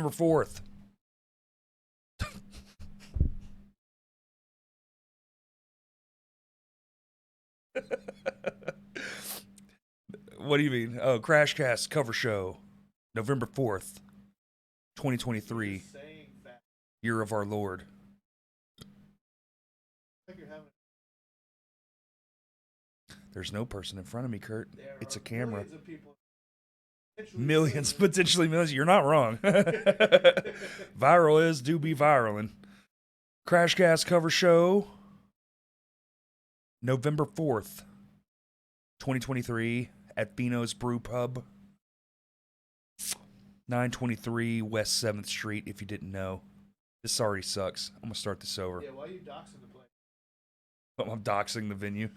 November 4th. What do you mean? Oh, Crashcast cover show, November 4th, 2023, year of our Lord. There's no person in front of me, Kurt. It's a camera. Millions of people. Millions, potentially millions. You're not wrong. Viral is do be viraling. Crashcast cover show, November 4th, 2023, at Vino's Brew Pub, 923 West 7th Street, if you didn't know. This already sucks. I'm going to start this over. Yeah, why are you doxing the place? Oh, I'm doxing the venue.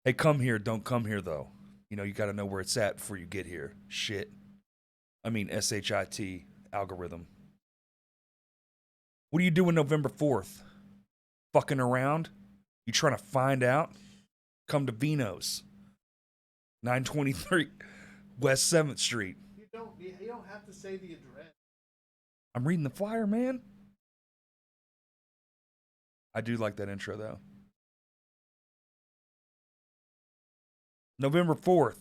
Hey, come here. Don't come here, though. You know, you got to know where it's at before you get here. Shit. I mean, SHIT algorithm. What are you doing November 4th? Fucking around? You trying to find out? Come to Vino's. 923 West 7th Street. You don't have to say the address. I'm reading the flyer, man. I do like that intro, though. November 4th.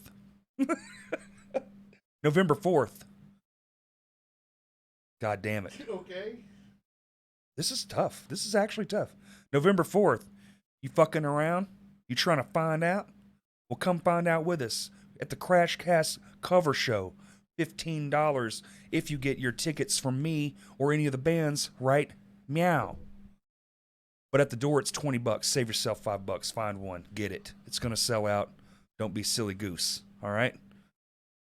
November 4th. God damn it. Okay. This is tough. This is actually tough. November 4th. You fucking around? You trying to find out? Well, come find out with us at the Crashcast cover show. $15 if you get your tickets from me or any of the bands, right? Meow. But at the door, it's $20. Save yourself $5. Find one. Get it. It's going to sell out. Don't be silly goose. All right?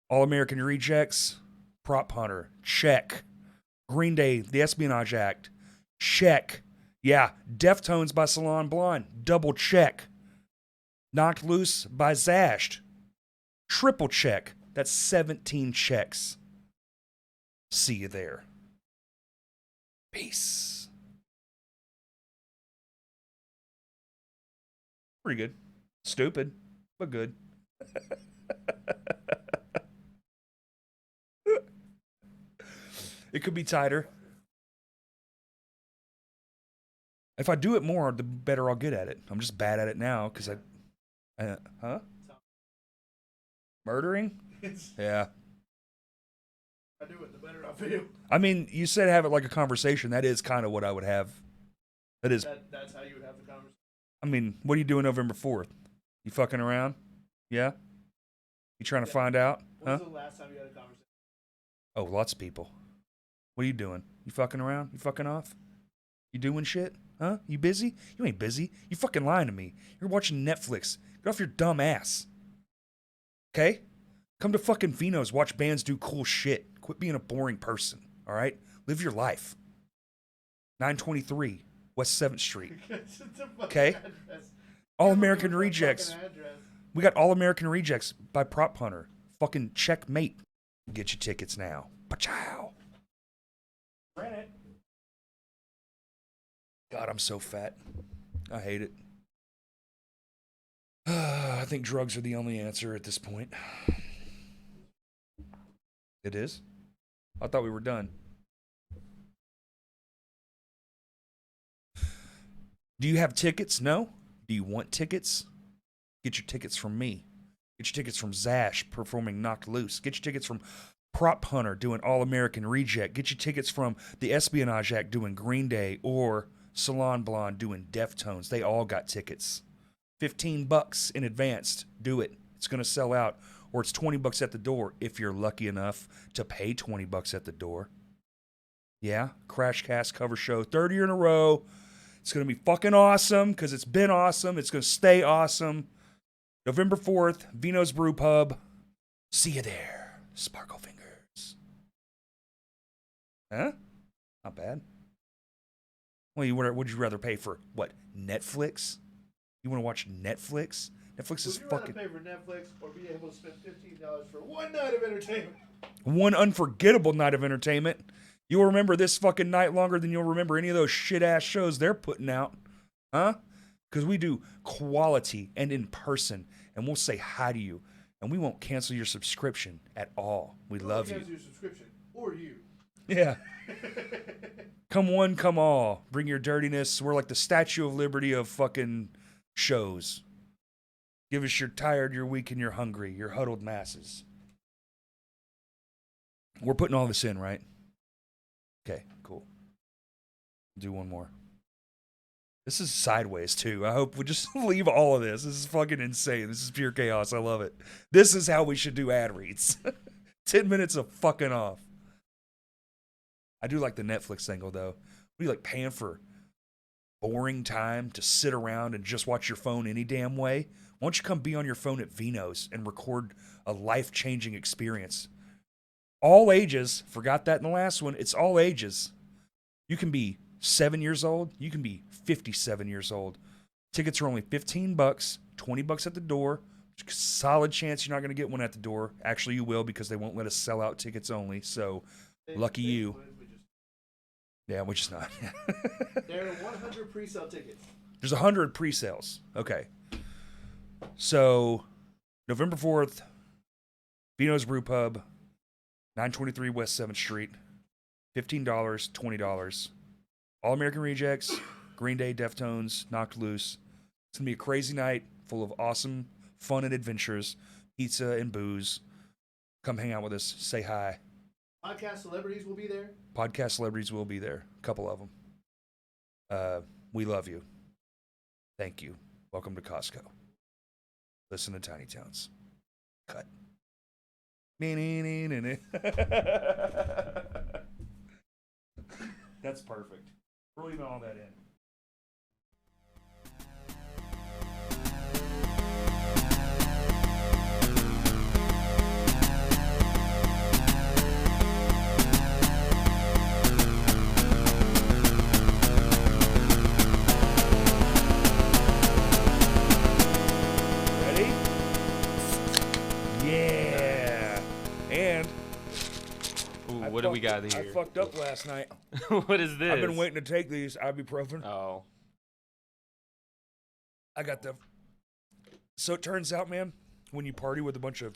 All American Rejects. Prop Hunter. Check. Green Day, The Espionage Act. Check. Yeah. Deftones by Salon Blonde. Double check. Knocked Loose by Zashed. Triple check. That's 17 checks. See you there. Peace. Pretty good. Stupid, but good. It could be tighter. If I do it more, the better I'll get at it. I'm just bad at it now because huh? Murdering? Yeah. I do it, the better I feel. I mean, you said have it like a conversation. That is kind of what I would have. That's how you would have the conversation. I mean, what are you doing November 4th? You fucking around? Yeah? You trying to find out? When was the last time you had a conversation? Oh, lots of people. What are you doing? You fucking around? You fucking off? You doing shit? Huh? You busy? You ain't busy. You fucking lying to me. You're watching Netflix. Get off your dumb ass. Okay? Come to fucking Vino's. Watch bands do cool shit. Quit being a boring person. All right? Live your life. 923 West 7th Street. Okay? All American Rejects. We got All American Rejects by Prop Hunter. Fucking checkmate. Get your tickets now. Pachow. God, I'm so fat. I hate it. I think drugs are the only answer at this point. It is? I thought we were done. Do you have tickets? No? Do you want tickets? Get your tickets from me. Get your tickets from Zash performing Knocked Loose. Get your tickets from Prop Hunter doing All American Reject. Get your tickets from The Espionage Act doing Green Day or Salon Blonde doing Deftones. They all got tickets. $15 in advance. Do it. It's going to sell out. Or it's $20 at the door if you're lucky enough to pay $20 at the door. Yeah, Crashcast cover show. Third year in a row. It's going to be fucking awesome because it's been awesome. It's going to stay awesome. November 4th, Vino's Brew Pub. See you there, Sparkle Fingers. Huh? Not bad. Well, would you rather pay for, what, Netflix? You want to watch Netflix? Netflix is fucking... Would you rather pay for Netflix or be able to spend $15 for one night of entertainment? One unforgettable night of entertainment. You'll remember this fucking night longer than you'll remember any of those shit-ass shows they're putting out. Huh? Because we do quality and in person, and we'll say hi to you, and we won't cancel your subscription at all. We love you. Cancel your subscription, or you. Yeah. Come one, come all. Bring your dirtiness. We're like the Statue of Liberty of fucking shows. Give us your tired, your weak, and your hungry, your huddled masses. We're putting all this in, right? Okay, cool. Do one more. This is sideways, too. I hope we just leave all of this. This is fucking insane. This is pure chaos. I love it. This is how we should do ad reads. 10 minutes of fucking off. I do like the Netflix angle, though. What are you, like, paying for boring time to sit around and just watch your phone any damn way? Why don't you come be on your phone at Vino's and record a life-changing experience? All ages. Forgot that in the last one. It's all ages. You can be 7 years old. You can be 57 years old. Tickets are only $15, $20 at the door. Solid chance you're not going to get one at the door. Actually, you will, because they won't let us sell out tickets only. So, lucky you. Yeah, which is not. There are 100 pre-sale tickets. There's 100 pre-sales. Okay. So, November 4th, Vino's Brew Pub, 923 West 7th Street, $15, $20. All American Rejects, Green Day, Deftones, Knocked Loose. It's going to be a crazy night full of awesome fun and adventures, pizza and booze. Come hang out with us. Say hi. Podcast celebrities will be there. Podcast celebrities will be there. A couple of them. We love you. Thank you. Welcome to Costco. Listen to Tiny Towns. Cut. That's perfect. We're leaving all that in. What do we got here? I fucked up last night. What is this? I've been waiting to take these ibuprofen. Oh. I got the... So it turns out, man, when you party with a bunch of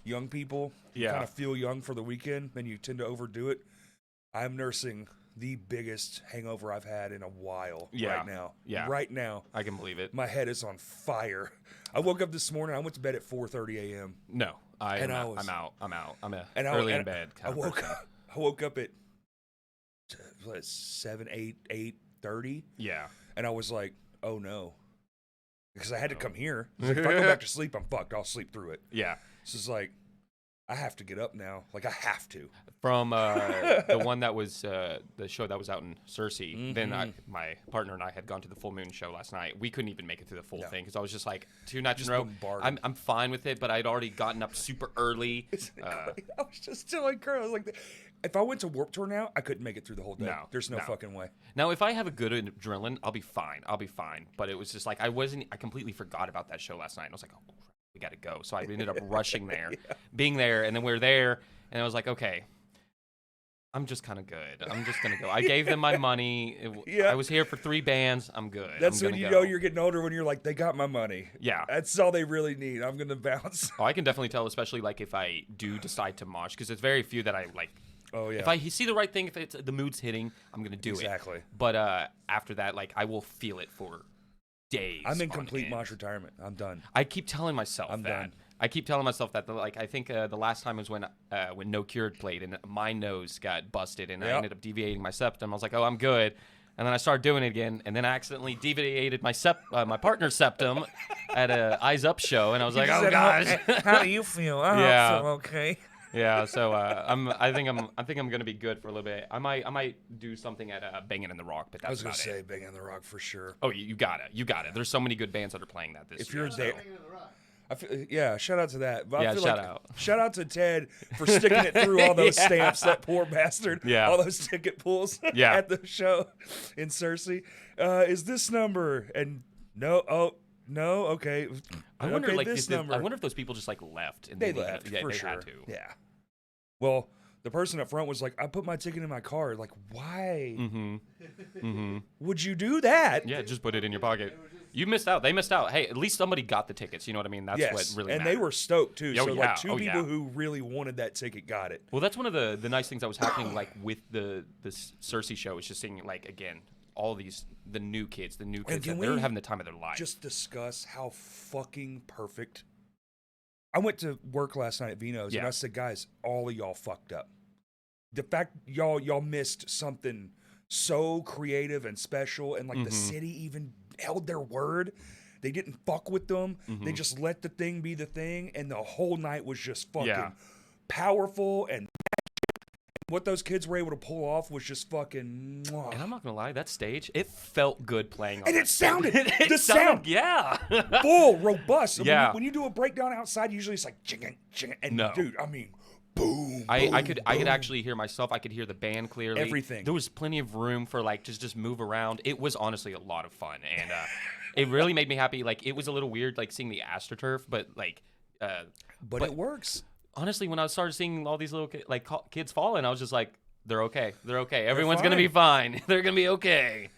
young people, you kind of feel young for the weekend, then you tend to overdo it. I'm nursing the biggest hangover I've had in a while right now. Yeah. Right now. I can believe it. My head is on fire. I woke up this morning. I went to bed at 4:30 a.m. No. I'm out. I'm early in bed. I woke up at 7, 8:30. Yeah. And I was like, oh no. Because I had to come here. Like, if I go back to sleep, I'm fucked. I'll sleep through it. Yeah. So it's like, I have to get up now. Like, I have to. From the one that was the show that was out in Searcy, then my partner and I had gone to the Full Moon show last night. We couldn't even make it through the full thing because I was just like 2 nights in a row. I'm fine with it, but I'd already gotten up super early. I was just telling Kurt, I was like, if I went to Warped Tour now, I couldn't make it through the whole day. There's no fucking way. Now, if I have a good adrenaline, I'll be fine. But it was just like I completely forgot about that show last night. And I was like, oh, we got to go. So I ended up rushing there, being there, and then we were there, and I was like, okay, I'm just kind of good. I'm just gonna go. I gave them my money. I was here for 3 bands. I'm good. That's when you know you're getting older, when you're like, they got my money. Yeah, that's all they really need. I'm gonna bounce. Oh, I can definitely tell, especially like if I do decide to mosh, because it's very few that I like. Oh yeah. If I see the right thing, if it's the mood's hitting, I'm gonna do it. Exactly. But after that, like I will feel it for days. I'm in complete mosh retirement. I'm done. I keep telling myself I'm done. I keep telling myself that. Like I think the last time was when No Cure played and my nose got busted and I ended up deviating my septum. I was like, oh, I'm good. And then I started doing it again, and then I accidentally deviated my my partner's septum at a Eyes Up show, and I was like, "Oh gosh, how do you feel?" I don't feel okay. Yeah, so I think I'm gonna be good for a little bit. I might do something at Bangin' in the Rock, but that's I was gonna about say it. Bangin' in the Rock for sure. Oh, you got it. There's so many good bands that are playing that this year. If you're there, shout out to that. But yeah, I feel shout out. Shout out to Ted for sticking it through all those stamps. That poor bastard. Yeah, all those ticket pulls. At the show in Searcy. Is this number and no? Oh. No, okay. I wonder, okay, like, this number. I wonder if those people just like left. And they left for they sure. had to. Yeah. Well, The person up front was like, I put my ticket in my car. Like, why would you do that? Yeah, just put it in your pocket. You missed out. They missed out. Hey, at least somebody got the tickets. You know what I mean? That's what really and mattered. they were stoked too. Oh, So yeah. like two Oh, people yeah. who really wanted that ticket got it. Well, that's one of the nice things that was happening, like with the Cersei show, is just seeing like again all the new kids And that can they're we having the time of their life. Just discuss how fucking perfect. I went to work last night at Vino's and Yeah. I said, guys, all of y'all fucked up. The fact y'all missed something so creative and special, and like the city even held their word. They didn't fuck with them. They just let the thing be the thing, and the whole night was just fucking powerful, and what those kids were able to pull off was just fucking mwah. And I'm not gonna lie, that stage, it felt good playing on And that it sounded stage. the sound yeah. full, robust. And Yeah. when you do a breakdown outside, usually it's like ching, ching, and No. dude, I mean, boom. I could boom. actually hear myself. I could hear the band clearly. Everything. There was plenty of room for like just move around. It was honestly a lot of fun, and it really made me happy. Like it was a little weird, like seeing the AstroTurf, but like, but it works. honestly, when I started seeing all these little kids falling, I was just like, they're okay. They're okay. Everyone's gonna be fine. They're gonna be okay.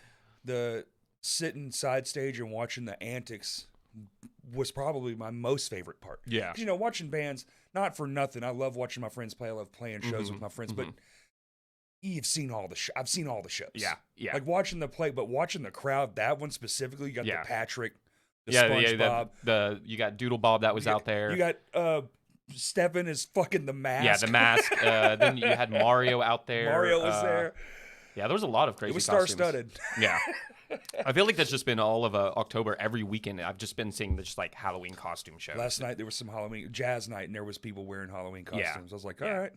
The sitting side stage and watching the antics was probably my most favorite part. Yeah. 'Cause, you know, watching bands, not for nothing. I love watching my friends play. I love playing shows with my friends, but you've seen all the I've seen all the shows. Yeah, yeah. Like watching the play, but watching the crowd, that one specifically, you got Yeah. the Patrick, the Yeah, SpongeBob. the you got Doodle Bob that was out there. You got Stefan is fucking the mask. Yeah, the mask. Then you had Mario out there. Mario was there. Yeah, there was a lot of crazy It was costumes. star-studded. Yeah. I feel like that's just been all of October. Every weekend, I've just been seeing just like Halloween costume shows. Last night there was some Halloween jazz night, and there was people wearing Halloween Yeah. costumes. I was like, all Yeah. right,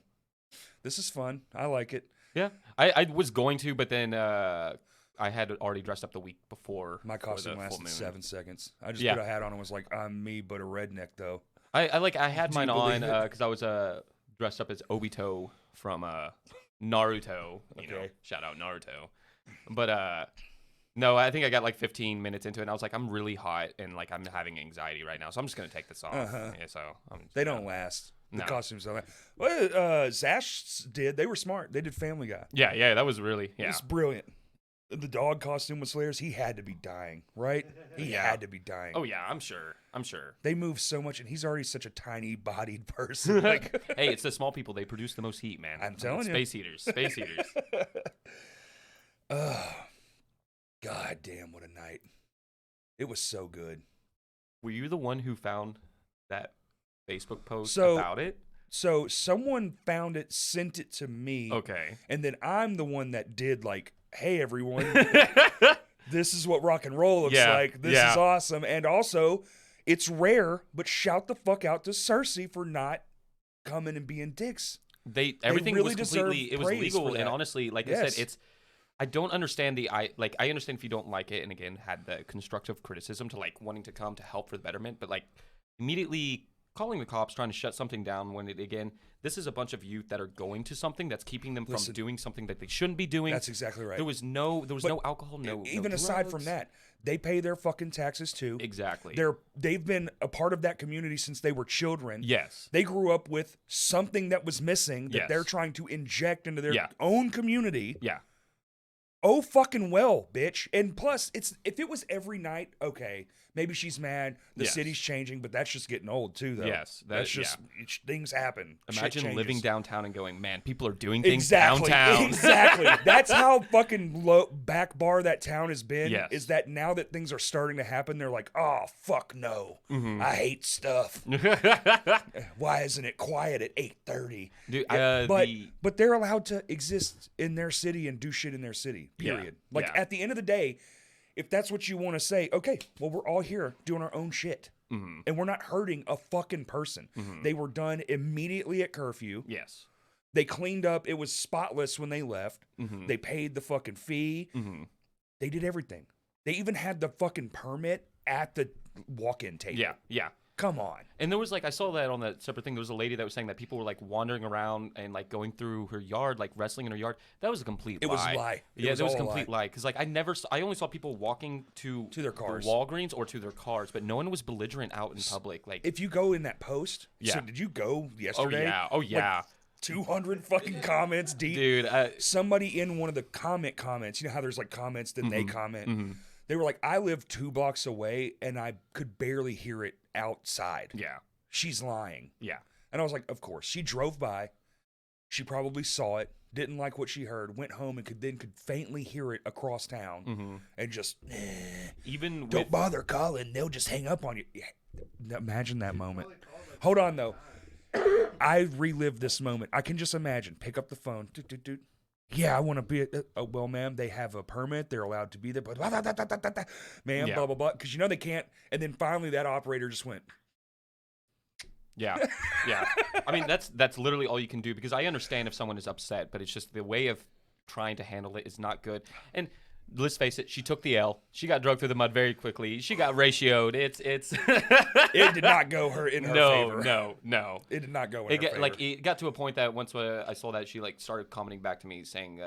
this is fun. I like it. Yeah, I was going to, but then I had already dressed up the week before. My for costume the full lasted moon. 7 seconds. I just Yeah. put a hat on and was like, I'm me, but a redneck though. I had Do you mine on believe it? because I was dressed up as Obito from Naruto. You know, Okay. shout out Naruto. But no, I think I got like 15 minutes into it, and I was like, I'm really hot, and like I'm having anxiety right now, so I'm just gonna take this off. Uh-huh. Yeah, so They don't last. The No. costumes don't last. Well, Zash did. They were smart. They did Family Guy. Yeah, that was really It's brilliant. The dog costume with Slayers, he had to be dying, right? He Yeah. had to be dying. Oh yeah, I'm sure. They move so much, and he's already such a tiny-bodied person. Like, Hey, it's the small people. They produce the most heat, man. I'm telling you. Space heaters. Space heaters. God damn, what a night! It was so good. Were you the one who found that Facebook post So- about it? So someone found it, sent it to me, Okay. and then I'm the one that did like, "Hey everyone, this is what rock and roll looks Yeah, like. This yeah. is awesome." And also, it's rare, but shout the fuck out to Cersei for not coming and being dicks. Everything really was deserve completely, it was praise legal, for and that. honestly, like I Yes. said, I don't understand I understand if you don't like it, and again had the constructive criticism to like wanting to come to help for the betterment, but like immediately calling the cops, trying to shut something down when this is a bunch of youth that are going to something that's keeping them Listen, from doing something that they shouldn't be doing. That's exactly right. There was no alcohol, no Even no aside from drugs. that, they pay their fucking taxes too. Exactly. They've been a part of that community since they were children. Yes. They grew up with something that was missing that Yes. they're trying to inject into their Yeah. own community. Yeah. Oh fucking well, bitch. And plus, if it was every night, okay, maybe she's mad. The Yes. city's changing, but that's just getting old too, though. Yes, that's just things happen. Shit Imagine living changes. downtown and going, man, people are doing things Exactly. downtown. Exactly. That's how fucking low back bar that town has been. Yes. Is that now that things are starting to happen, they're like, oh fuck no, Mm-hmm. I hate stuff. Why isn't it quiet at 8:30? Dude, But they're allowed to exist in their city and do shit in their city. Yeah. Period. Like Yeah. at the end of the day, if that's what you want to say, okay, well we're all here doing our own shit, Mhm. and we're not hurting a fucking person. Mhm. They were done immediately at curfew. Yes. They cleaned up. It was spotless when they left. Mhm. They paid the fucking fee. Mhm. They did everything. They even had the fucking permit at the walk-in table. Yeah. Yeah. Come on. And there was like I saw that on that separate thing. There was a lady that was saying that people were like wandering around and like going through her yard, like wrestling in her yard. That was a complete It lie. was a lie. It Yeah, was that was a all a complete lie. Because like I only saw people walking to their cars. the Walgreens or to their cars, but no one was belligerent out in public. Like If you go in that post, Yeah. so did you go oh yesterday? yeah, oh yeah. 200 fucking comments deep. Dude, Somebody in one of the comments, you know how there's like comments, then they comment. They were like, I live 2 blocks away and I could barely hear it outside. yeah. She's lying. Yeah. And I was like, of course. She drove by. She probably saw it, didn't like what she heard, went home and could faintly hear it across town and just, Even don't with bother calling. They'll just hang up on you. Yeah. Imagine that moment. Hold on, though. I relived this moment. I can just imagine. Pick up the phone. Doot, doot, doot. Yeah, I want to be. Oh, well, ma'am, they have a permit. They're allowed to be there. But ma'am, Yeah. blah, blah, blah. Because you know they can't. And then finally that operator just went. Yeah, yeah. I mean, that's literally all you can do, because I understand if someone is upset, but it's just the way of trying to handle it is not good. And let's face it, she took the L. She got drugged through the mud very quickly. She got ratioed. It's It did not go in her favor. No. It did not go in her favor. Like it got to a point that once I saw that, she like started commenting back to me saying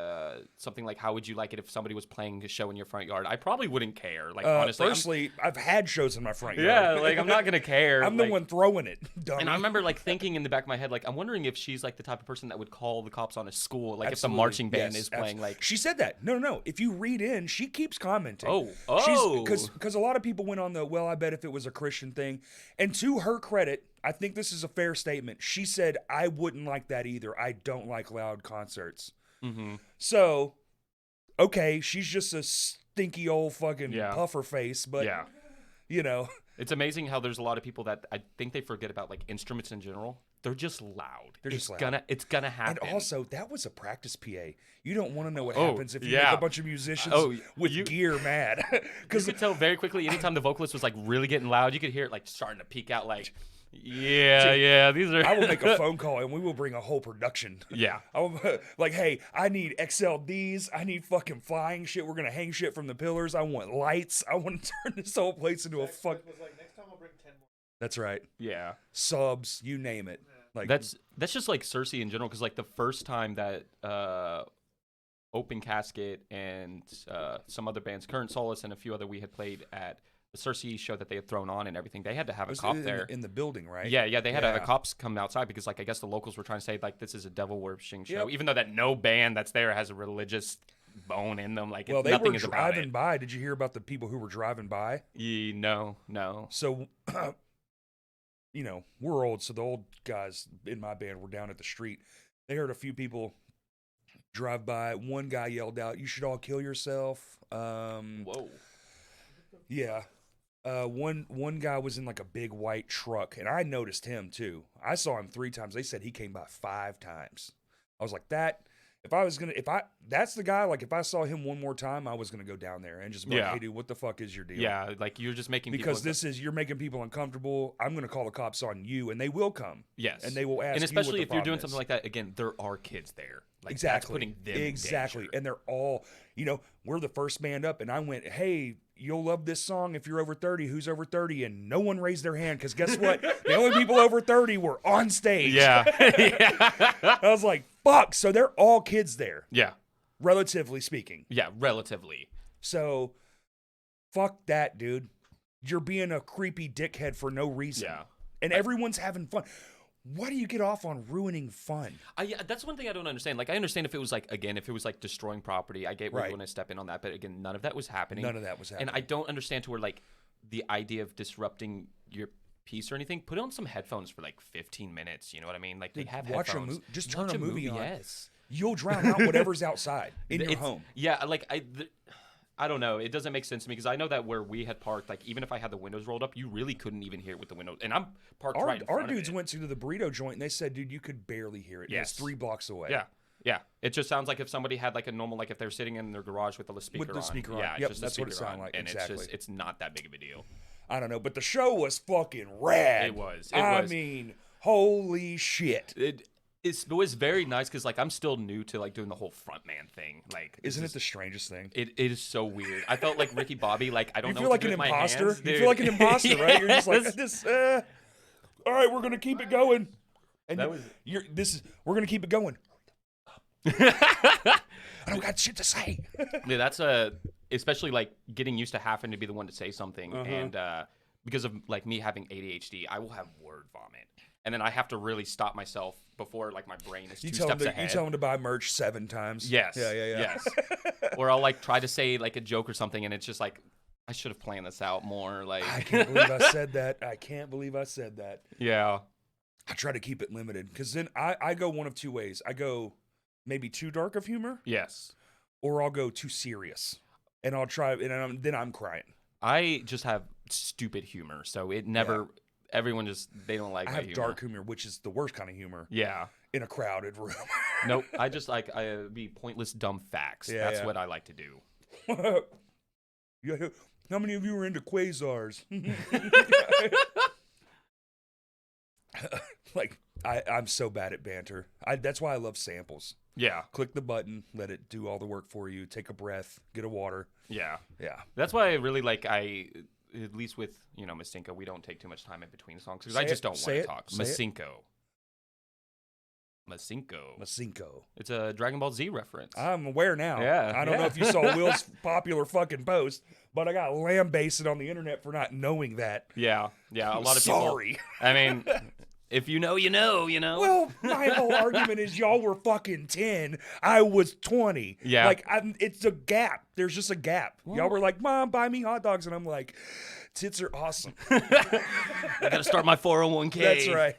something like, "How would you like it if somebody was playing a show in your front yard?" I probably wouldn't care. Like honestly, Firstly, I've had shows in my front yard. yeah, like I'm not gonna care. I'm like, the one throwing it. Dummy. And I remember like thinking in the back of my head, like I'm wondering if she's like the type of person that would call the cops on a school, like if the Absolutely. marching band Yes, is playing. Like she said that. No. If you read in, she keeps commenting. Oh. Because a lot of people went on the, well, I bet if it was a Christian thing. And to her credit, I think this is a fair statement. She said, I wouldn't like that either. I don't like loud concerts. So, okay, she's just a stinky old fucking puffer face, but, you know. It's amazing how there's a lot of people that I think they forget about like instruments in general. They're just loud. They're just loud. It's gonna happen. And also, that was a practice PA. You don't want to know what happens if you yeah. make a bunch of musicians with gear mad. You Because could tell very quickly anytime the vocalist was like really getting loud, you could hear it like starting to peak out. Like, yeah, these are. I will make a phone call and we will bring a whole production. Yeah. I will, like, hey, I need XLDs. I need fucking flying shit. We're gonna hang shit from the pillars. I want lights. I want to turn this whole place into a fuck. Was like, next time I'll bring 10 more. That's right. Yeah. Subs, you name it. Like That's just like Cersei in general, because like the first time that Open Kasket and some other bands, Current Solace and a few other, we had played at the Cersei show that they had thrown on and everything, they had to have a was cop in there. in the building, right? Yeah, they had to have the cops come outside because, like, I guess the locals were trying to say, like, this is a devil worshipping show, even though that no band that's there has a religious bone in them. Like, Well, they nothing were is about driving it. by. Did you hear about the people who were driving by? No. So, you know, we're old, so the old guys in my band were down at the street. They heard a few people drive by. One guy yelled out, "You should all kill yourself." Whoa. Yeah. One guy was in like a big white truck, and I noticed him too. I saw him 3 times. They said he came by 5 times. I was like, that's the guy, like if I saw him one more time, I was gonna go down there and just be like, hey dude, what the fuck is your deal? Yeah, like you're just making Because people you're making people uncomfortable. I'm gonna call the cops on you, and they will come. Yes. And they will ask and especially you what if the you're doing problem something is. like that, again, there are kids there. Like, Exactly. That's putting them in danger. And they're all, you know, we're the first band up, and I went, hey, you'll love this song if you're over 30. Who's over 30? And no one raised their hand, because guess what? The only people over 30 were on stage. Yeah. I was like, fuck. So they're all kids there, Yeah. relatively speaking. Yeah, relatively. So fuck that, dude. You're being a creepy dickhead for no reason. Yeah. And everyone's having fun. Why do you get off on ruining fun? Yeah, that's one thing I don't understand. Like, I understand if it was like, again, if it was like destroying property, I get where you want to step in on that. But again, none of that was happening. None of that was happening. And I don't understand to where, like, the idea of disrupting your piece or anything, put on some headphones for like 15 minutes. You know what I mean? Like, they have watch headphones. just turn Watch a movie on. Yes. You'll drown out whatever's outside in your home. Yeah, like I don't know. It doesn't make sense to me because I know that where we had parked, like even if I had the windows rolled up, you really couldn't even hear it with the windows. And I'm parked right in front Our dudes of it. went to the burrito joint and they said, dude, you could barely hear it. Yes. It's 3 blocks away. Yeah. It just sounds like if somebody had like a normal, like if they're sitting in their garage with the speaker on. With the speaker on. Yeah, Yep, just that's what it speaker sounded on, like. And Exactly. it's not that big of a deal. I don't know, but the show was fucking rad. It was. I mean, holy shit. It was very nice because like I'm still new to like doing the whole frontman thing. Like, Isn't it the strangest thing? It is so weird. I felt like Ricky Bobby. Like I don't You know. feel what like to an do with my imposter? hands, You dude. feel like an imposter, right? You're just like, Yes. this, all right, we're going to keep it going. And That was- we're going to keep it going. I don't got shit to say. Yeah, that's especially like getting used to having to be the one to say something, and because of like me having ADHD, I will have word vomit. and then I have to really stop myself before like my brain is You two tell steps him ahead. You tell him to buy merch 7 times. Yes. Yeah. Yes. Or I'll like try to say like a joke or something, and it's just like I should have planned this out more. Like I can't believe I said that. I can't believe I said that. yeah. I try to keep it limited because then I go one of 2 ways. I go maybe too dark of humor, Yes. or I'll go too serious, and I'll try, and then I'm crying. I just have stupid humor, so it never. Everyone just they don't like I my have humor. dark humor, which is the worst kind of humor Yeah. in a crowded room. Nope. I just like be pointless dumb facts. Yeah, That's yeah. what I like to do. Yeah, how many of you are into quasars? Like I'm so bad at banter. That's why I love samples. Yeah. Click the button, let it do all the work for you. Take a breath, get a water. Yeah. Yeah. That's why I really like at least with Mazenko, we don't take too much time in between songs because I Say just it, don't say want it, to talk. say it. Mazenko. Mazenko. It's a Dragon Ball Z reference. I'm aware now. Yeah, I don't know yeah. if you saw Will's popular fucking post, but I got lambasted on the internet for not knowing that. Yeah. A lot of people. Sorry. I mean, if you know, you know. Well, my whole argument is y'all were fucking 10. I was 20. Yeah. Like, it's a gap. There's just a gap. Y'all were like, Mom, buy me hot dogs. And I'm like, tits are awesome. I got to start my 401k. That's right.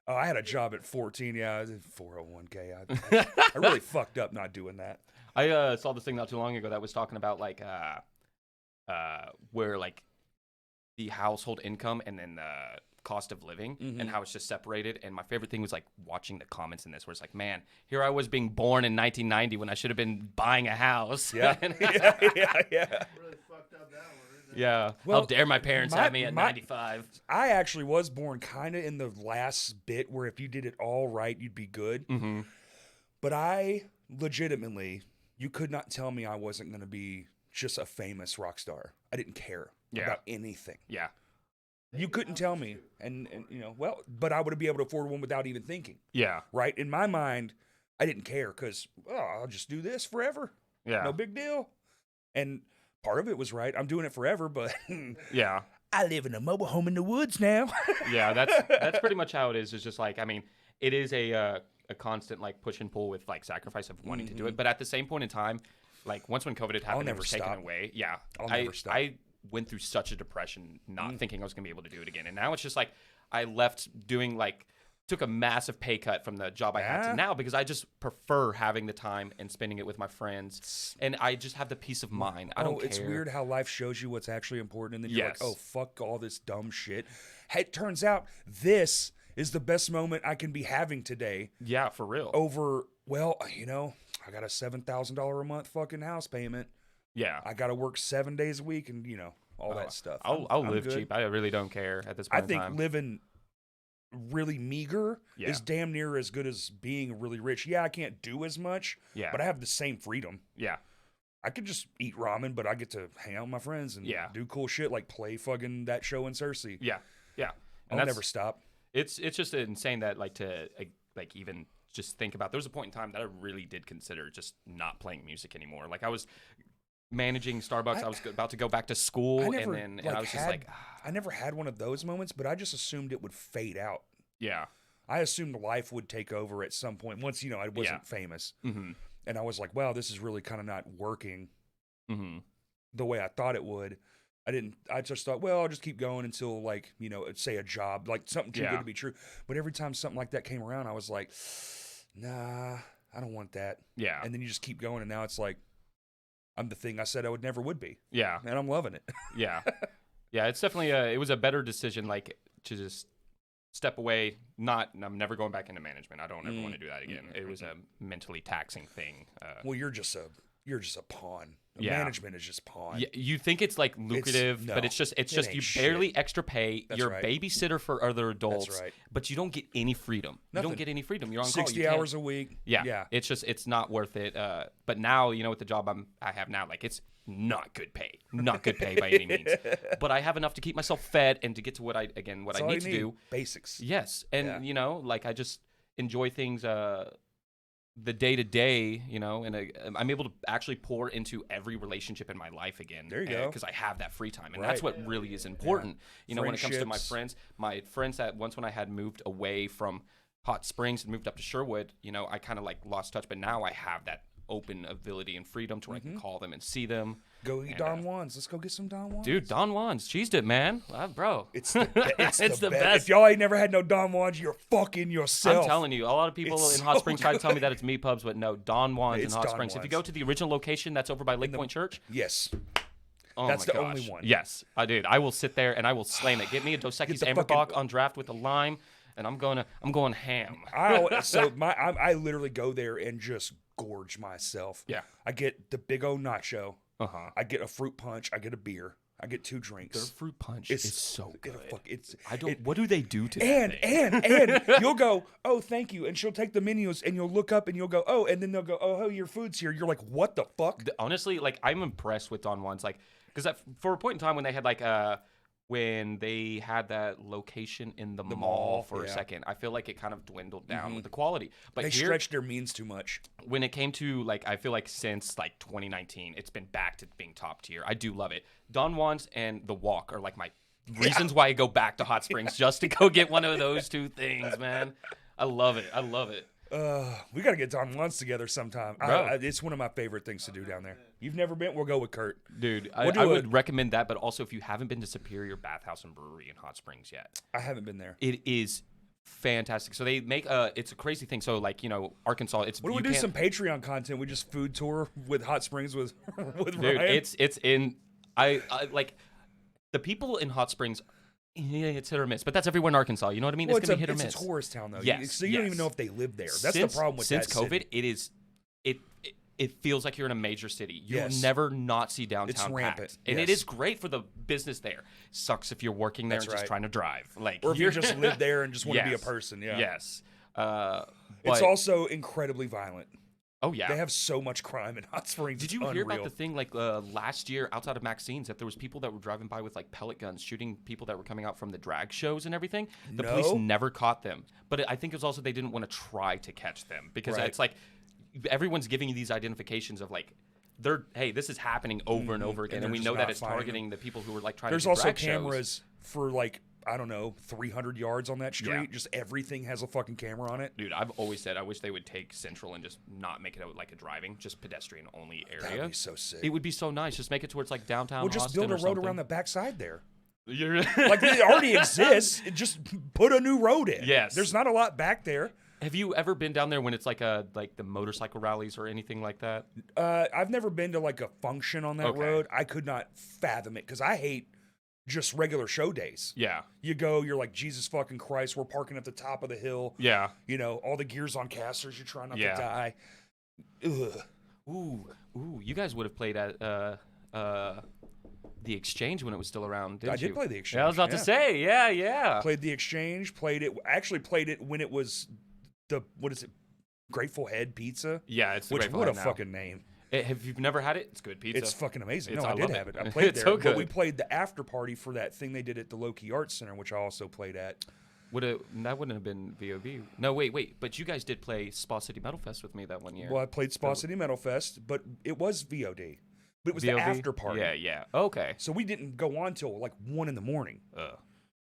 Oh, I had a job at 14. Yeah, I was in 401k. I really fucked up not doing that. I saw this thing not too long ago that was talking about like where like the household income and then the cost of living and how it's just separated. And my favorite thing was like watching the comments in this where it's like, man, here I was being born in 1990 when I should have been buying a house. Yeah. yeah. Really fucked up that one, isn't it? Yeah. Well, How dare my parents have me at 95? I actually was born kind of in the last bit where if you did it all right, you'd be good. Mm-hmm. But I legitimately, you could not tell me I wasn't going to be just a famous rock star. I didn't care about anything. Yeah. You couldn't tell me. And well, but I would be able to afford one without even thinking. Yeah. Right? In my mind, I didn't care because, I'll just do this forever. Yeah. No big deal. And part of it was right. I'm doing it forever, but Yeah. I live in a mobile home in the woods now. Yeah. That's pretty much how it is. It's just like, I mean, it is a constant like push and pull with like sacrifice of wanting to do it. But at the same point in time, like once when COVID had happened, it never was taken stop. away. Yeah. I'll never stop. I went through such a depression not thinking I was going to be able to do it again. And now it's just like I left doing like took a massive pay cut from the job I had Yeah. to now because I just prefer having the time and spending it with my friends. And I just have the peace of mind. I don't care. It's weird how life shows you what's actually important. And then you're Yes. like, oh, fuck all this dumb shit. Hey, it turns out this is the best moment I can be having today Yeah, for real. over, well, I got a $7,000 a month fucking house payment. Yeah. I got to work 7 days a week and, all that stuff. I'll I'm live good. cheap. I really don't care at this I point in think time. living really meager Yeah. is damn near as good as being really rich. Yeah, I can't do as much, Yeah. but I have the same freedom. Yeah. I could just eat ramen, but I get to hang out with my friends and Yeah. do cool shit like play fucking that show in Cersei. Yeah. Yeah. I'll never stop. It's just insane that like to like even just think about. There was a point in time that I really did consider just not playing music anymore. Like I was managing Starbucks. I was about to go back to school, I never, and I was just like, I never had one of those moments, but I just assumed it would fade out. yeah, I assumed life would take over at some point once I wasn't famous, mm-hmm. and I was like, wow, this is really kind of not working Mm-hmm. the way I thought it would. I just thought, well, I'll just keep going until like, say a job, like something too good to be true. But every time something like that came around, I was like, nah, I don't want that. Yeah. And then you just keep going. And now it's like, I'm the thing I said I would be. Yeah. And I'm loving it. Yeah. Yeah. It's definitely it was a better decision, like to just step away. I'm never going back into management. I don't ever want to do that again. It was a mentally taxing thing. Well, you're just a pawn. Yeah. Management is just pawn. Yeah, you think it's like lucrative, but it's just ain't you shit. barely extra pay. That's You're right. a babysitter for other adults, right. but you don't get any freedom. You Nothing. don't get any freedom. You're on call. 60 You can't- hours a week. Yeah, Yeah. it's not worth it. But now with the job I have now, like it's not good pay by any means. But I have enough to keep myself fed and to get to what I That's need all you to do. Basics. Yes, and like I just enjoy things the day-to-day, you know, and I'm able to actually pour into every relationship in my life again. There you go. Because I have that free time, and Right. that's what really is important. You know, when it comes to Friendships. my friends that once when I had moved away from Hot Springs and moved up to Sherwood, you know, I kind of like lost touch, but now I have that open ability and freedom to where I can call them and see them. Go eat And, Don Juan's. Let's go get some Don Juan's. Dude, Don Juan's cheesed it, man. Bro. It's the, it's It's the the best. best. If y'all ain't never had no Don Juan's, you're fucking yourself. I'm telling you, a lot of people It's in Hot so Springs try to tell me that it's meat pubs, but no, Don Juan's in It's Hot Don Springs. If you Juan's. go to the original location that's over by Lake Point Church, Yes. oh That's my the gosh. only one. Yes, I did. I will sit there and I will slam it. Get me a Dos Equis the Amber fucking- Bock on draft with a lime, and I'm going ham. I literally go there and just gorge myself. Yeah. I get the big old nacho. Uh-huh. I get a fruit punch. I get a beer. I get 2 drinks. Their fruit punch It's is so good. What do they do to that thing? And you'll go, oh, thank you, and she'll take the menus, and you'll look up, and you'll go, oh, and then they'll go, oh, your food's here. You're like, what the fuck? Honestly, like I'm impressed with Don Juan's, like, because for a point in time when they had like when they had that location in the mall mall, for a yeah. second, I feel like it kind of dwindled down with the quality. But They here, stretch their means too much. when it came to like, I feel like since like 2019, it's been back to being top tier. I do love it. Don Juan's and the Walk are like my reasons why I go back to Hot Springs just to go get one of those 2 things, man. I love it. I love it. We got to get Don Juan's together sometime. Bro. It's one of my favorite things to do down there. You've never been? We'll go with Kurt. Dude, We'll do I a- would recommend that, but also if you haven't been to Superior Bathhouse and Brewery in Hot Springs yet, I haven't been there. it is fantastic. So they make it's a crazy thing. So like, you know, Arkansas, it's What do we you do? can't- Some Patreon content. We just food tour with Hot Springs with dude, Ryan. it's in I like the people in Hot Springs. Yeah, it's hit or miss, but that's everywhere in Arkansas. You know what I mean? Well, it's gonna be hit or it's miss. a tourist town though. Yes, So you don't even yes. know if they live there. That's Since- the problem with since that COVID, city. it is it feels like you're in a major city. You'll Yes. never not see downtown rampant, packed. And it yes. is great for the business there. Sucks if you're working there That's and just right. trying to drive. Like Or if you you're just live there and just want to be a Yes. person. Yeah. Yes. It's But- also incredibly violent. oh yeah. They have so much crime in Hot Springs. Did It's you hear about unreal. the thing like last year outside of Maxine's that there was people that were driving by with like pellet guns shooting people that were coming out from the drag shows and everything? The police No. never caught them. But I think it was also they didn't want to try to catch them because Right. it's like everyone's giving you these identifications of like hey, this is happening over and over again, And and we they're know just that not it's finding targeting the people who are like trying There's to do also drag shows. cameras for like, I don't know, 300 yards on that street. Yeah. Just everything has a fucking camera on it. Dude, I've always said I wish they would take Central and just not make it like a driving, just pedestrian only That area. would be so sick. It would be so nice. Just make it to where it's like downtown. We'll just Austin build a or road something. around the backside there. You're Like it already exists. It just put a new road in. Yes. There's not a lot back there. Have you ever been down there when it's like the motorcycle rallies or anything like that? I've never been to like a function on that Okay. road. I could not fathom it because I hate just regular show days. Yeah. You go, you're like, Jesus fucking Christ, we're parking at the top of the hill. Yeah. You know, all the gears on casters, you're trying not Yeah. to die. Ugh. Ooh, you guys would have played at the Exchange when it was still around, didn't I you? did play the Exchange. Yeah, I was about to say, yeah. Played the Exchange, played it when it was what is it? Grateful Head Pizza? Yeah, it's the Which, Grateful what a Head now. fucking name. Have you never had it? It's good pizza. It's fucking amazing. It's- No, I I did love have it. it. I played It's there. so But we good. played the after party for that thing they did at the Low-Key Arts Center, which I also played at. That wouldn't have been VOV. No, wait. But you guys did play Spa City Metal Fest with me that one year. Well, I played Spa City Metal Fest, but it was VOD. But it was VOV? the after party. Yeah. Okay. So we didn't go on till like 1 a.m.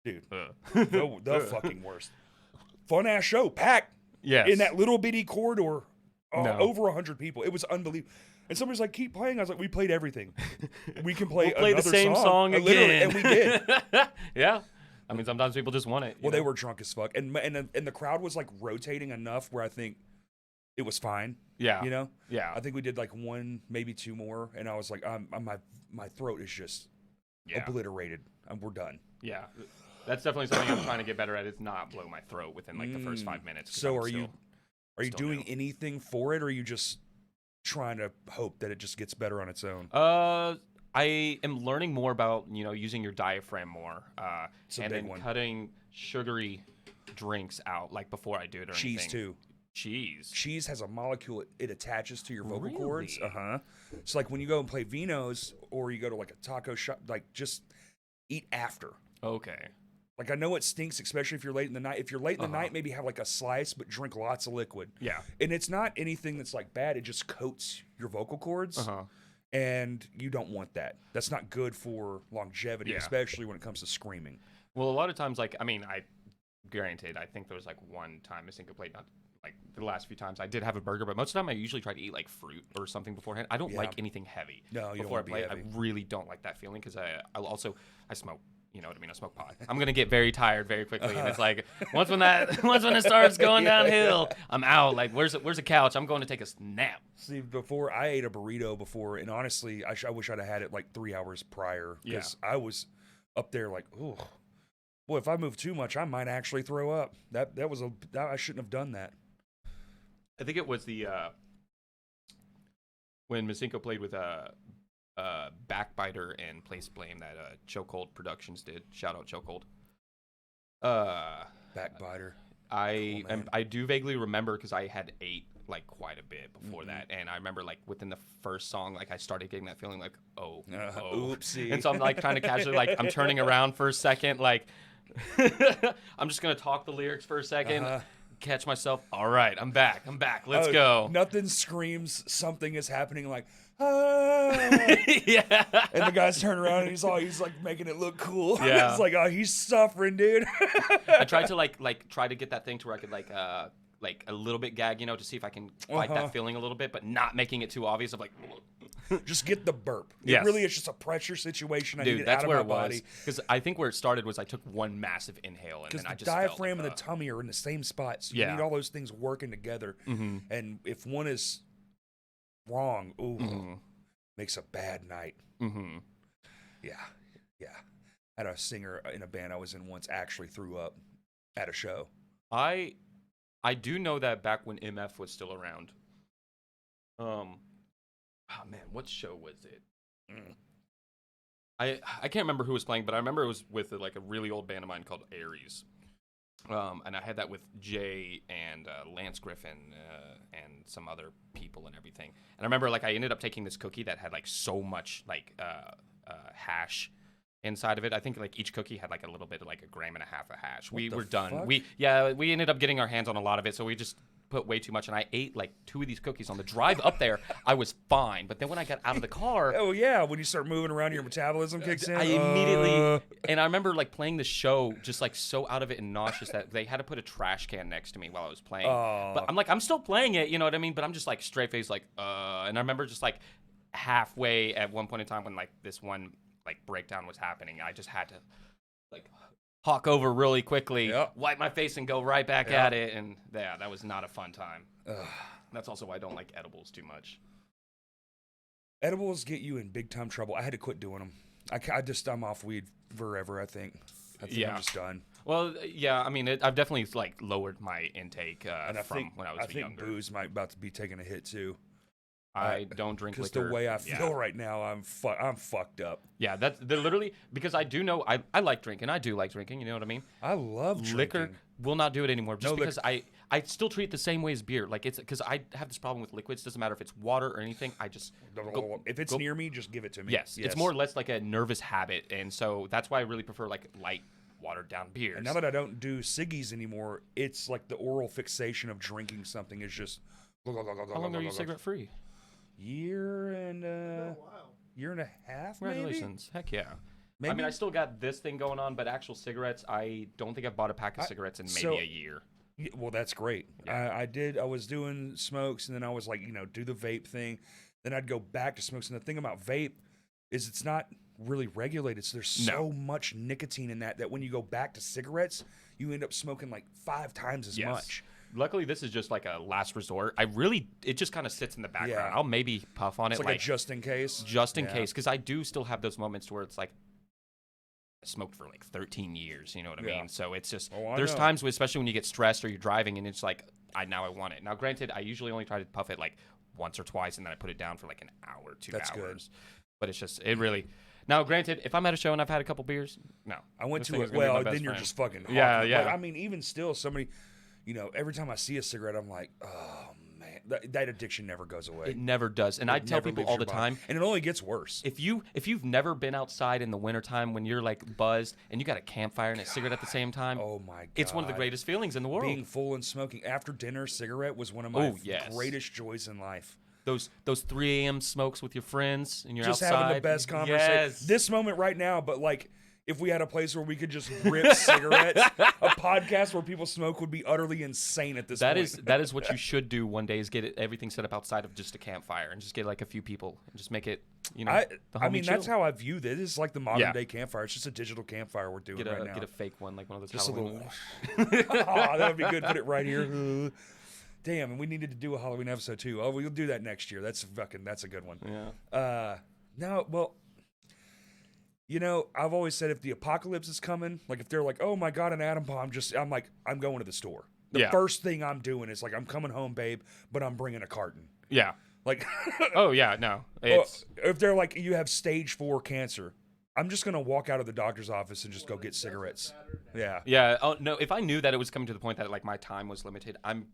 Dude, Uh. the fucking worst. Fun ass show, packed Yes. in that little bitty corridor. No. Over 100 people. It was unbelievable. And somebody's like, keep playing. I was like, we played everything. We can play We'll play the another same song Literally, again. and we did. Yeah. I mean, sometimes people just want it. you Well, they know? were drunk as fuck. And the crowd was like rotating enough where I think it was fine. Yeah. You know? Yeah. I think we did like 1, maybe 2 more. And I was like, my throat is just Yeah. obliterated. We're done. Yeah. That's definitely something I'm trying to get better at. Is not blow my throat within like the first 5 minutes. 'cause So I'm are you still doing new. anything for it, or are you just trying to hope that it just gets better on its own? I am learning more about using your diaphragm more, It's a and big then one. cutting sugary drinks out like before I do it or Cheese anything. too. Cheese. Cheese has a molecule it attaches to your vocal cords. Really? So like when you go and play vinos, or you go to like a taco shop, like just eat after. Okay. Like I know it stinks, especially if you're late in the night. If you're late in the night, maybe have like a slice, but drink lots of liquid. Yeah. And it's not anything that's like bad. It just coats your vocal cords. And you don't want that. That's not good for longevity, especially when it comes to screaming. Well, a lot of times, like, I mean, granted, I think there was like one time Mazenko played, not like the last few times I did have a burger, but most of the time I usually try to eat like fruit or something beforehand. I don't like anything heavy. No, you before I don't play. want to be heavy. I really don't like that feeling because I smoke. You know what I mean? I smoke pot. I'm gonna get very tired very quickly, and it's like once when it starts going downhill, I'm out. Like where's a couch? I'm going to take a nap. See, before I ate a burrito before, and honestly, I wish I'd have had it like 3 hours prior because I was up there like, oh, boy, if I move too much, I might actually throw up. I shouldn't have done that. I think it was the when Mazenko played with Backbiter and Place Blame that Chokehold Productions did. Shout out Chokehold. Backbiter. I do vaguely remember because I had ate like quite a bit before that, and I remember like within the first song, like I started getting that feeling like oopsie. And so I'm like trying to casually like I'm turning around for a second, like I'm just gonna talk the lyrics for a second. Catch myself. All right, I'm back. Let's go. Nothing screams something is happening like, yeah. And the guys turn around and he's like making it look cool. Yeah. It's like, oh, he's suffering, dude. I tried to like try to get that thing to where I could like a little bit gag, you know, to see if I can fight that feeling a little bit, but not making it too obvious. I'm like, just get the burp. Yes. It really is just a pressure situation. I dude, need to get that's out where of it my was. body. Because I think where it started was I took one massive inhale and then I Because just the diaphragm felt and the tummy are in the same spot, so you Yeah. need all those things working together. And if one is wrong, makes a bad night. Yeah. I had a singer in a band I was in once actually threw up at a show. I do know that back when MF was still around. Oh man, what show was it? I can't remember who was playing, but I remember it was with like a really old band of mine called Aries. And I had that with Jay and Lance Griffin and some other people and everything. And I remember like I ended up taking this cookie that had like so much like hash inside of it. I think like each cookie had like a little bit of like 1.5 grams of hash. We were done. fuck? We ended up getting our hands on a lot of it, so we just put way too much, and I ate like 2 of these cookies on the drive up there. I was fine, but then when I got out of the car, Oh yeah, when you start moving around, your metabolism kicks in. I immediately, and I remember like playing the show just like so out of it and nauseous that they had to put a trash can next to me while I was playing. But I'm like, I'm still playing it, you know what I mean? But I'm just like straight face, like, and I remember just like halfway at one point in time when like this one like breakdown was happening, I just had to like hawk over really quickly, wipe my face, and go right back at it. And yeah, that was not a fun time. That's also why I don't like edibles too much. Edibles get you in big time trouble. I had to quit doing them. I'm off weed forever. I think I'm just done. Well, yeah, I mean, I've definitely like lowered my intake from when I was younger. Booze might about to be taking a hit too. I don't drink liquor. Because the way I feel right now, I'm fucked up. Yeah, they're literally, because I do know I like drinking. I do like drinking. You know what I mean? I love drinking. Liquor will not do it anymore. Just because I still treat it the same way as beer. Like it's because I have this problem with liquids. Doesn't matter if it's water or anything. I just if it's near me, just give it to me. Yes, it's more or less like a nervous habit, and so that's why I really prefer like light, watered down beers. And now that I don't do ciggies anymore, it's like the oral fixation of drinking something is just. How long are you cigarette free? Year and a half. Congratulations! Maybe? Heck yeah. Maybe? I mean, I still got this thing going on, but actual cigarettes, I don't think I've bought a pack of cigarettes in maybe a year. Well, that's great. Yeah. I was doing smokes, and then I was like, do the vape thing. Then I'd go back to smokes. And the thing about vape is it's not really regulated. So there's so much nicotine in that when you go back to cigarettes, you end up smoking like 5 times as much. Luckily, this is just like a last resort. It just kind of sits in the background. Yeah. I'll maybe puff on it's it. Like a just in case? Just in case. Because I do still have those moments where it's like, I smoked for like 13 years. You know what I mean? So it's just, there's times, especially when you get stressed or you're driving and it's like, I want it. Now, granted, I usually only try to puff it like once or twice and then I put it down for like an hour, 2 hours. Good. But it's just, it really... Now, granted, if I'm at a show and I've had a couple beers, no. I went to it. Well, then you're just fucking hawking. Yeah. But I mean, even still, somebody... every time I see a cigarette, I'm like, oh, man. that addiction never goes away. It never does. And I tell never people leaves all your the body. time, and it only gets worse. if you've never been outside in the wintertime when you're like buzzed and you got a campfire and a cigarette at the same time, Oh my god, it's one of the greatest feelings in the world. Being full and smoking after dinner cigarette was one of my yes. greatest joys in life. Those 3 a.m. smokes with your friends and you're Just outside. having the best conversation. Yes. This moment right now, but like if we had a place where we could just rip cigarettes, a podcast where people smoke would be utterly insane at this point. That is what you should do one day, is get everything set up outside of just a campfire and just get like a few people and just make it, the I homie mean, chill. that's how I view this. It's like the modern Yeah. day campfire. It's just a digital campfire we're doing get right now. a fake one, like one of those Just a Halloween little. ones. Oh, that would be good. Put it right here. Damn, and we needed to do a Halloween episode too. Oh, we'll do that next year. That's a good one. Yeah. No, well, I've always said if the apocalypse is coming, like if they're like, oh my god, an atom bomb, I'm like, I'm going to the store. The Yeah. first thing I'm doing is like, I'm coming home, babe, but I'm bringing a carton. Yeah. Like, Oh yeah, no. or It's if they're like, you have stage 4 cancer, I'm just gonna walk out of the doctor's office and just go get cigarettes. Yeah. yeah. Oh no, if I knew that it was coming to the point that like my time was limited, I'm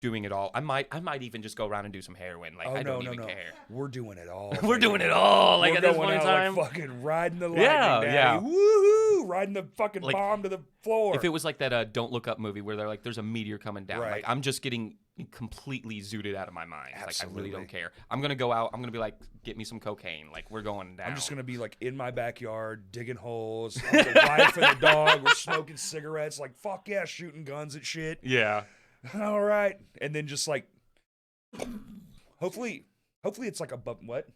doing it all. I might even just go around and do some heroin. Like Oh I no, don't no, even no. care. We're doing it all. We're baby. doing it all. Like We're at this going point in out time. like fucking riding the lightning, Yeah, daddy. yeah. Woohoo! Riding the fucking Like, bomb to the floor. If it was like that Don't Look Up movie where they're like, there's a meteor coming down. Right. Like I'm just getting completely zooted out of my mind. Like I really Absolutely. don't care. I'm gonna go out. I'm gonna be like, get me some cocaine. Like we're going down. I'm just gonna be like in my backyard digging holes. The wife and the dog were smoking cigarettes. Like fuck yeah, shooting guns at shit. Yeah. All right, and then just like, hopefully it's like a what?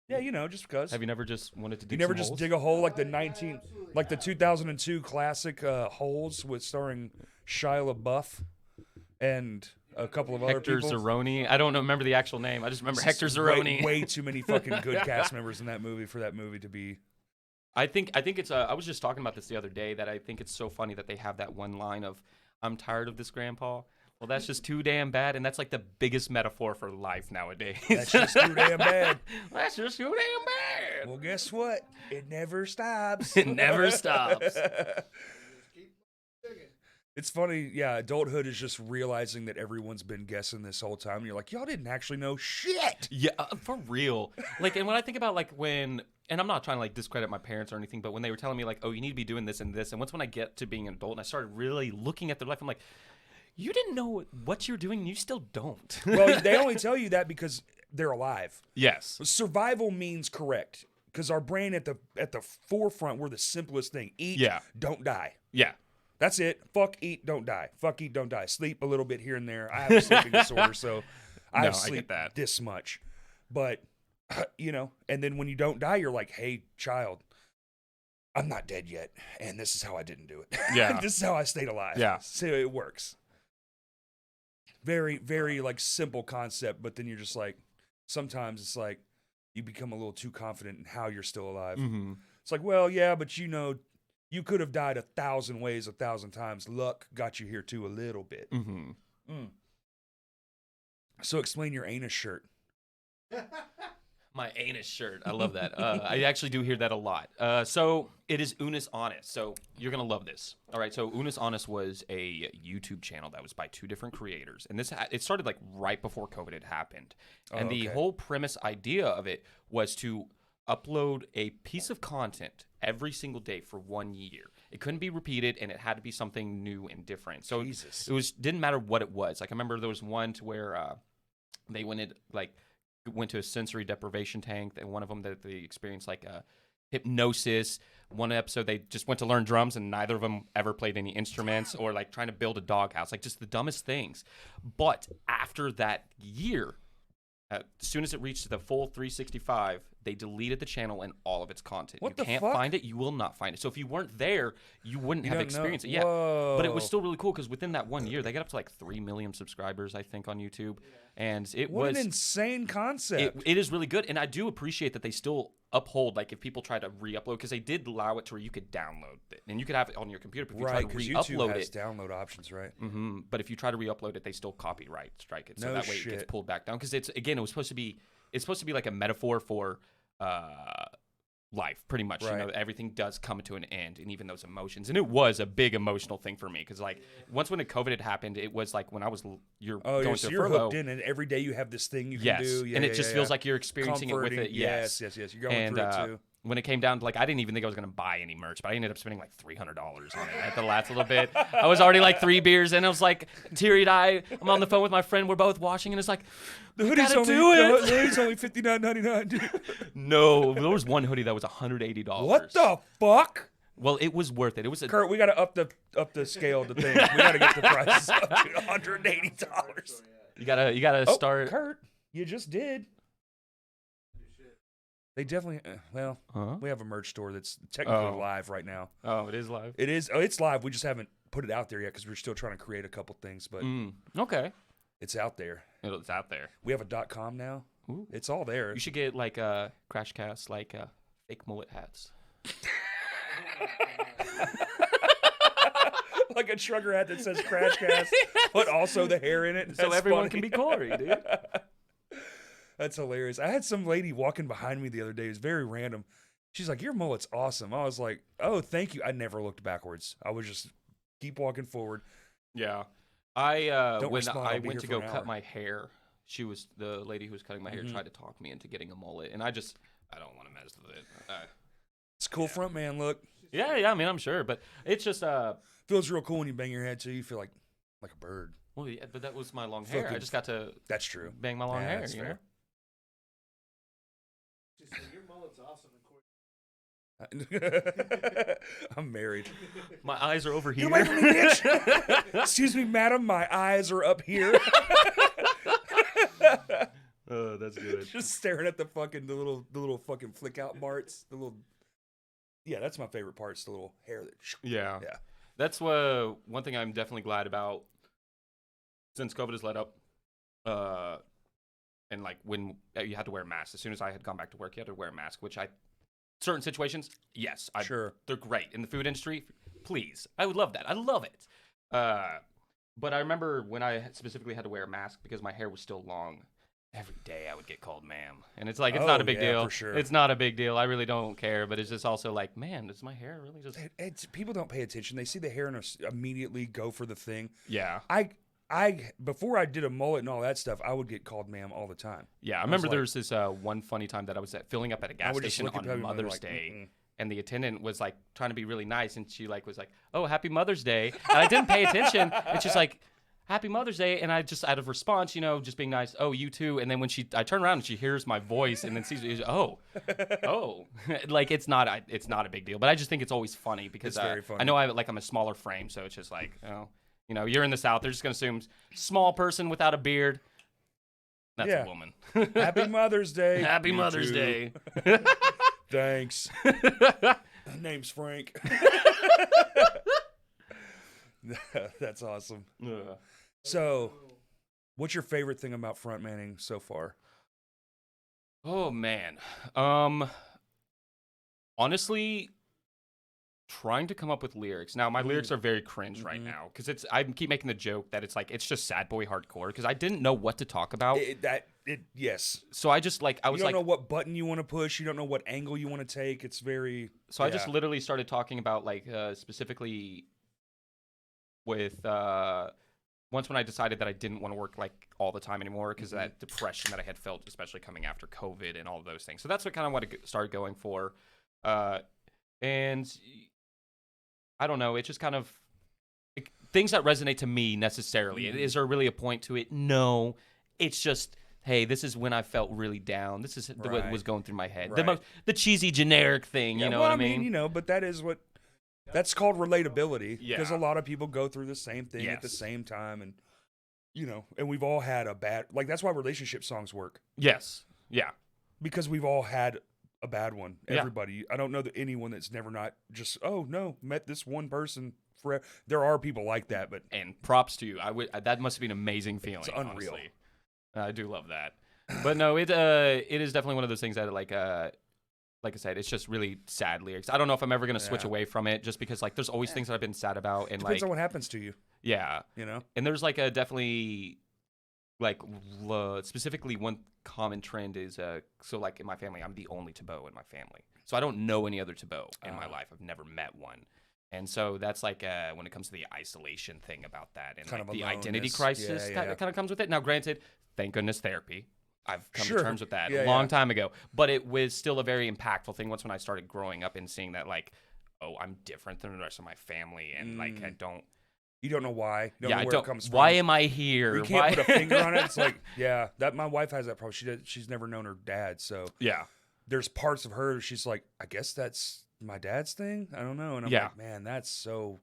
Yeah, just because. Have you never just wanted to dig You never some just holes? dig a hole like the 2002 classic Holes with starring Shia LaBeouf and a couple of other Hector people. Zeroni. I don't remember the actual name. I just remember Hector Zeroni. Way too many fucking good cast members in that movie for that movie to be. I think it's. I was just talking about this the other day that I think it's so funny that they have that one line of, "I'm tired of this, Grandpa." Well, that's just too damn bad, and that's like the biggest metaphor for life nowadays. That's just too damn bad. That's just too damn bad. Well, guess what? It never stops. It never stops. It's funny, yeah. Adulthood is just realizing that everyone's been guessing this whole time. And you're like, y'all didn't actually know shit. Yeah, for real. Like, and when I think about like when, and I'm not trying to like discredit my parents or anything, but when they were telling me like, oh, you need to be doing this and this, and once when I get to being an adult and I started really looking at their life, I'm like, you didn't know what you're doing, and you still don't. Well, they only tell you that because they're alive. Yes. Survival means correct because our brain at the forefront, we're the simplest thing. Eat, Yeah. don't die. Yeah. That's it. Fuck, eat, don't die. Fuck, eat, don't die. Sleep a little bit here and there. I have a sleeping disorder, so I No, I sleep get that. this much. But, and then when you don't die, you're like, hey, child, I'm not dead yet, and this is how I didn't do it. Yeah. This is how I stayed alive. Yeah. So it works. Very, very, like, simple concept, but then you're just like, sometimes it's like you become a little too confident in how you're still alive. Mm-hmm. It's like, well, yeah, but you could have died 1,000 ways, 1,000 times. Luck got you here too a little bit. Mm-hmm. So explain your anus shirt. My anus shirt. I love that. I actually do hear that a lot. So it is Unis Honest. So you're going to love this. All right. So Unis Honest was a YouTube channel that was by 2 different creators. And it started like right before COVID had happened. And the whole premise idea of it was to upload a piece of content every single day for 1 year. It couldn't be repeated, and it had to be something new and different. So Jesus. it didn't matter what it was. Like I remember there was one to where they went to a sensory deprivation tank, and one of them that they experienced like a hypnosis. One episode they just went to learn drums, and neither of them ever played any instruments, or like trying to build a doghouse, like just the dumbest things. But after that year, as soon as it reached the full 365, they deleted the channel and all of its content. What you the can't fuck? find it. You will not find it. So if you weren't there, you wouldn't have don't know. experienced it. Yeah. Whoa. But it was still really cool because within that 1 year, they got up to like 3 million subscribers, I think, on YouTube. And it What was an insane concept. it is really good. And I do appreciate that they still uphold, like if people try to re-upload, because they did allow it to where you could download it. And you could have it on your computer. But if you Right, try to because re-upload YouTube has it, download options, right? but if you try to re-upload it, they still copyright strike it. So No that way it gets shit. pulled back down. Because it's supposed to be like a metaphor for life, pretty much. Right. You know, everything does come to an end, and even those emotions. And it was a big emotional thing for me because, like, once when the COVID had happened, it was like when I was going so through you're furlough. hooked in, and every day you have this thing you can Yes, do. Yeah, and it yeah, just yeah, feels yeah. like you're experiencing Comforting. it with it. Yes. You're going And through it too. when it came down to, like, I didn't even think I was going to buy any merch, but I ended up spending like $300 on it at the last little bit. I was already like 3 beers in. I was like teary-eyed. I'm on the phone with my friend. We're both washing, and it's like, The I hoodie's gotta only do it. The hoodie's only $59.99, dude. No, there was one hoodie that was $180. What the fuck? Well, it was worth it. It was a Kurt, we got to up the scale of the thing. We got to get the prices up to $180. you gotta Oh, start. Kurt, you just did. They definitely. Huh? We have a merch store that's technically live right now. Oh, it is live. It is. Oh, it's live. We just haven't put it out there yet because we're still trying to create a couple things, but Okay, it's out there. it's out there. We have a .com now. Ooh. It's all there. You should get like crashcast, like fake mullet hats. Like a trucker hat that says Crashcast, but also the hair in it. So That's everyone funny. can be Corey, dude. That's hilarious. I had some lady walking behind me the other day. It was very random. She's like, "Your mullet's awesome." I was like, "Oh, thank you." I never looked backwards. I would just keep walking forward. Yeah. I Don't when respond, I I'll be went to here go for an cut hour. my hair, she was the lady who was cutting my hair tried to talk me into getting a mullet, and I don't want to mess with it. It's a cool front man look. Yeah, I mean, I'm sure, but it's just Feels real cool when you bang your head too. You feel like a bird. well, yeah, but that was my long hair. I Fucking- just got to That's true. bang my long Yeah, hair, that's you know. fair. She said, your mullet's awesome. And Corey, I'm married. My eyes are over here. Get away from me, bitch! Excuse me, madam. My eyes are up here. Oh, that's good. Just staring at the little fucking flick out parts. Yeah, that's my favorite parts. The little hair that. Yeah. Yeah. That's one thing I'm definitely glad about since COVID has let up. And like when you had to wear a mask, as soon as I had gone back to work, you had to wear a mask, which certain situations, yes, Sure. they're great. In the food industry, please. I would love that. I love it. But I remember when I specifically had to wear a mask because my hair was still long. Every day I would get called ma'am. And it's like, it's not a big deal. For sure. It's not a big deal. I really don't care. But it's just also like, man, does my hair really just... People don't pay attention. They see the hair and immediately go for the thing. Yeah. Before I did a mullet and all that stuff, I would get called ma'am all the time. Yeah, I remember there was this one funny time that I was filling up at a I gas would just station look at on people and be Mother's like, Day. "Mm-mm." And the attendant was like trying to be really nice, and she was like, "Oh, happy Mother's Day," and I didn't pay attention, and she's like, "Happy Mother's Day," and I just out of response, just being nice, "Oh, you too," and then when I turn around and she hears my voice and then sees, oh, like it's not a big deal, but I just think it's always funny because It's very funny. I know I'm a smaller frame, so it's just like, you're in the South, they're just gonna assume small person without a beard. That's Yeah. a woman. Happy Mother's Day. Happy You Mother's too. Day. Thanks. Name's Frank. That's awesome. Ugh. So, what's your favorite thing about frontmanning so far? Oh man. Honestly, trying to come up with lyrics. Now my lyrics are very cringe right now because I keep making the joke that it's just sad boy hardcore because I didn't know what to talk about. Yes. So I just I was You don't know what button you want to push. You don't know what angle you want to take. It's very. So I just literally started talking about specifically with once when I decided that I didn't want to work all the time anymore because of that depression that I had felt, especially coming after COVID and all of those things. So that's what kind of what I started going for. And I don't know, it's just kind of things that resonate to me necessarily. Is there really a point to it? No. It's just, hey, this is when I felt really down. This is what was going through my head. Right. The cheesy generic thing, you know what I mean? But that is what. That's called relatability. Yeah. Because a lot of people go through the same thing at the Yes. same time. And, and we've all had a bad. That's why relationship songs work. Yes. Yeah. Because we've all had a bad one. Yeah. Everybody. I don't know that anyone that's never not just, oh, no, met this one person forever. There are people like that, but. And props to you. That must be an amazing feeling. It's unreal. Honestly. I do love that. But no, it is definitely one of those things that like I said, it's just really sad lyrics. I don't know if I'm ever gonna switch away from it, just because there's always things that I've been sad about, and Depends on what happens to you. yeah, You know. and there's definitely like specifically one common trend is so like in my family, I'm the only Thibault in my family, so I don't know any other Thibault in my life. I've never met one. And so that's like when it comes to the isolation thing about that and Kind like of the aloneness. identity crisis Yeah. that kind of comes with it. Now, granted, thank goodness therapy. I've come Sure. to terms with that Yeah, a long yeah. time ago. But it was still a very impactful thing once when I started growing up and seeing that like, oh, I'm different than the rest of my family. And like I don't. You don't know why. You don't Yeah, know I where don't. it comes from. Why am I here? You can't Why? put a finger on it. It's like, yeah, that my wife has that problem. She's never known her dad, so Yeah. there's parts of her she's like, I guess that's my dad's thing. I don't know, and I'm Yeah. like, man, that's so.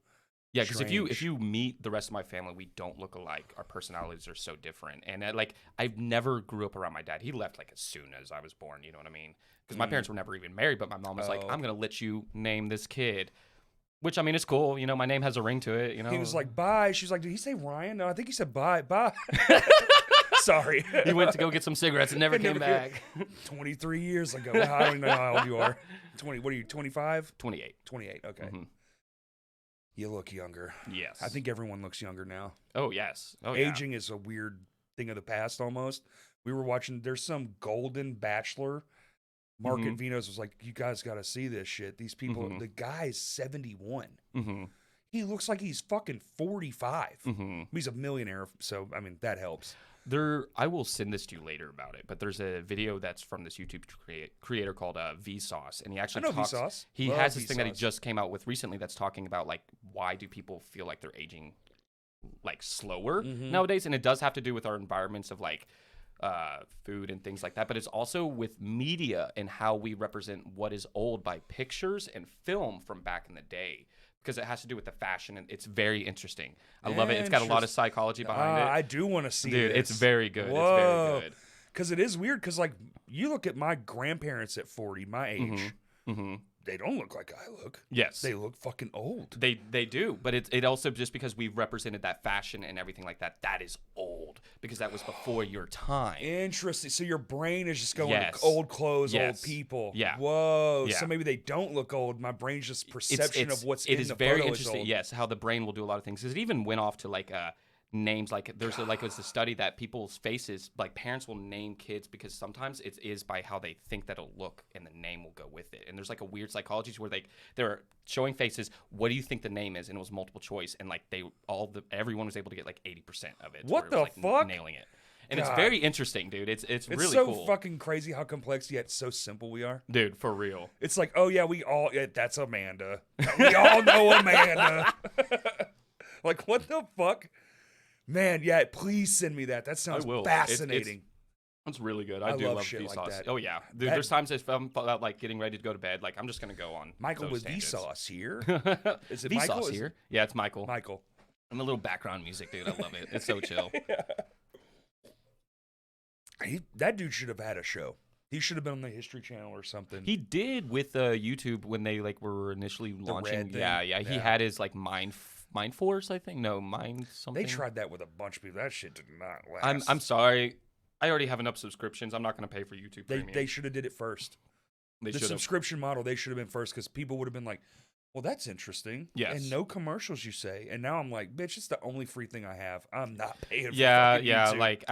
Yeah, because if strange. you meet the rest of my family, we don't look alike. Our personalities are so different, and like I never grew up around my dad. He left like as soon as I was born. You know what I mean? Because my parents were never even married. But my mom was like, Oh. "I'm gonna let you name this kid," which I mean, it's cool. You know, my name has a ring to it. You know, He was like, bye. She was like, did he say Ryan? No, I think he said bye. Sorry. he went to go get some cigarettes and never And came never came- back. 23 years ago. Well, I don't even know how old you are. 20. What are you? 25? 28. 28. Okay. Mhm. You look younger. Yes. I think everyone looks younger now. Oh yes. Oh yeah. Aging is a weird thing of the past almost. We were watching, there's some golden bachelor. Mark Mhm. Vinos was like, you guys got to see this shit. These people, Mhm. the guy's 71. Mm-hmm. He looks like he's fucking 45. Mm-hmm. He's a millionaire, so, I mean, that helps. I will send this to you later about it, but there's a video that's from this YouTube creator called Vsauce, and he actually I know talks. Vsauce. He Love has this thing that he Vsauce. just came out with recently that's talking about like why do people feel like they're aging like slower Mhm. nowadays, and it does have to do with our environments of like food and things like that, but it's also with media and how we represent what is old by pictures and film from back in the day. Because it has to do with the fashion, and it's very interesting. I love it. It's got a lot of psychology behind it. I do want to see Dude, this. it's very good. Whoa. It's very good. Because it is weird, because, like, you look at my grandparents at 40, my age, Mm-hmm. they don't look like I look. Yes, They look fucking old. they do, but it also just because we've represented that fashion and everything like that. That is old because that was before your time. Interesting. So your brain is just going Yes. to old clothes, old Yes. people. Yeah. Whoa. Yeah. So maybe they don't look old. My brain's just perception of what's it in is the very photo interesting. is old. Yes, how the brain will do a lot of things. 'Cause it even went off to like names like there's like it's a study that people's faces like parents will name kids because sometimes it is by how they think that it'll look and the name will go with it. And there's like a weird psychology where they're showing faces. What do you think the name is? And it was multiple choice, and like everyone was able to get like 80% of it. What where it was, the like, fuck? Nailing it. And it's God. very interesting, dude. It's It's really so cool. fucking crazy how complex yet so simple we are. Dude, for real. It's like, oh yeah, that's Amanda. We all know Amanda. Like, what the fuck? Man, yeah, please send me that. That sounds will. fascinating. It's really good. I I do love love shit like Vsauce. that. Oh yeah, dude. That- There's times if I'm about like getting ready to go to bed, like I'm just gonna go on. Michael those with tangents. Vsauce here. Is it Vsauce Michael? Is- here? Yeah, it's Michael. Michael. And a little background music, dude. I love it. It's so chill. That dude should have had a show. He should have been on the History Channel or something. He did with YouTube when they like were initially launching. red thing? Yeah. He Yeah. had his like Mind Force, I think. No, Mind something. They tried that with a bunch of people. That shit did not last. I'm sorry. I already have enough subscriptions. I'm not gonna pay for YouTube Premium. They should have did it first. They The should have. subscription model, they should have been first because people would have been like, well, that's interesting. Yes. And no commercials, you say. And now I'm like, bitch, it's the only free thing I have. I'm not paying for Yeah, fucking yeah. YouTube. Like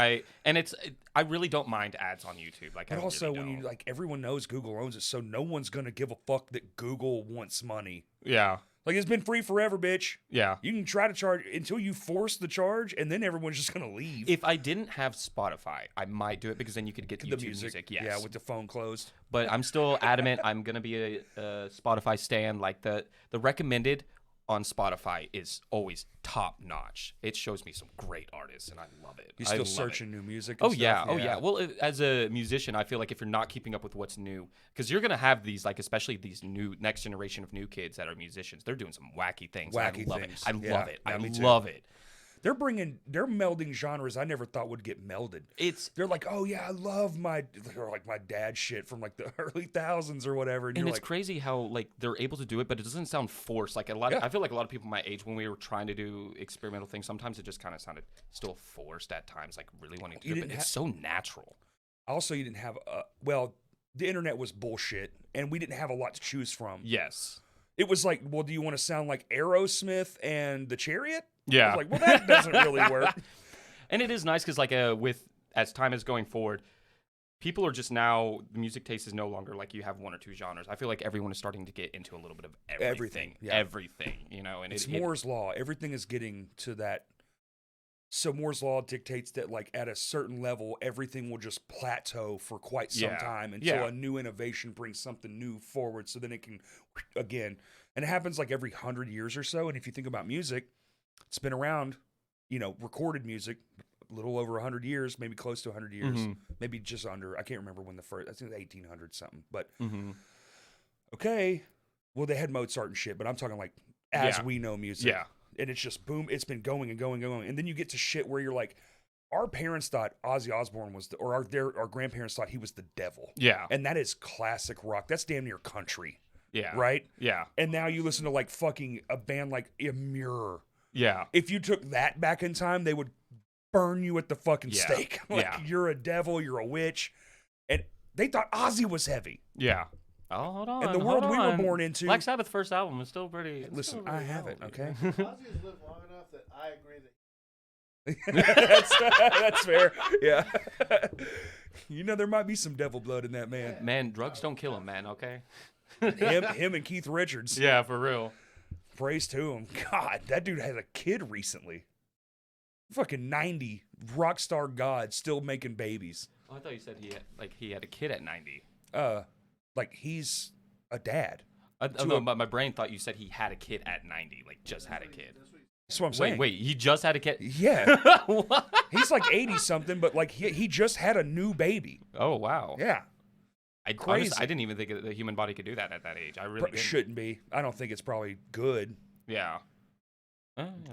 I really don't mind ads on YouTube. Like, But I also, really when you don't. like, everyone knows Google owns it, so no one's gonna give a fuck that Google wants money. Yeah, Like, it's been free forever, bitch. yeah. You can try to charge until you force the charge, and then everyone's just gonna leave. If I didn't have Spotify, I might do it because then you could get the YouTube music, Yes. yeah, with the phone closed. But I'm still adamant. I'm gonna be a Spotify stan. Like the recommended on Spotify is always top notch. It shows me some great artists, and I love it. You I still love searching it. new music? Oh And yeah, stuff? oh yeah. Well, as a musician, I feel like if you're not keeping up with what's new, because you're gonna have these, like especially these new next generation of new kids that are musicians, they're doing some wacky things. and Wacky I love things. it. I Yeah, love it. yeah, I me too. love it. They're melding genres I never thought would get melded. It's They're like, oh yeah, I love my dad shit from like the early thousands or whatever, and and you're it's like, crazy how like they're able to do it, but it doesn't sound forced. Like Yeah. I feel like a lot of people my age when we were trying to do experimental things, sometimes it just kind of sounded still forced at times, like really wanting to You do it, but didn't it's so natural. also you didn't have the internet was bullshit, and we didn't have a lot to choose from. Yes. It was like, well, do you want to sound like Aerosmith and the Chariot? I Yeah. was like, well, that doesn't really work. And it is nice because like with as time is going forward, people are just now the music taste is no longer like you have one or two genres. I feel like everyone is starting to get into a little bit of everything. Yeah. Everything, you know, and it's Moore's law. Everything is getting to that. So Moore's law dictates that like at a certain level, everything will just plateau for quite some time until a new innovation brings something new forward. So then it can again, and it happens like every 100 years or so. And if you think about music, it's been around, you know, recorded music, a little over 100 years, maybe close to 100 years, maybe just under. I can't remember when the first. I think it was 1800 something. But okay, well they had Mozart and shit, but I'm talking like as we know music. Yeah. And it's just boom, it's been going and going and going. And then you get to shit where you're like, our parents thought Ozzy Osbourne was, or our grandparents thought he was the devil. Yeah. And that is classic rock. That's damn near country. Yeah. Right? Yeah. And now you listen to like fucking a band like Immure. Yeah. If you took that back in time, they would burn you at the fucking stake. Like, you're a devil, you're a witch. And they thought Ozzy was heavy. Yeah. Oh, hold on. And the world we were born into. Black Sabbath first album is still pretty. Listen, I have it, okay? Ozzy has lived long enough that I agree that. That's fair. Yeah. You know, there might be some devil blood in that man. Man, drugs don't kill him, man, okay? Him and Keith Richards. Yeah, for real. Praise to him. God, that dude had a kid recently. Fucking 90, rock star god, still making babies. Oh, I thought you said he had a kid at 90. Like he's a dad. No, my brain thought you said he had a kid at 90, like just had a kid. That's what I'm saying. Wait, he just had a kid? Yeah. What? He's like 80 something, but like he just had a new baby. Oh, wow. Yeah. Crazy. I didn't even think the human body could do that at that age. I really didn't. Shouldn't be. I don't think it's probably good. Yeah.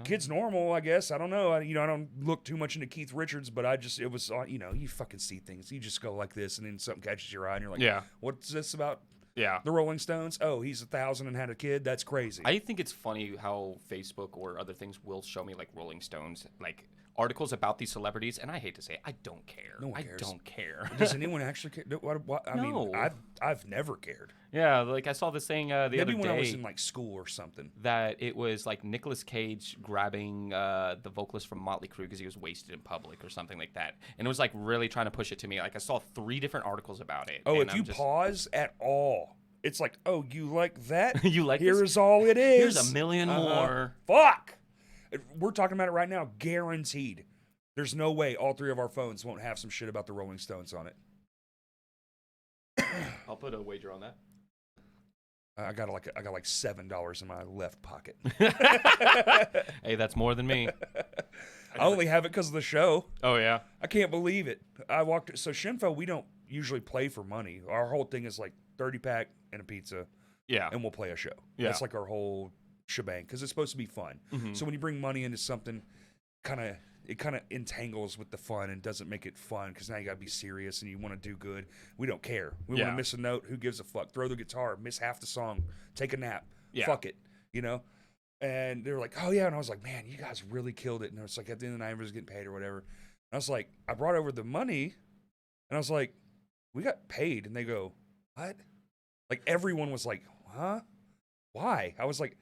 Kid's normal, I guess. I don't know. I don't look too much into Keith Richards, but it was, you fucking see things. You just go like this, and then something catches your eye, and you're like, what's this about? Yeah. The Rolling Stones? Oh, he's 1,000 and had a kid? That's crazy. I think it's funny how Facebook or other things will show me, like, Rolling Stones, like, articles about these celebrities, and I hate to say it, I don't care. No one cares. I don't care. Does anyone actually care? I mean, I've never cared. Yeah, like I saw this thing the other day. Maybe when I was in like school or something. That it was like Nicolas Cage grabbing the vocalist from Motley Crue because he was wasted in public or something like that, and it was like really trying to push it to me. Like I saw 3 different articles about it. Oh, if you pause at all, it's like, oh, you like that? You like Here's this? all it is. Here's a million more. Fuck. We're talking about it right now. Guaranteed. There's no way all 3 of our phones won't have some shit about the Rolling Stones on it. I'll put a wager on that. I got like $7 in my left pocket. Hey, that's more than me. I only have it because of the show. Oh yeah. I can't believe it. So Shinfo, we don't usually play for money. Our whole thing is like 30-pack and a pizza. Yeah. And we'll play a show. Yeah. That's like our whole shebang because it's supposed to be fun. Mm-hmm. So when you bring money into something, it kind of entangles with the fun and doesn't make it fun because now you got to be serious and you want to do good. We don't care. We want to miss a note. Who gives a fuck? Throw the guitar, miss half the song, take a nap. Yeah. Fuck it, you know? And they were like, oh, yeah. And I was like, man, you guys really killed it. And it was like, at the end of the night, everyone's getting paid or whatever. And I was like, I brought over the money. And I was like, we got paid. And they go, what? Like, everyone was like, huh? Why? I was like,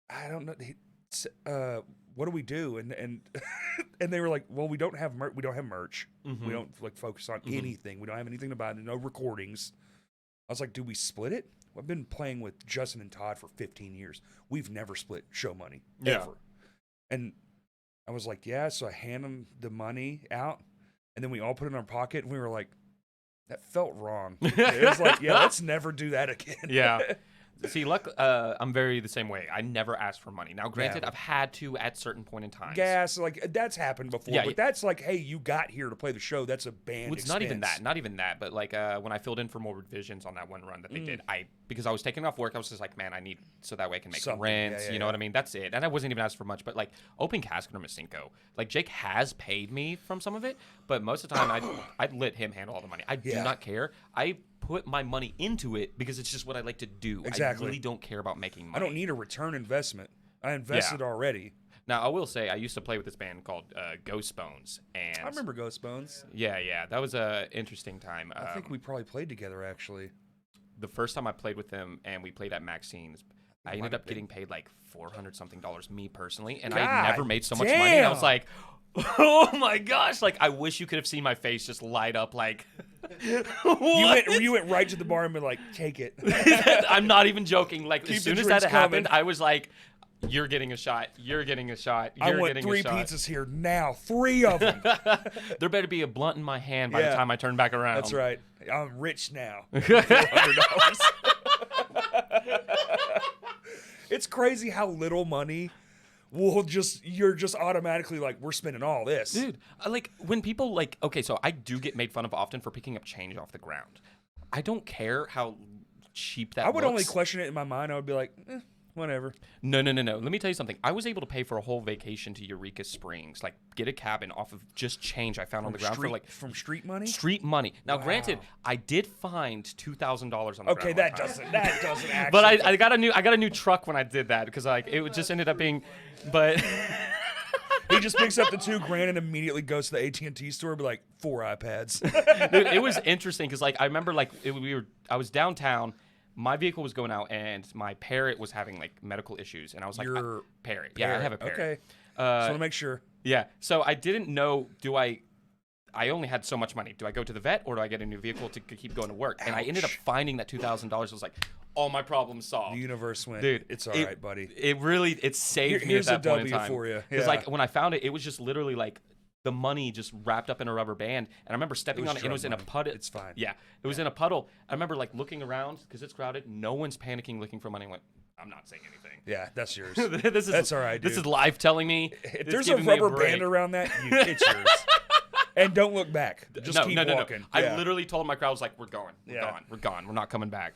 I don't know. What do we do? And and they were like, well, we don't have merch. Mm-hmm. We don't like focus on anything. We don't have anything about it. No recordings. I was like, do we split it? Well, I've been playing with Justin and Todd for 15 years. We've never split show money ever. And I was like, yeah. So I hand them the money out, and then we all put it in our pocket, and we were like, that felt wrong. It was like, yeah, let's never do that again. Yeah. See, I'm very the same way. I never ask for money. Now, granted, I've had to at certain point in time. Gas, like that's happened before, but that's like, hey, you got here to play the show. That's a band. It's not even that. But like when I filled in for Morbid Visions on that one run that they did, because I was taking off work, I was just like, man, I need so that way I can make rent. You know what I mean? That's it. And I wasn't even asking for much. But like open Kasket or Mazenko, like Jake has paid me from some of it, but most of the time I'd let him handle all the money. I do not care. I put my money into it because it's just what I like to do. Exactly. I really don't care about making money. I don't need a return investment. I invested already. Now, I will say I used to play with this band called Ghost Bones. And I remember Ghost Bones. Yeah. That was an interesting time. I think we probably played together, actually. The first time I played with them, and we played at Maxine's, I ended up getting paid like $400 something, me personally, and I God never made so much money. And I was damn. like, oh my gosh! Like I wish you could have seen my face just light up. Like You went right to the bar and been like, take it. I'm not even joking. Like Keep as the soon as drinks that happened, coming. I was like, "You're getting a shot. You're getting a shot. You're I want getting 3 a shot." pizzas here now. 3 of them. There better be a blunt in my hand by the Yeah. time I turn back around. That's right. I'm rich now. $400. It's crazy how little money you're just automatically like, we're spending all this. Dude, like when people like, okay, so I do get made fun of often for picking up change off the ground. I don't care how cheap that I would only looks. question it in my mind. I would be like, whatever. No. Let me tell you something. I was able to pay for a whole vacation to Eureka Springs, like get a cabin off of just change I found on the ground for like From street money? street money. Now, granted, I did find $2,000 on the ground. Okay, one that time. doesn't actually. But I got a new truck when I did that because like it just ended up being, but He just picks up the $2,000 and immediately goes to the AT&T store and be like, 4 iPads. dude, it was interesting because like I remember like I was downtown. My vehicle was going out, and my Parrot was having like medical issues, and I was like, Your Parrot. Yeah, I have a Parrot. Okay. Just want to make sure. Yeah. So I didn't know. I only had so much money. Do I go to the vet or do I get a new vehicle to keep going to work? And I ended up finding that $2,000. I was like, all my problems solved. The universe went, Dude, it's all right, buddy. It saved me Here's at a that point in W time. for you. Because Yeah. like when I found it, it was just literally like the money just wrapped up in a rubber band. And I remember stepping was on it, and it was in a drug puddle. It's fine. Yeah, it was in a puddle. I remember like looking around because it's crowded. No one's panicking, looking for money. I went, I'm not saying anything. Yeah, that's yours. That's all right, This dude. is life telling me. If it's there's a giving me rubber break. band around that, it's yours. And don't look back. Just keep walking. No. Yeah. I literally told my crowd, I was like, we're going. Yeah. We're gone. We're not coming back.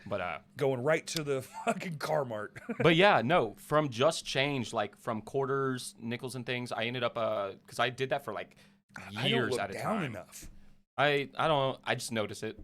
But Going right to the fucking car mart. but yeah, no, from just change, like from quarters, nickels and things, I ended up because I did that for like I don't years look at a down time. enough. I don't I just notice it.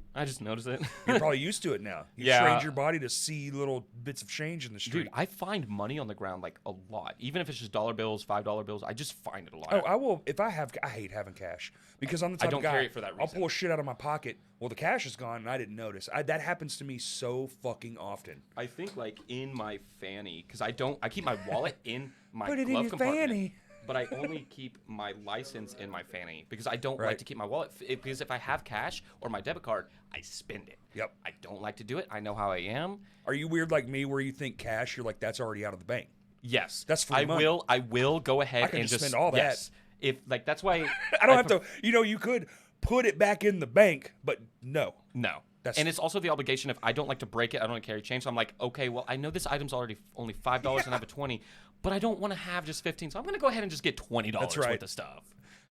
You're probably used to it now. You Yeah. trained your body to see little bits of change in the street. Dude, I find money on the ground like a lot. Even if it's just dollar bills, $5 bills, I just find it a lot. Oh, I will. If I hate having cash because I'm the type don't of guy. carry it for that I'll reason. pull shit out of my pocket. Well, the cash is gone and I didn't notice. That happens to me so fucking often. I think like in my fanny, because I keep my wallet in my Put it in glove your compartment. fanny. But I only keep my license in my fanny because I don't Right. like to keep my wallet. Because if I have cash or my debit card, I spend it. Yep. I don't like to do it. I know how I am. Are you weird like me where you think cash, you're like, that's already out of the bank? Yes. That's free I money. will go ahead I can and just just spend all that. yes. If like that's why I don't have to, you could put it back in the bank, but no. No. That's- And it's also the obligation if I don't like to break it, I don't like to carry change. So I'm like, okay, well, I know this item's already only $5 and I have a 20, but I don't want to have just 15. So I'm going to go ahead and just get $20 That's right. worth of stuff.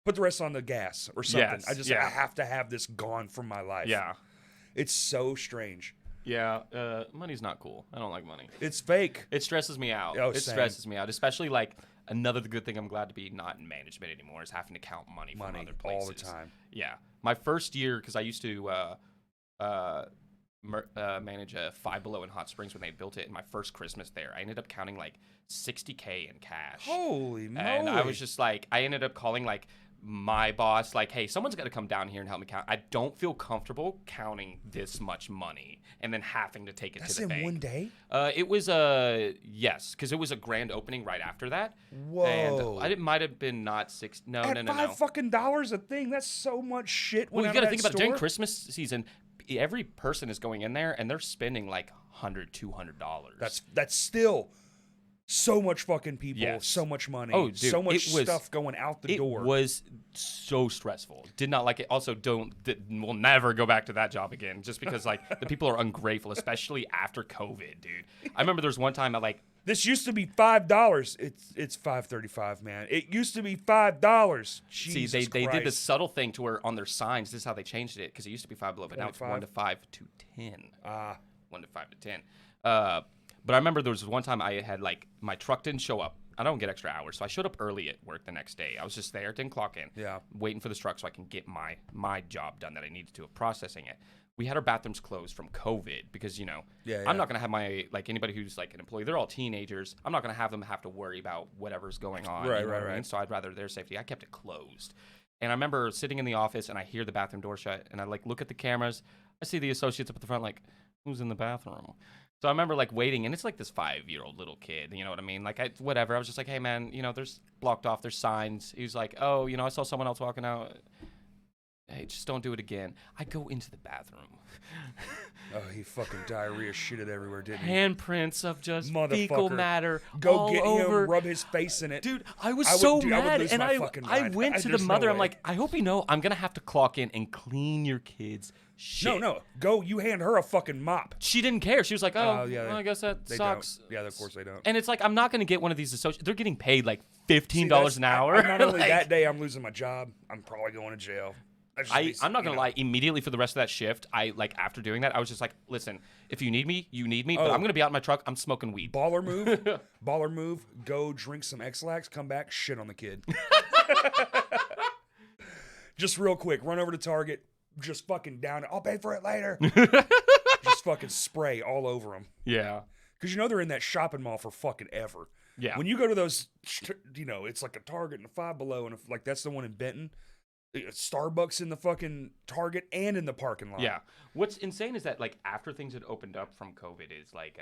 Put the rest on the gas or something. Yes, I have to have this gone from my life. Yeah. It's so strange. Yeah. Money's not cool. I don't like money. It's fake. It stresses me out. Oh, It same. stresses me out, especially like another good thing I'm glad to be not in management anymore is having to count money from other places. all the time. Yeah. My first year, because I used to manage a Five Below in Hot Springs when they built it, and my first Christmas there, I ended up counting like $60K in cash. Holy moly. And I was just like, I ended up calling like my boss, like, hey, someone's got to come down here and help me count. I don't feel comfortable counting this much money and then having to take it That's to the bank. in one day? It was yes, because it was a grand opening right after that. Whoa. And it might have been not six. No, At no. $5 fucking a thing, that's so much shit. Well, you got to think about it during Christmas season. Every person is going in there and they're spending like $100, $200. That's still so much fucking people, Yes. so much money, Oh, dude, so much it was- stuff going out the door. It was so stressful. Did not like it. Also, we'll never go back to that job again, just because like the people are ungrateful, especially after COVID, dude. I remember there was one time I like. This used to be $5. It's $5.35, man. It used to be $5. Jesus See, they did this Christ. subtle thing to where on their signs, this is how they changed it because it used to be $5 below, but now it's 1 to 5 to 10. 1 to 5 to 10. But I remember there was one time I had like my truck didn't show up. I don't get extra hours, so I showed up early at work the next day. I was just there, didn't clock in, waiting for this truck so I can get my job done that I needed to of processing it. We had our bathrooms closed from COVID because, I'm not going to have anybody who's like an employee, they're all teenagers. I'm not going to have them have to worry about whatever's going on. Right, you know what I right. mean? So I'd rather their safety. I kept it closed. And I remember sitting in the office and I hear the bathroom door shut and I like look at the cameras. I see the associates up at the front like, who's in the bathroom? So I remember like waiting, and it's like this 5-year-old little kid. You know what I mean? Like whatever. I was just like, hey man, there's blocked off. There's signs. He was like, oh, I saw someone else walking out. Hey, just don't do it again. I go into the bathroom. Oh, he fucking diarrhea shitted everywhere, didn't he? Handprints of just fecal Motherfucker. matter Go all get over. him, rub his face in it. Dude, I was I would- so dude, I would mad, lose and my fucking I mind. went to the There's no mother. I'm way. like, I hope you know I'm gonna have to clock in and clean your kids' shit. No, go. You hand her a fucking mop. She didn't care. She was like, oh, yeah, well, I guess that They sucks. don't. Yeah, of course they don't. And it's like, I'm not gonna get one of these associates. They're getting paid like $15 See, that's- an hour. Not only Like, that day, I'm losing my job. I'm probably going to jail. I'm not gonna lie. Immediately for the rest of that shift, after doing that, I was just like, listen, if you need me, you need me. But Oh. I'm gonna be out in my truck. I'm smoking weed. Baller move. Go drink some X-Lax. Come back, shit on the kid. Just real quick, run over to Target. Just fucking down it. I'll pay for it later. Just fucking spray all over them. Yeah. Because they're in that shopping mall for fucking ever. Yeah. When you go to those, it's like a Target and a Five Below, and like that's the one in Benton. Starbucks in the fucking Target and in the parking lot. Yeah. What's insane is that like after things had opened up from COVID is like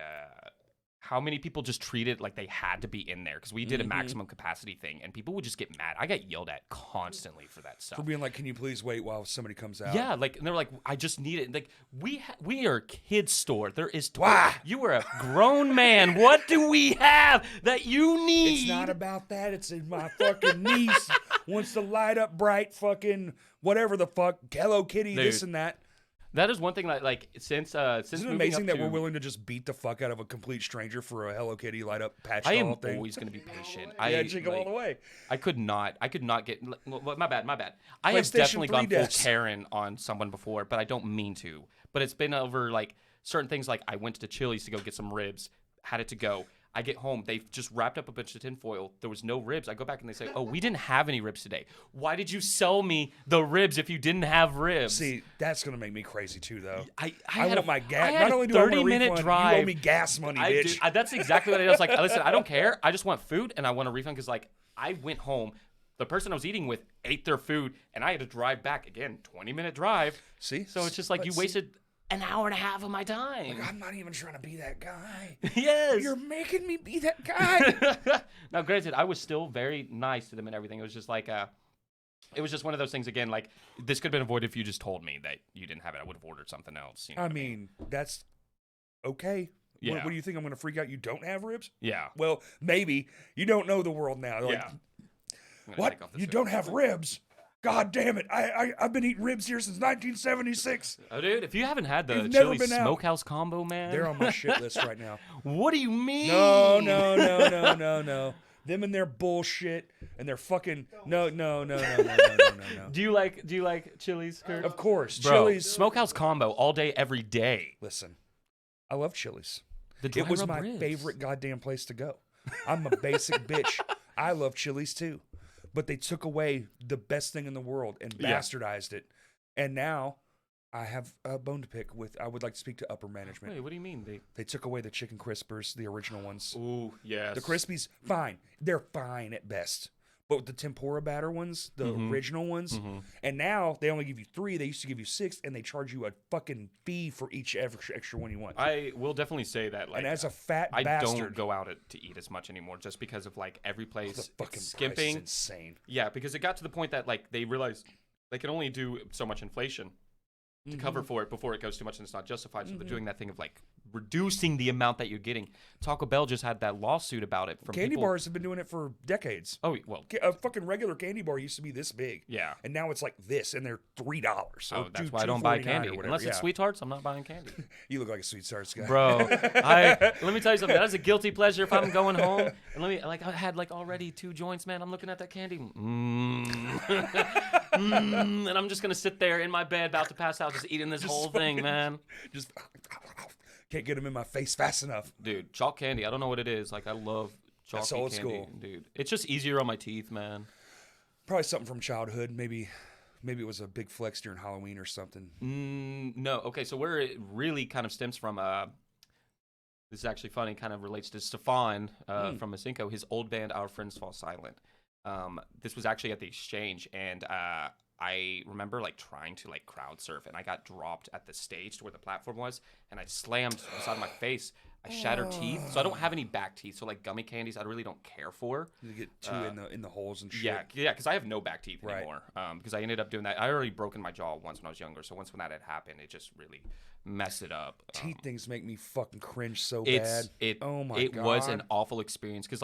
how many people just treated like they had to be in there because we did a maximum capacity thing and people would just get mad. I got yelled at constantly for that stuff. For being like, can you please wait while somebody comes out? Yeah, like and they're like, I just need it. Like we are a kid's store. There is Why? You are a grown man. What do we have that you need? It's not about that. It's in my fucking niece wants to light up bright fucking whatever the fuck, Hello Kitty, Dude. this and that. That is one thing that like since Isn't it moving amazing up that to, we're willing to just beat the fuck out of a complete stranger for a Hello Kitty light up patch I am doll thing? always going to be patient. Yeah, jingle all the way. I could not get. My bad. I have PlayStation definitely 3 gone full discs. Karen on someone before, but I don't mean to. But it's been over like certain things. Like I went to Chili's to go get some ribs, had it to go. I get home, they've just wrapped up a bunch of tinfoil. There was no ribs. I go back and they say, "Oh, we didn't have any ribs today. Why did you sell me the ribs if you didn't have ribs?" See, that's gonna make me crazy too, though. I I had want a- my I gas. had Not a only do I want a 30-minute refund, drive. you owe me gas money, bitch. That's exactly what it is. Like, listen, I don't care. I just want food and I want a refund because, like, I went home. The person I was eating with ate their food and I had to drive back again, 20-minute drive. See, So it's just like you wasted an hour and a half of my time. I'm not even trying to be that guy. Yes. You're making me be that guy. Now, granted, I was still very nice to them and everything. It was just like, it was just one of those things again. Like this could have been avoided if you just told me that you didn't have it. I would have ordered something else. You know I what mean, that's okay. Yeah. What do you think? I'm going to freak out? You don't have ribs? Yeah. Well, maybe. You don't know the world now. Like, Yeah. I'm gonna what? take off this You suit. don't have ribs? God damn it. I've been eating ribs here since 1976. Oh, dude, if you haven't had the You've never Chili's been out. Smokehouse combo, man. They're on my shit list right now. What do you mean? No. Them and their bullshit and their fucking no. Do you like Chili's, Kurt? Of course, Bro, Chili's. Smokehouse combo all day, every day. Listen, I love Chili's. The dry It was rub my ribs. favorite goddamn place to go. I'm a basic bitch. I love Chili's too. But they took away the best thing in the world and Yeah. bastardized it. And now I have a bone to pick with. I would like to speak to upper management. Wait, what do you mean? They took away the chicken crispers, the original ones. Ooh, yes. The Crispies, fine. They're fine at best. But with the tempura batter ones, the original ones, and now they only give you 3. They used to give you 6, and they charge you a fucking fee for each extra one you want. I will definitely say that, like, and as a fat I bastard, don't go out to eat as much anymore just because of, like, every the place fucking it's price is skimping. insane. Yeah, because it got to the point that, like, they realized they can only do so much inflation to cover for it before it goes too much and it's not justified. So they're doing that thing of, like, reducing the amount that you're getting. Taco Bell just had that lawsuit about it from Candy people. bars have been doing it for decades. Oh, well, A fucking regular candy bar used to be this big. yeah. And now it's like this, and they're $3. Oh, that's why I don't buy $2.49 candy. or whatever, Unless it's yeah. Sweethearts, I'm not buying candy. You look like a sweet tarts guy. Bro, let me tell you something. That's a guilty pleasure if I'm going home. And I had like already 2 joints, man. I'm looking at that candy. And I'm just going to sit there in my bed about to pass out just eating this whole thing, man. Just can't get them in my face fast enough. Dude, chalk candy. I don't know what it is. Like, I love chalky That's old candy. school. Dude, it's just easier on my teeth, man. Probably something from childhood. Maybe it was a big flex during Halloween or something. No. Okay, so where it really kind of stems from, this is actually funny, kind of relates to Stefan from Mazenko, his old band, Our Friends Fall Silent. This was actually at the Exchange, and I remember like trying to like crowd surf, and I got dropped at the stage to where the platform was, and I slammed beside my face. I shatter teeth, so I don't have any back teeth. So like gummy candies, I really don't care for. You get two in the holes and shit. Yeah, because I have no back teeth Right. anymore. Because I ended up doing that. I already broken my jaw once when I was younger, so once when that had happened, it just really messed it up. Teeth things make me fucking cringe so bad. Oh my it god. was an awful experience because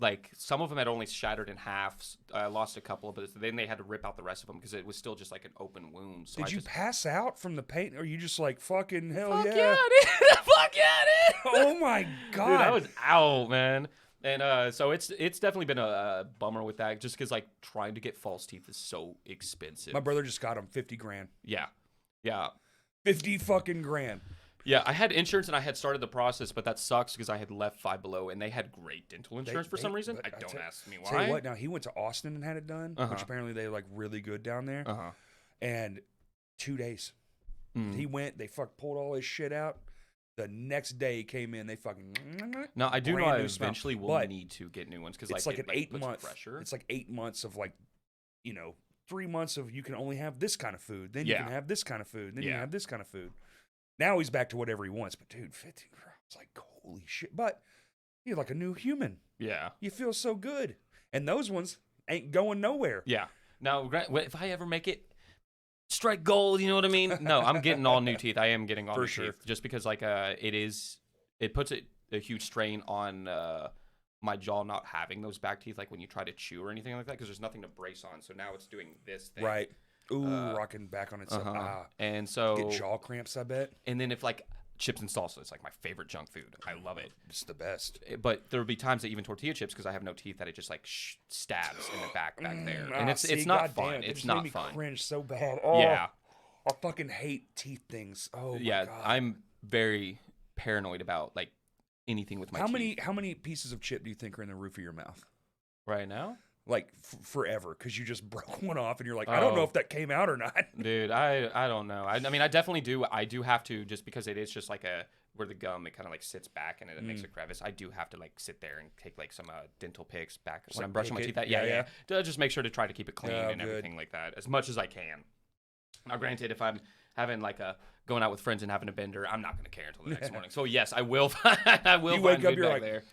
like some of them had only shattered in half. I lost a couple, but then they had to rip out the rest of them because it was still just like an open wound. So Did you pass out from the pain, or you just like fucking hell Fuck yeah? yeah, dude. Fuck yeah, dude. Oh my god. Dude, I was out, man. And so it's definitely been a bummer with that, just because like trying to get false teeth is so expensive. My brother just got him 50 grand. Yeah. 50 fucking grand. Yeah, I had insurance and I had started the process, but that sucks because I had left Five Below and they had great dental insurance for some reason. but Don't ask me Tell you why. what, now he went to Austin and had it done, which apparently they like really good down there. And 2 days. He went, they pulled all his shit out. The next day he came in, they fucking. No, I do know brand I new smell. eventually will But need to get new ones because it's like an 8 puts month pressure. It's like 8 months of like, 3 months of you can only have this kind of food, then you Yeah. can have this kind of food, then you Yeah. can have this kind of food. Now he's back to whatever he wants, but dude, 50 grand, it's like holy shit. But you're like a new human. Yeah. You feel so good, and those ones ain't going nowhere. Yeah. Now, if I ever make it, strike gold, you know what I mean? No, I'm getting all new teeth. I am getting all For new sure. teeth just because like it puts a huge strain on my jaw not having those back teeth, like when you try to chew or anything like that, because there's nothing to brace on. So now it's doing this thing. Right. Ooh, rocking back on itself. And so Get jaw cramps, I bet. and then if like chips and salsa, it's like my favorite junk food. I love it. It's the best. But there will be times that even tortilla chips, because I have no teeth, that it just like stabs in the back there, and it's See, not goddamn, fun. it It's just made not me fun. Cringe so bad. Oh, Yeah, I fucking hate teeth things. Oh yeah. my god. I'm very paranoid about like anything with my teeth. How many pieces of chip do you think are in the roof of your mouth? Right now? Like forever, because you just broke one off, and you're like, I don't know Oh. if that came out or not. Dude, I don't know. I mean, I definitely do. I do have to, just because it is just like where the gum, it kind of like sits back and it makes a crevice. I do have to like sit there and take like some dental picks back when I'm brushing my pick teeth. it? Yeah. To just make sure to try to keep it clean Oh, and good. everything like that as much as I can. Now, granted, if I'm having like going out with friends and having a bender, I'm not going to care until the next morning. So yes, I will. I will. You wake find up, food you're back like, there.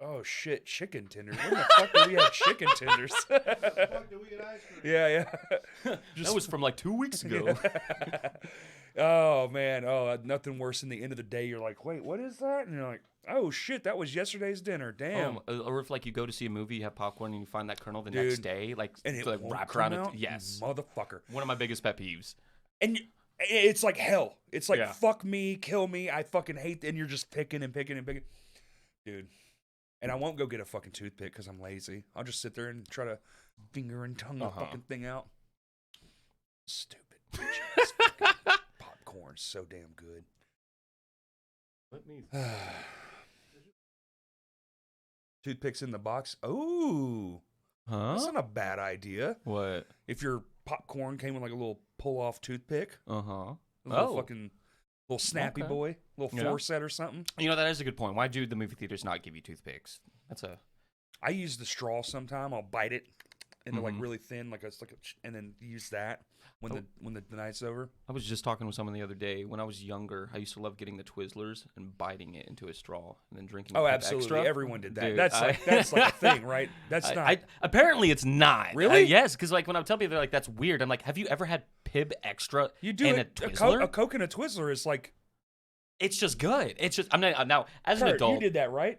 Oh shit, chicken tenders. When the fuck do we have chicken tenders? Fuck, did we get ice cream? Yeah. That was from like 2 weeks ago. Oh man, nothing worse than the end of the day. You're like, wait, what is that? And you're like, oh shit, that was yesterday's dinner. Damn. Or if like you go to see a movie, you have popcorn, and you find that kernel the next Dude, day, like and it like won't wrapped come around out? it. Yes, Motherfucker. one of my biggest pet peeves. And it's like hell. It's like Yeah. fuck me, kill me. I fucking hate. And you're just picking and picking and picking, dude. And I won't go get a fucking toothpick because I'm lazy. I'll just sit there and try to finger and tongue the fucking thing out. Stupid. bitch-ass fucking popcorn, so damn good. Let me. Toothpicks in the box. Ooh, that's not a bad idea. What? If your popcorn came with like a little pull-off toothpick, A little fucking little snappy Okay. boy, little Yeah. 4-set or something. You know, that is a good point. Why do the movie theaters not give you toothpicks? That's a. I use the straw sometime. I'll bite it into like Mhm. really thin, like a, and then use that when the night's over. I was just talking with someone the other day. When I was younger, I used to love getting the Twizzlers and biting it into a straw and then drinking. Oh, the Pep absolutely. Extra. Everyone did that. Dude, That's like a thing, right? That's not. Apparently, it's not. Really? Yes, because like when I tell people, they're like, "That's weird." I'm like, "Have you ever had Pib Extra You do and it. a Twizzler?" A Coke and a Twizzler is like. It's just good. It's just. I'm not now as an Kurt, adult. you did that, right?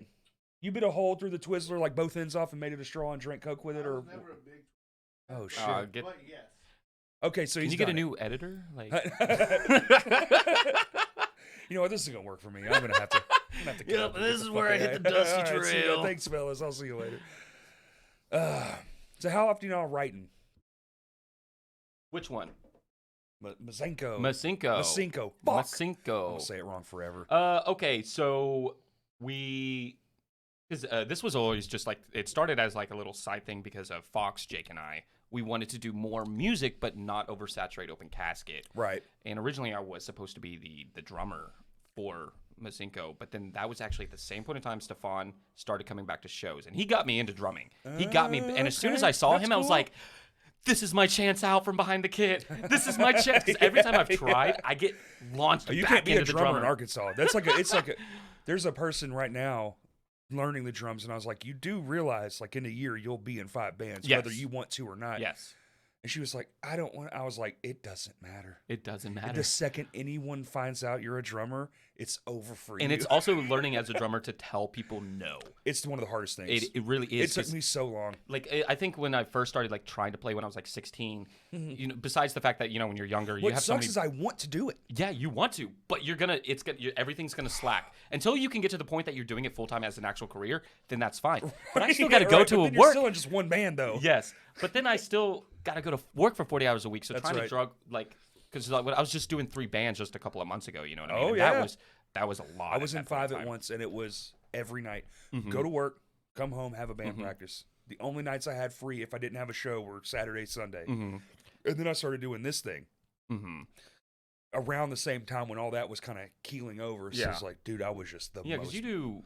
You bit a hole through the Twizzler, like both ends off, and made it a straw and drank Coke with it, I or was never a big, oh shit. but yes. Okay, so Can he's you get a done it. new editor? Like, You know what? This is gonna work for me. I'm gonna have to. Yep, get up and this get is the where fuck I hit out. the dusty All right, see ya. trail. Thanks, fellas. I'll see you later. So how often y'all writing? which one? Mazenko. Mazenko. Mazenko. Fuck. I'm Mazenko. gonna say it wrong forever. Okay, so because this was always just like, it started as like a little side thing because of Fox, Jake, and I. We wanted to do more music, but not oversaturate Open Casket. Right. And originally I was supposed to be the drummer for Mazenko, but then that was actually at the same point in time Stefan started coming back to shows, and he got me into drumming. He got me, and as soon as okay. I saw That's him, I was cool. like, this is my chance out from behind the kit. This is my chance. 'Cause every time I've tried, I get launched You back can't be into a the drummer drummer. in Arkansas. That's like a. It's like a. There's a person right now learning the drums, and I was like, you do realize, like, in a year you'll be in 5 bands, Yes. whether you want to or not. Yes. And she was like, I don't want. I was like, it doesn't matter. It doesn't matter. The second anyone finds out you're a drummer, it's over for you. And it's also learning as a drummer to tell people no. It's one of the hardest things. It really is. It took me so long. Like, I think when I first started like trying to play when I was like 16, you know, besides the fact that, you know, when you're younger, you What have so sucks many. is I want to do it. Yeah, you want to, but everything's gonna slack until you can get to the point that you're doing it full time as an actual career. Then that's fine. But I still got to go to but a then work. You're still in just one band, though. Yes, but then I still got to go to work for 40 hours a week. So That's trying to right. drug like because like, I was just doing 3 bands just a couple of months ago. You know what I mean? Oh, And yeah. that was a lot. I was at in that point 5 in at time. once, and it was every night. Mhm. Go to work, come home, have a band Mhm. practice. The only nights I had free if I didn't have a show were Saturday, Sunday. Mhm. And then I started doing this thing Mhm. around the same time when all that was kind of keeling over. So Yeah. it's like, dude, I was just the Yeah, most because you do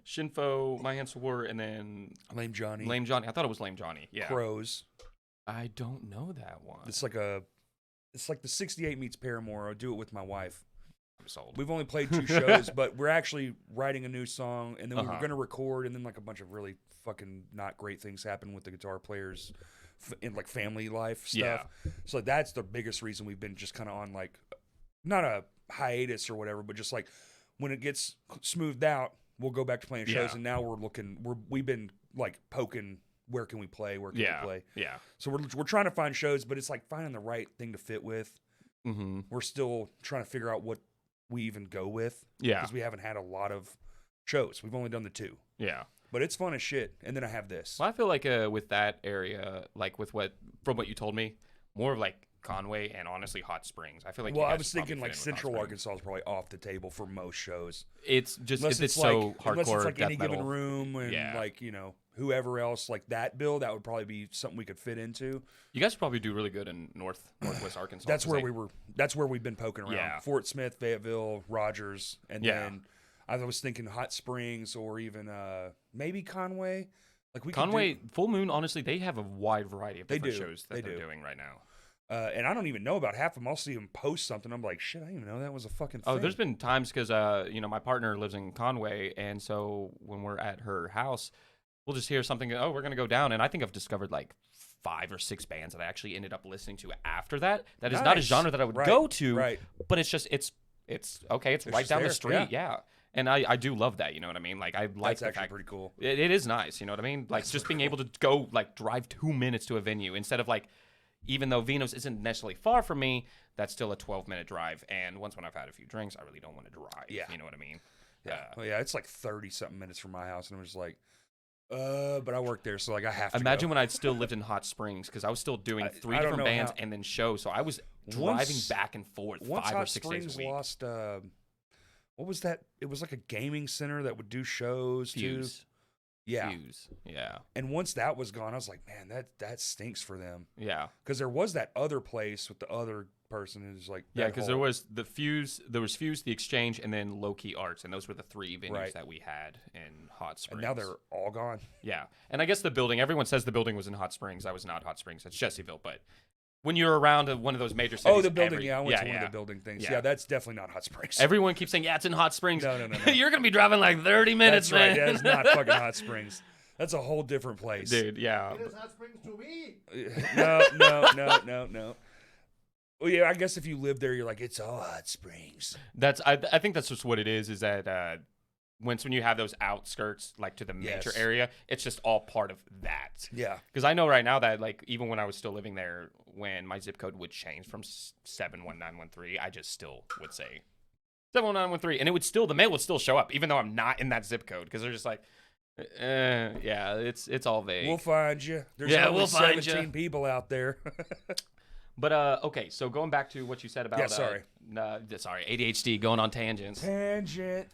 Shinfo, My Hands to War, and then Lame Johnny, Lame Johnny. I thought it was Lame Johnny. Yeah. Crows. I don't know that one. It's like the 68 meets Paramore. I'll do it with my wife. I'm sold. We've only played 2 shows, but we're actually writing a new song, and then we were Uh-huh. going to record, and then like a bunch of really fucking not great things happen with the guitar players in like family life stuff. So that's the biggest reason we've been just kind of on like not a hiatus or whatever, but just like when it gets smoothed out, we'll go back to playing shows. Yeah. And now we've been like poking. Where can we play? Where can we play? Yeah. So we're trying to find shows, but it's like finding the right thing to fit with. Mm-hmm. We're still trying to figure out what we even go with. Yeah. Because we haven't had a lot of shows. We've only done the 2. Yeah. But it's fun as shit. And then I have this. Well, I feel like with that area, like with from what you told me, more of like Conway and honestly Hot Springs. I feel like. Well, you I guys was should probably thinking like fit in with Hot Central Springs. Arkansas is probably off the table for most shows. It's just Unless it's like, so hardcore unless it's like death Any metal. Given Room and Yeah. like, you know, whoever else like that bill, that would probably be something we could fit into. You guys probably do really good in northwest Arkansas. That's 'cause where that's where we've been poking around. Yeah. Fort Smith, Fayetteville, Rogers, and Yeah. then I was thinking Hot Springs or even maybe Conway. Like we could Conway, do, Full Moon, honestly, they have a wide variety of They different do. shows that They they're do. doing right now. and I don't even know about half of them. I'll see them post something. I'm like, shit, I didn't even know that was a fucking thing. Oh, there's been times because you know, my partner lives in Conway, and so when we're at her house, we'll just hear something. Oh, we're gonna go down, and I think I've discovered like 5 or 6 bands that I actually ended up listening to after that. That is not a Nice. genre that I would Right, go to, right. but it's just it's okay. It's right just down the there, street, yeah. And I do love that. You know what I mean? Like I like That's the actually fact pretty cool. it is nice. You know what I mean? Like just being able to go like drive 2 minutes to a venue instead of like. Even though Vino's isn't necessarily far from me, that's still a 12-minute drive. And once when I've had a few drinks, I really don't want to drive. Yeah. You know what I mean? Yeah. Well, yeah, it's like 30-something minutes from my house, and I'm just like, but I work there, so like I have to Imagine go. when I still lived in Hot Springs because I was still doing 3 I don't different know bands how- and then shows. So I was driving Once- back and forth Once 5 Hot or 6 Springs days a week. lost, what was that? It was like a gaming center that would do shows Fuse. too. Yeah. Fuse. Yeah. And once that was gone, I was like, man, that stinks for them. Yeah. Because there was that other place with the other person who's like, Yeah, that because whole- there was Fuse, The Exchange, and then Low Key Arts, and those were the 3 venues Right. that we had in Hot Springs. and now they're all gone. Yeah, and I guess the building. Everyone says the building was in Hot Springs. I was not Hot Springs. It's Jesseville. But when you're around one of those major cities, Oh, the building. I went to one yeah. of the building things. Yeah. Yeah, that's definitely not Hot Springs. Everyone keeps saying, "Yeah, it's in Hot Springs." No. You're gonna be driving like 30 minutes, That's right. man. That's not fucking Hot Springs. That's a whole different place. Dude. Yeah. It is Hot Springs to me. No. Well, yeah, I guess if you live there, you're like, it's all Hot Springs. That's. I think that's just what it is. Is that when you have those outskirts, like to the major Yes. area, it's just all part of that. Yeah. Because I know right now that like even when I was still living there, when my zip code would change from 71913, I just still would say 71913, and it would still the mail would still show up even though I'm not in that zip code because they're just like, yeah, it's all vague. We'll find you. There's Yeah, only we'll find 17 ya. people out there. But okay, so going back to what you said about Yeah, sorry. sorry, ADHD going on tangents. Tangent.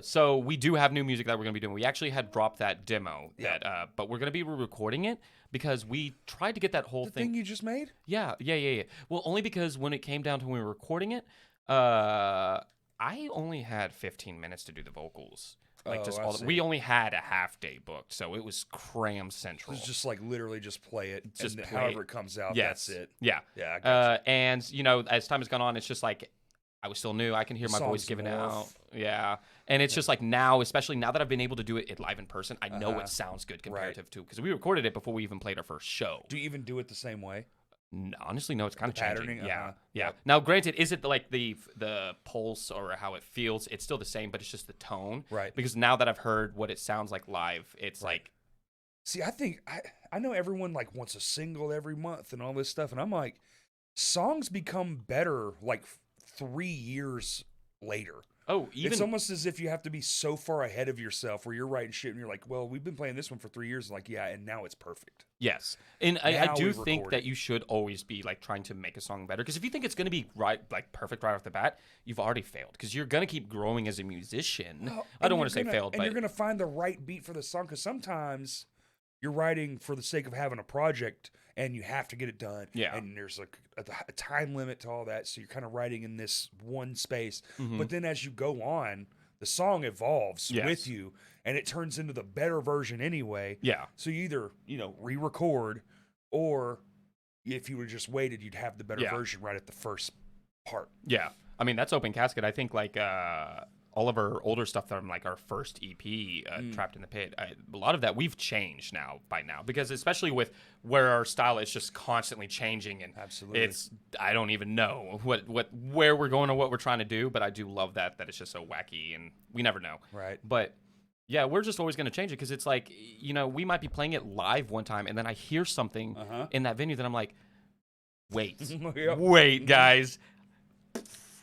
So we do have new music that we're gonna be doing. We actually had dropped that demo Yeah. that, but we're gonna be recording it because we tried to get that whole The thing you just made? Yeah. Well, only because when it came down to when we were recording it, I only had 15 minutes to do the vocals. Like Oh, just I all see. we only had a half day booked, so it was cram central. It's just like literally just play it. Just and play however it. it comes out, Yes. that's it. Yeah. Yeah, I got And you know, as time has gone on, it's just like I was still new. I can hear my voice Songs giving morph. out. Yeah. And it's just like now, especially now that I've been able to do it live in person, I know Uh-huh. it sounds good Right. comparative to, because we recorded it before we even played our first show. Do you even do it the same way? Honestly, no, it's kind of The changing. patterning? Yeah, Uh-huh. yeah. Yep. Now, granted, is it like the pulse or how it feels? It's still the same, but it's just the tone. Right. Because now that I've heard what it sounds like live, it's Right. like, See, I think I know everyone like wants a single every month and all this stuff, and I'm like, songs become better like 3 years later. oh, even It's almost as if you have to be so far ahead of yourself where you're writing shit and you're like, well, we've been playing this one for 3 years, and like, yeah, and now it's perfect. yes. And I Now do we think record that it. you should always be like trying to make a song better. Because if you think it's going to be perfect right off the bat, you've already failed. Because you're going to keep growing as a musician. Well, I don't and want to say you're failed, and but you're gonna find the right beat for the song, because sometimes you're writing for the sake of having a project and you have to get it done. Yeah. And there's a time limit to all that, so you're kind of writing in this one space. Mhm. But then as you go on, the song evolves Yes. with you, and it turns into the better version anyway. yeah. So you either re-record, or if you would have just waited, you'd have the better Yeah. version right at the first part. Yeah. I mean, that's Open Casket. I think like all of our older stuff from like our first EP, Trapped in the Pit, a lot of that we've changed by now, because especially with where our style is just constantly changing, and Absolutely. I don't even know where we're going or what we're trying to do, but I do love that it's just so wacky and we never know. Right. But yeah, we're just always going to change it, because it's like, we might be playing it live one time and then I hear something Uh-huh. in that venue that I'm like, wait, Yep. wait, guys.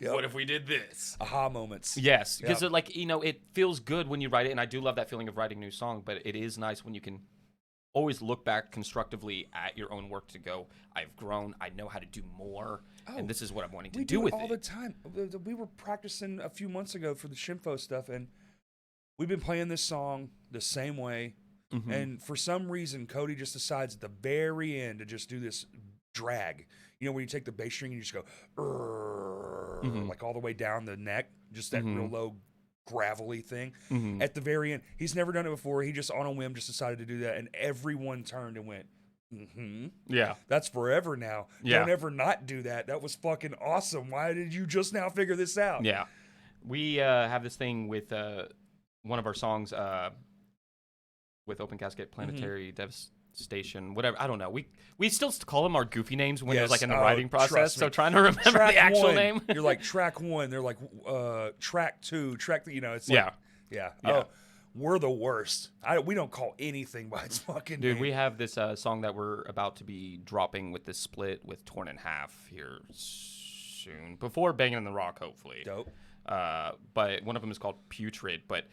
Yep. What if we did this? Aha moments. Yes, because Yep. it feels good when you write it, and I do love that feeling of writing a new song, but it is nice when you can always look back constructively at your own work to go, I've grown, I know how to do more, Oh, and this is what I'm wanting to We do do with it all it. the time. We were practicing a few months ago for the Shimfo stuff, and we've been playing this song the same way. Mhm. And for some reason, Cody just decides at the very end to just do this drag. When you take the bass string and you just go, Mhm. like all the way down the neck, just that Mhm. real low, gravelly thing. Mhm. At the very end, he's never done it before. He just on a whim just decided to do that, and everyone turned and went, "Mm-hmm." Yeah. That's forever now. Yeah. Don't ever not do that. That was fucking awesome. Why did you just now figure this out? Yeah. We have this thing with one of our songs with Open Casket, Planetary Devastation, whatever. I don't know. We still call them our goofy names when it was Yes. like in the Oh, writing process. trust So me. trying to remember Track the actual one, name. You're like track one. They're like track two, track three. It's like, Yeah. yeah. Yeah. Oh, we're the worst. We don't call anything by its fucking Dude, name. we have this song that we're about to be dropping with this split with Torn in Half here soon, before Banging in the Rock, hopefully. Dope. But one of them is called Putrid, but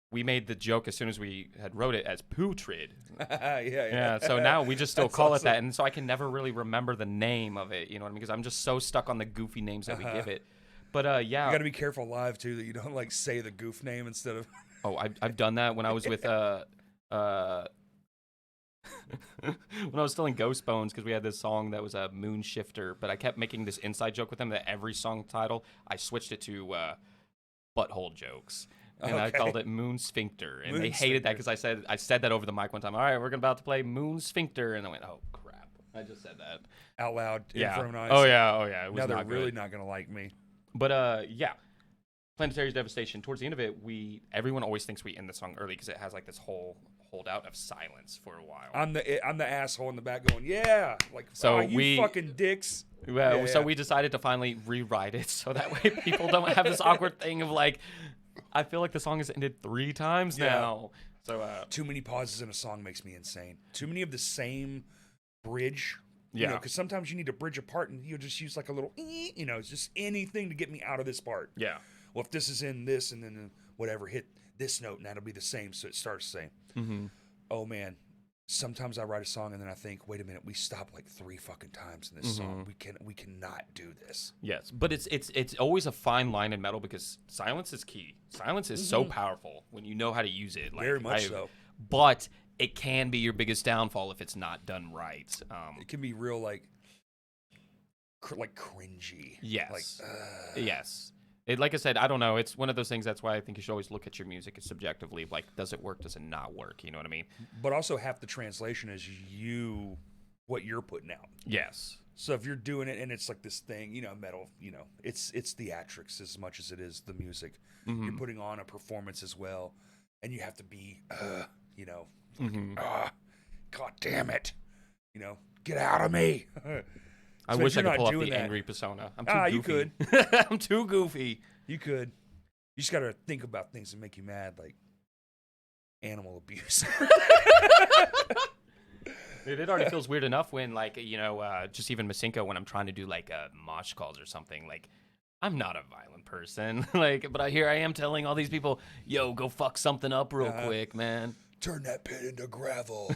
we made the joke as soon as we had wrote it as Putrid. Yeah, so now we just still That's call it awesome. that, and so I can never really remember the name of it, you know what I mean? Because I'm just so stuck on the goofy names that we give it. But yeah. You got to be careful live too that you don't like say the goof name instead of. Oh, I've done that when I was with when I was still in Ghost Bones, because we had this song that was a Moon Shifter, but I kept making this inside joke with them that every song title I switched it to butthole jokes, and I Okay. called it Moon Sphincter, and Moon they hated that Sphincter. because I said that over the mic one time. All right, we're about to play Moon Sphincter, and I went, oh crap, I just said that. Out loud in Yeah. front of an audience. Oh yeah. It was Now they're not really good. not gonna like me. But yeah, Planetary Devastation. Towards the end of it, everyone always thinks we end the song early because it has like this whole holdout of silence for a while. I'm the asshole in the back going, yeah, like So "Oh, you we- fucking dicks. Well, Yeah, so yeah. we decided to finally rewrite it so that way people don't have this awkward thing of like, I feel like the song has ended 3 times Yeah. now. So Too many pauses in a song makes me insane. Too many of the same bridge. Yeah. Because sometimes you need to bridge a part and you'll just use like a little, it's just anything to get me out of this part. yeah. Well, if this is in this and then whatever, hit this note and that'll be the same, so it starts the same. Mm-hmm. Oh man, sometimes I write a song and then I think, wait a minute, we stopped like 3 fucking times in this song. We cannot do this. Yes, but it's always a fine line in metal because silence is key. Silence is so powerful when you know how to use it. Like, Very much so. But it can be your biggest downfall if it's not done right. It can be real like cringy. Yes. Like, Yes. Like I said, I don't know. It's one of those things. That's why I think you should always look at your music subjectively. Like, does it work? Does it not work? You know what I mean? but also half the translation is what you're putting out. Yes. So if you're doing it and it's like this thing, metal, it's theatrics as much as it is the music. Mm-hmm. You're putting on a performance as well, and you have to be, Mm-hmm. God damn it, get out of me. I So if wish I you're could not pull off doing the that- angry persona. I'm too you goofy. could. I'm too goofy. You could. You just got to think about things that make you mad, like animal abuse. Dude, it already feels weird enough when, like, just even Mazenko, when I'm trying to do, like, mosh calls or something. Like, I'm not a violent person. Like, but I am telling all these people, yo, go fuck something up real quick, man. Turn that pit into gravel.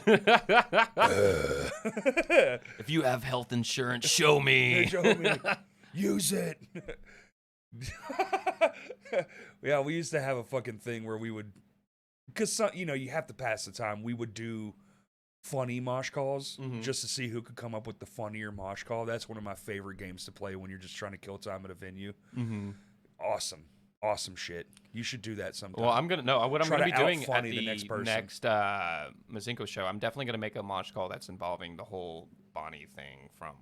If you have health insurance, show me. Show me. Use it. Yeah, we used to have a fucking thing where we would, because you have to pass the time. We would do funny mosh calls just to see who could come up with the funnier mosh call. That's one of my favorite games to play when you're just trying to kill time at a venue. Mm-hmm. Awesome shit. You should do that sometime. Well, what I'm Try gonna to be doing at out-funny the the next person. next Mazenko show, I'm definitely gonna make a mosh call that's involving the whole Bonnie thing from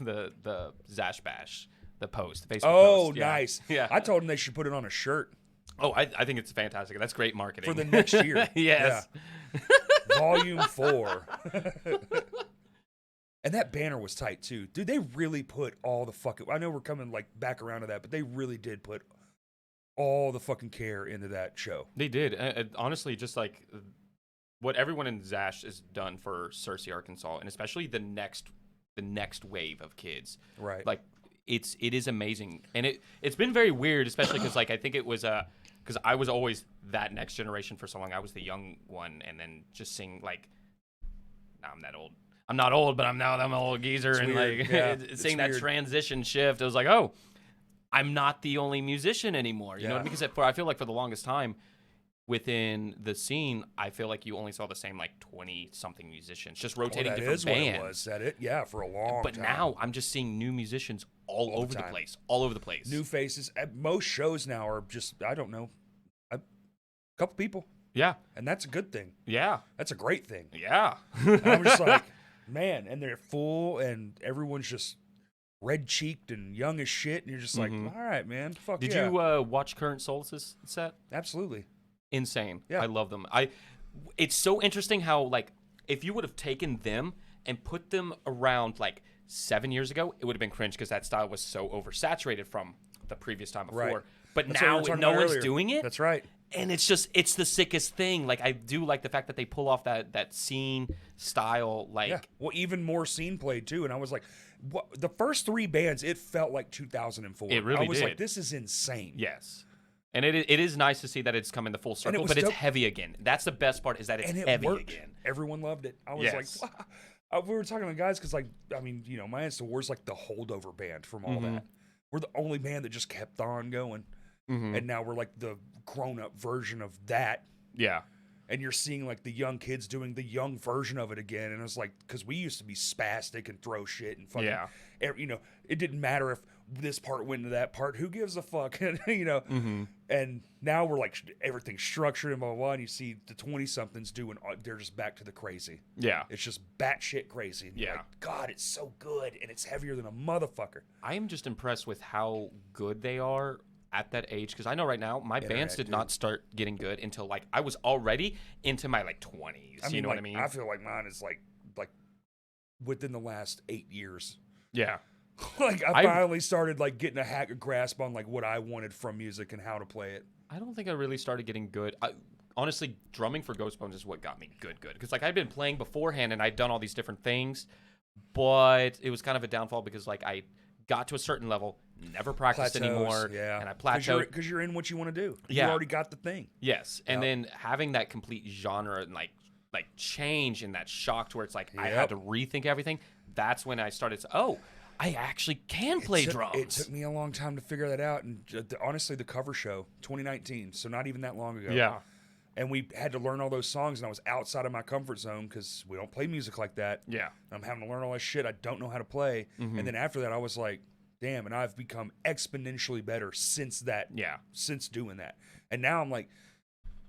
the Zash Bash, the post, the Facebook post. Yeah. Nice. Yeah. I told them they should put it on a shirt Oh, I think it's fantastic. That's great marketing for the next year. Yes. Yeah. Volume 4. And that banner was tight too. Dude, they really put all the fucking, I know we're coming like back around to that, but they really did put all the fucking care into that show. They did. Honestly, just like what everyone in Zash has done for Searcy, Arkansas, and especially the next wave of kids. Right. Like it is amazing, and it's been very weird, especially because like I think it was because I was always that next generation for so long. I was the young one, and then just seeing like, now I'm that old. I'm not old, but I'm an old geezer, It's and weird. like Yeah, seeing it's that weird. transition shift, it was like, oh, I'm not the only musician anymore. You know what I mean? Because I feel like for the longest time within the scene, I feel like you only saw the same like 20-something musicians just rotating that different is bands. what it was. That it? Yeah, for a long But time. now I'm just seeing new musicians all over the time. place, all over the place. New faces. Most shows now are just, I don't know, a couple people. Yeah, And that's a good thing. yeah, That's a great thing. yeah. And I'm just like, man, and they're full and everyone's just red-cheeked and young as shit. And you're just like, all right, man, fuck Did yeah. you watch Current Solace's set? Absolutely. Insane. Yeah. I love them. It's so interesting how like if you would have taken them and put them around like 7 years ago, it would have been cringe because that style was so oversaturated from the previous time before. Right. But That's what we now were talking no about one's earlier. doing it. That's right. And it's the sickest thing. Like I do like the fact that they pull off that scene style. Like Yeah. Well, even more scene played too. And I was like, what? The first 3 bands, it felt like 2004. It really I was like, did. this is insane. yes. And it is nice to see that it's come in the full circle, was but it's dope. heavy again. That's the best part is that it's And it heavy worked. again. Everyone loved it. I was Yes. like, wow. We were talking to guys because, like, I mean, My Answer War's like the holdover band from all that. We're the only band that just kept on going. And now we're like the grown-up version of that. Yeah. And you're seeing like the young kids doing the young version of it again. And it's like, because we used to be spastic and throw shit and fucking, Yeah. It didn't matter if this part went into that part. Who gives a fuck? And now we're like, everything's structured and blah, blah, blah. And you see the 20-somethings doing, they're just back to the crazy. Yeah. It's just batshit crazy. And you're Yeah. like, God, it's so good. And it's heavier than a motherfucker. I am just impressed with how good they are at that age because I know right now my bands did not start getting good until like I was already into my like 20s. You know what I mean? I feel like mine is like within the last 8 years. Yeah. Like I finally started like getting a grasp on like what I wanted from music and how to play it. I don't think I really started getting good. Honestly, drumming for Ghost Bones is what got me good because like I'd been playing beforehand and I'd done all these different things, but it was kind of a downfall because like I got to a certain level, never practiced anymore, yeah. and I plateaued. Because you're in what you want to do. Yeah. You already got the thing. Yes, and then having that complete genre and like change and that shock to where it's like I had to rethink everything. That's when I started to, I actually can play drums. It took me a long time to figure that out. And honestly, the cover show, 2019, so not even that long ago. Yeah. And we had to learn all those songs, and I was outside of my comfort zone because we don't play music like that. Yeah. I'm having to learn all that shit I don't know how to play. And then after that, I was like, damn, and I've become exponentially better since that. Yeah. Since doing that. And now I'm like,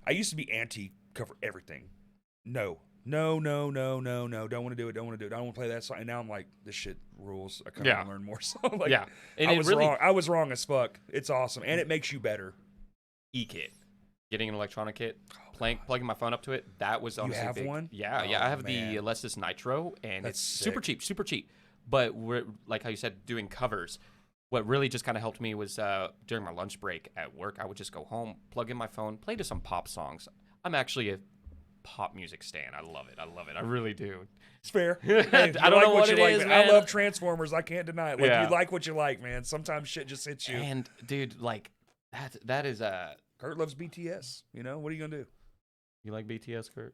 I used to be anti-cover everything. No no, don't want to do it, I don't want to play that song. And now I'm like, this shit rules. I kind of Yeah. want to learn more. So like, Yeah. And I it was really wrong. I was wrong as fuck. It's awesome, and it makes you better. E-kit. Getting an electronic kit, plugging my phone up to it, that was honestly have big. one? Yeah, Oh, yeah. I have the man. Alessis Nitro, and That's it's super sick. cheap. But we're like how you said, doing covers. What really just kind of helped me was during my lunch break at work, I would just go home, plug in my phone, play to some pop songs. I'm actually a pop music stan. I love it. I really do. It's fair. I Hey, don't you know what you it like, is, man. I man. love Transformers. I can't deny it. Like Yeah. you like what you like, man. Sometimes shit just hits you. And dude, like that is Kurt loves BTS. You know what are you gonna do? you like BTS, Kurt?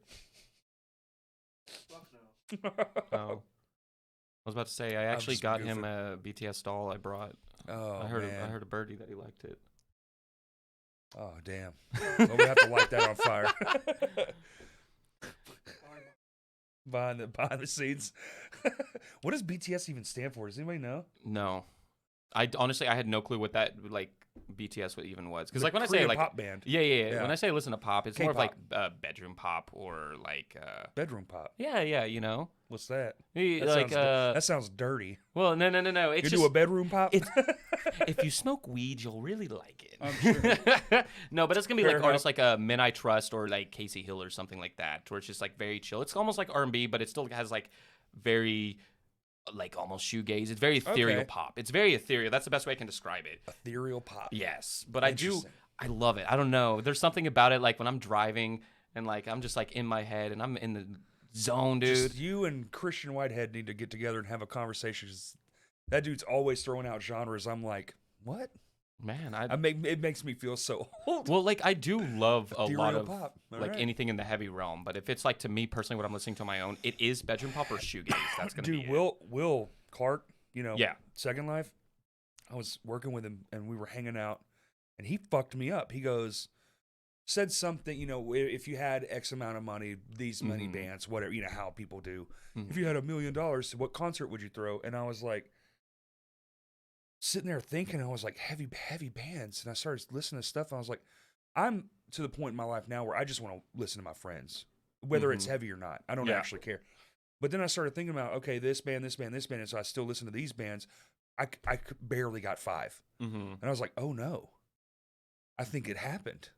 Fuck no. Oh. I was about to say I I'm actually just got him goofing. a BTS doll I brought. Oh, I heard man. a birdie that he liked it. Oh, damn. Well, we have to light that on fire. behind the scenes. What does BTS even stand for? Does anybody know? No, I honestly had no clue what that like BTS what even was because It's like a when I say Korean like pop band. yeah. Yeah. When I say listen to pop, it's more of like K-pop. bedroom pop or like Bedroom pop. yeah you know What's that? like That sounds dirty. well no it's You just do a bedroom pop? it's if you smoke weed you'll really like it. I'm sure. No, but it's gonna be Fair like enough. artists like Men I Trust or like Casey Hill or something like that, where it's just like very chill. It's almost like R&B, but it still has like very like almost shoegaze. It's very ethereal Okay. pop. It's very ethereal. That's the best way I can describe it. Ethereal pop. Yes, but I Interesting. love it. I don't know. There's something about it. Like when I'm driving and like I'm just like in my head and I'm in the zone, dude. Just you and Christian Whitehead need to get together and have a conversation. That dude's always throwing out genres. I'm like, what? Man, It makes me feel so old. well, like I do love a lot Ethereal of pop. All like right. anything in the heavy realm. But if it's like to me personally, what I'm listening to on my own, it is bedroom pop or shoegaze. That's gonna Dude, be it. Will Clark, you know, Yeah. Second Life. I was working with him and we were hanging out, and he fucked me up. He said something, you know, if you had X amount of money, these many Mhm. bands, whatever, you know how people do. Mhm. If you had $1 million, what concert would you throw? And I was like, sitting there thinking, I was like, heavy bands, and I started listening to stuff. And I was like, I'm to the point in my life now where I just want to listen to my friends, whether it's Mhm. heavy or not. I don't Yeah. actually care. But then I started thinking about, okay, this band, and so I still listen to these bands. I barely got 5. Mm-hmm. And I was like, oh no, I think it happened.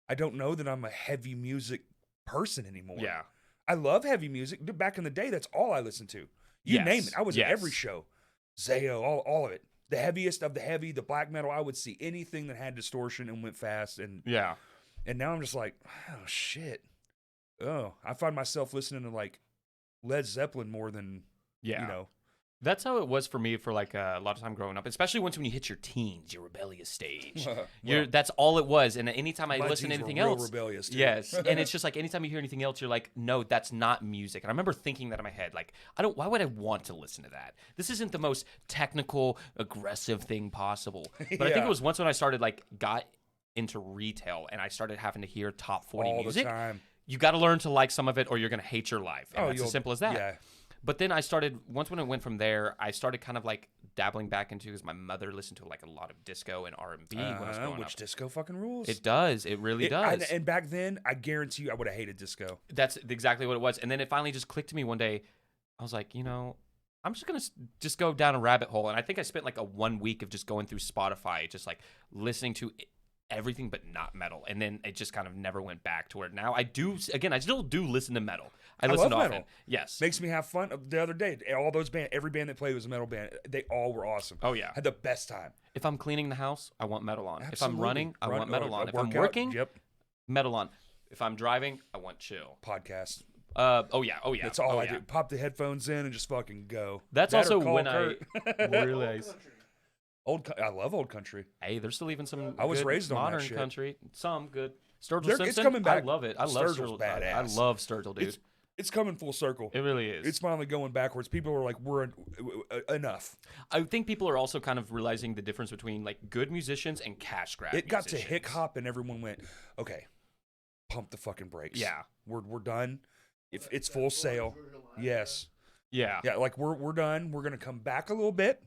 I don't know that I'm a heavy music person anymore. Yeah. I love heavy music. Back in the day, that's all I listened to. You name it. I was at every Yes. show. Zayo, all of it. The heaviest of the heavy, the black metal. I would see anything that had distortion and went fast. And Yeah. now I'm just like, oh, shit. Oh, I find myself listening to like Led Zeppelin more than, Yeah. you know. That's how it was for me for like a lot of time growing up, especially when you hit your teens, your rebellious stage. That's all it was. And anytime I my listen to teens were anything real else, rebellious, too. yes. And it's just like anytime you hear anything else, you're like, no, that's not music. And I remember thinking that in my head, like, why would I want to listen to that? This isn't the most technical, aggressive thing possible. But I think Yeah. it was once when I started got into retail and I started having to hear top 40 all music. the time. You got to learn to like some of it or you're going to hate your life. And that's you'll- as simple as that. Yeah. But then I started, once when it went from there, I started kind of like dabbling back into, because my mother listened to like a lot of disco and R&B when I was growing Which up. disco fucking rules. It does. It really does. And back then, I guarantee you, I would have hated disco. That's exactly what it was. And then it finally just clicked to me one day. I was like, I'm just going to just go down a rabbit hole. And I think I spent like a 1 week of just going through Spotify, just like listening to everything but not metal. And then it just kind of never went back to where now I still do listen to metal. I listen love often. metal. Yes. Makes me have fun. The other day, all those bands, every band that played was a metal band. They all were awesome. Oh, yeah. Had the best time. If I'm cleaning the house, I want metal on. If I'm Absolutely. running, I want metal on. If I'm Workout, working, yep. metal on. If I'm driving, I want chill. Podcast. Oh yeah. That's all Oh, I yeah. do. Pop the headphones in and just fucking go. That's That or also call when Kurt. I realized. I love old country. Hey, there's still even some. I was good raised on that modern shit. country. Some good. Sturgill It's Simpson. coming back. I love it. I love Sturgill's Sturgill. I badass. love Sturgill, dude. It's coming full circle. It really is. It's finally going backwards. People are like, we're enough. I think people are also kind of realizing the difference between like good musicians and cash grab. It got to musicians. hip hop, and everyone went, okay, pump the fucking brakes. Yeah. We're done. If it's full sail, yes. Yeah. Yeah, like we're done. We're gonna come back a little bit,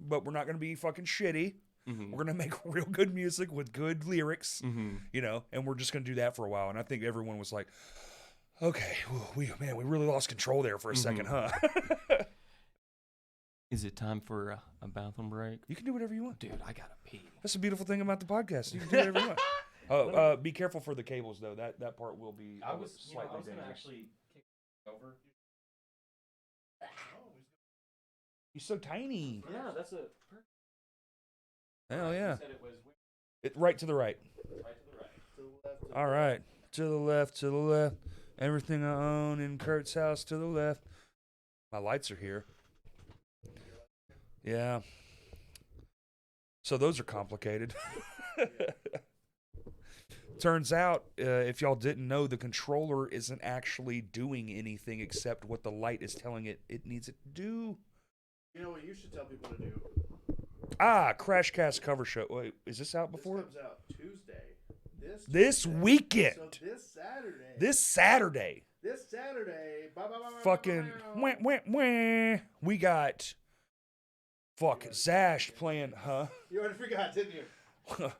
but we're not gonna be fucking shitty. Mm-hmm. We're gonna make real good music with good lyrics, Mm-hmm. and we're just gonna do that for a while. And I think everyone was like, Okay, we really lost control there for a second, huh? Is it time for a bathroom break? You can do whatever you want. Dude, I gotta pee. That's the beautiful thing about the podcast. You can do whatever you want. Oh, be careful for the cables, though. That part will be slightly dangerous. actually kick over. He's so tiny. Yeah, that's a. Hell yeah. Said it was Right to the right. right to the right. To the left. All right. To the left, to the left. Everything I own in Kurt's house to the left. My lights are here. Yeah. So those are complicated. Turns out, if y'all didn't know, the controller isn't actually doing anything except what the light is telling it needs it to do. You know what you should tell people to do? Crashcast cover show. Wait, is this out before? This comes out Tuesday. This Tuesday. weekend. So this Saturday. This Saturday. This Saturday. Fucking wah. We got Zash playing, huh? You already forgot, didn't you?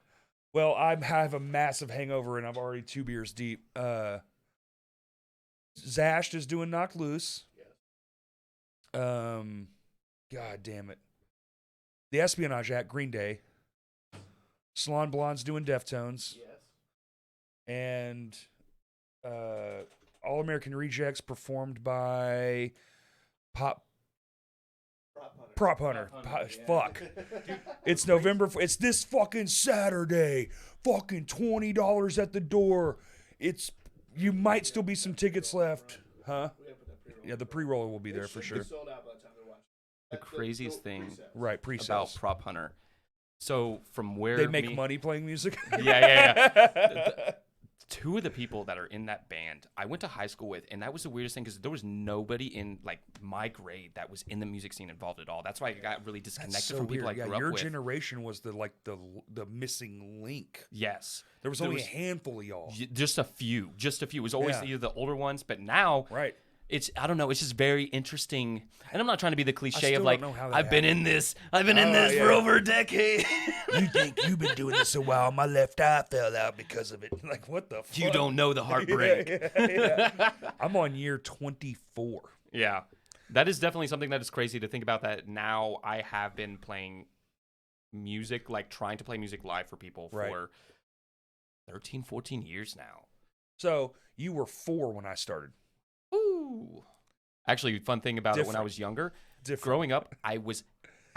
Well, I have a massive hangover and I'm already 2 beers deep. Zash is doing Knock Loose. Yes. God damn it. The Espionage Act, Green Day. Salon Blonde's doing Deftones. Yes. And All American Rejects performed by Prop Hunter. Yeah. Fuck. It's November. It's this fucking Saturday. Fucking $20 at the door. You might still be some tickets left. Huh? We gotta put that pre-roll. Yeah, the pre-roller will be there for sure. Sold out by the time they're watching. The craziest thing pre-sales. Right, about pre-sales. Prop Hunter. So from where They make money playing music. Yeah. Two of the people that are in that band, I went to high school with, and that was the weirdest thing because there was nobody in like my grade that was in the music scene involved at all. That's why I got really disconnected That's so from people weird. I grew Your up with. generation was the missing link. Yes, There was only a handful of y'all. just a few. It was always Yeah. either the older ones, but now Right. I don't know. It's just very interesting, and I'm not trying to be the cliche still of like don't know how that I've been in this for yeah. over a decade. You think you've been doing this a while? My left eye fell out because of it. Like, what the fuck? You don't know the heartbreak. Yeah. I'm on year 24. Yeah, that is definitely something that is crazy to think about. That now I have been playing music, like trying to play music live for people Right. for 13, 14 years now. So you were 4 when I started. Ooh. Actually, fun thing about it when I was younger, growing up, I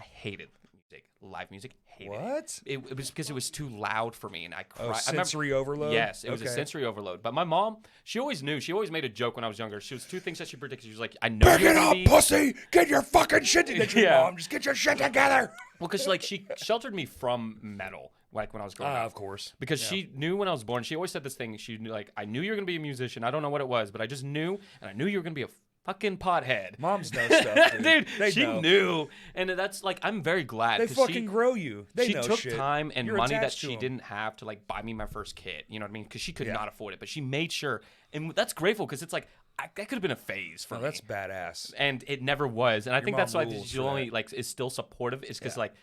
hated music, live music. Hated What? It was because it was too loud for me, and I cried. Oh, sensory overload? Yes, it was a Okay. sensory overload. But my mom, she always knew. She always made a joke when I was younger. She was 2 things that she predicted. She was like, "I know Back you're it gonna up, be." pussy! Get your fucking shit together, Yeah. Mom. Just get your shit together. Well, because like she sheltered me from metal, like when I was growing up. Of course. Because Yeah. she knew when I was born, she always said this thing. She knew, like, I knew you were gonna be a musician. I don't know what it was, but I just knew, and I knew you were gonna be a fucking pothead. Moms know stuff, dude. Dude, she know. knew, and that's like I'm very glad. They 'cause fucking she, grow you. They she know took shit. time and You're money that attached to she 'em. didn't have to like buy me my first kit. You know what I mean? Because she could Yeah. not afford it, but she made sure, and that's grateful because it's like that could have been a phase for Oh, me. that's badass. And it never was, and I think mom that's why rules she for only that. like is still supportive. Is because Yeah. like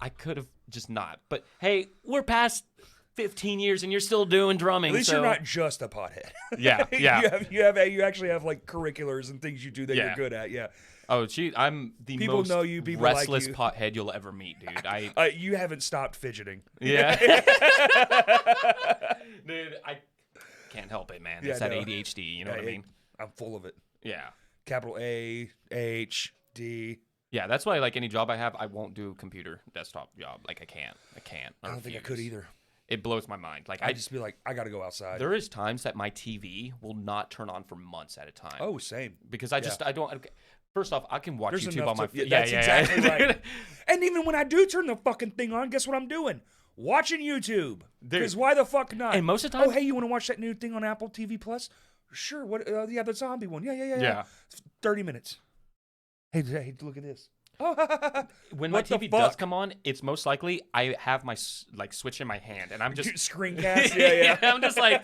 I could have just not. But hey, we're past 15 years and you're still doing drumming. At least so. you're not just a pothead. Yeah, yeah. you actually have like curriculars and things you do that Yeah. you're good at. Yeah. Oh, I'm the People most know you, people like restless you. pothead you'll ever meet, dude. You haven't stopped fidgeting. Yeah. Dude, I can't help it, man. Yeah, It's that no. ADHD, you know what I mean? I'm full of it. Yeah. Capital A, H, D. Yeah, that's why like any job I have, I won't do computer desktop job. Like I can't. I don't think I could refuse. either. It blows my mind. Like I'd just be like, I got to go outside. there is times that my TV will not turn on for months at a time. Oh, same. Because I don't. First off, I can watch There's YouTube enough on my. to, that's exactly right. And even when I do turn the fucking thing on, guess what I'm doing? Watching YouTube. Because why the fuck not? And most of the time, oh, hey, you want to watch that new thing on Apple TV Plus? Sure. What? Yeah, the zombie one. Yeah. 30 minutes. Hey, look at this. when my What the TV does fuck? come on, it's most likely I have my like switch in my hand, and I'm just Screencast. Yeah. I'm just like,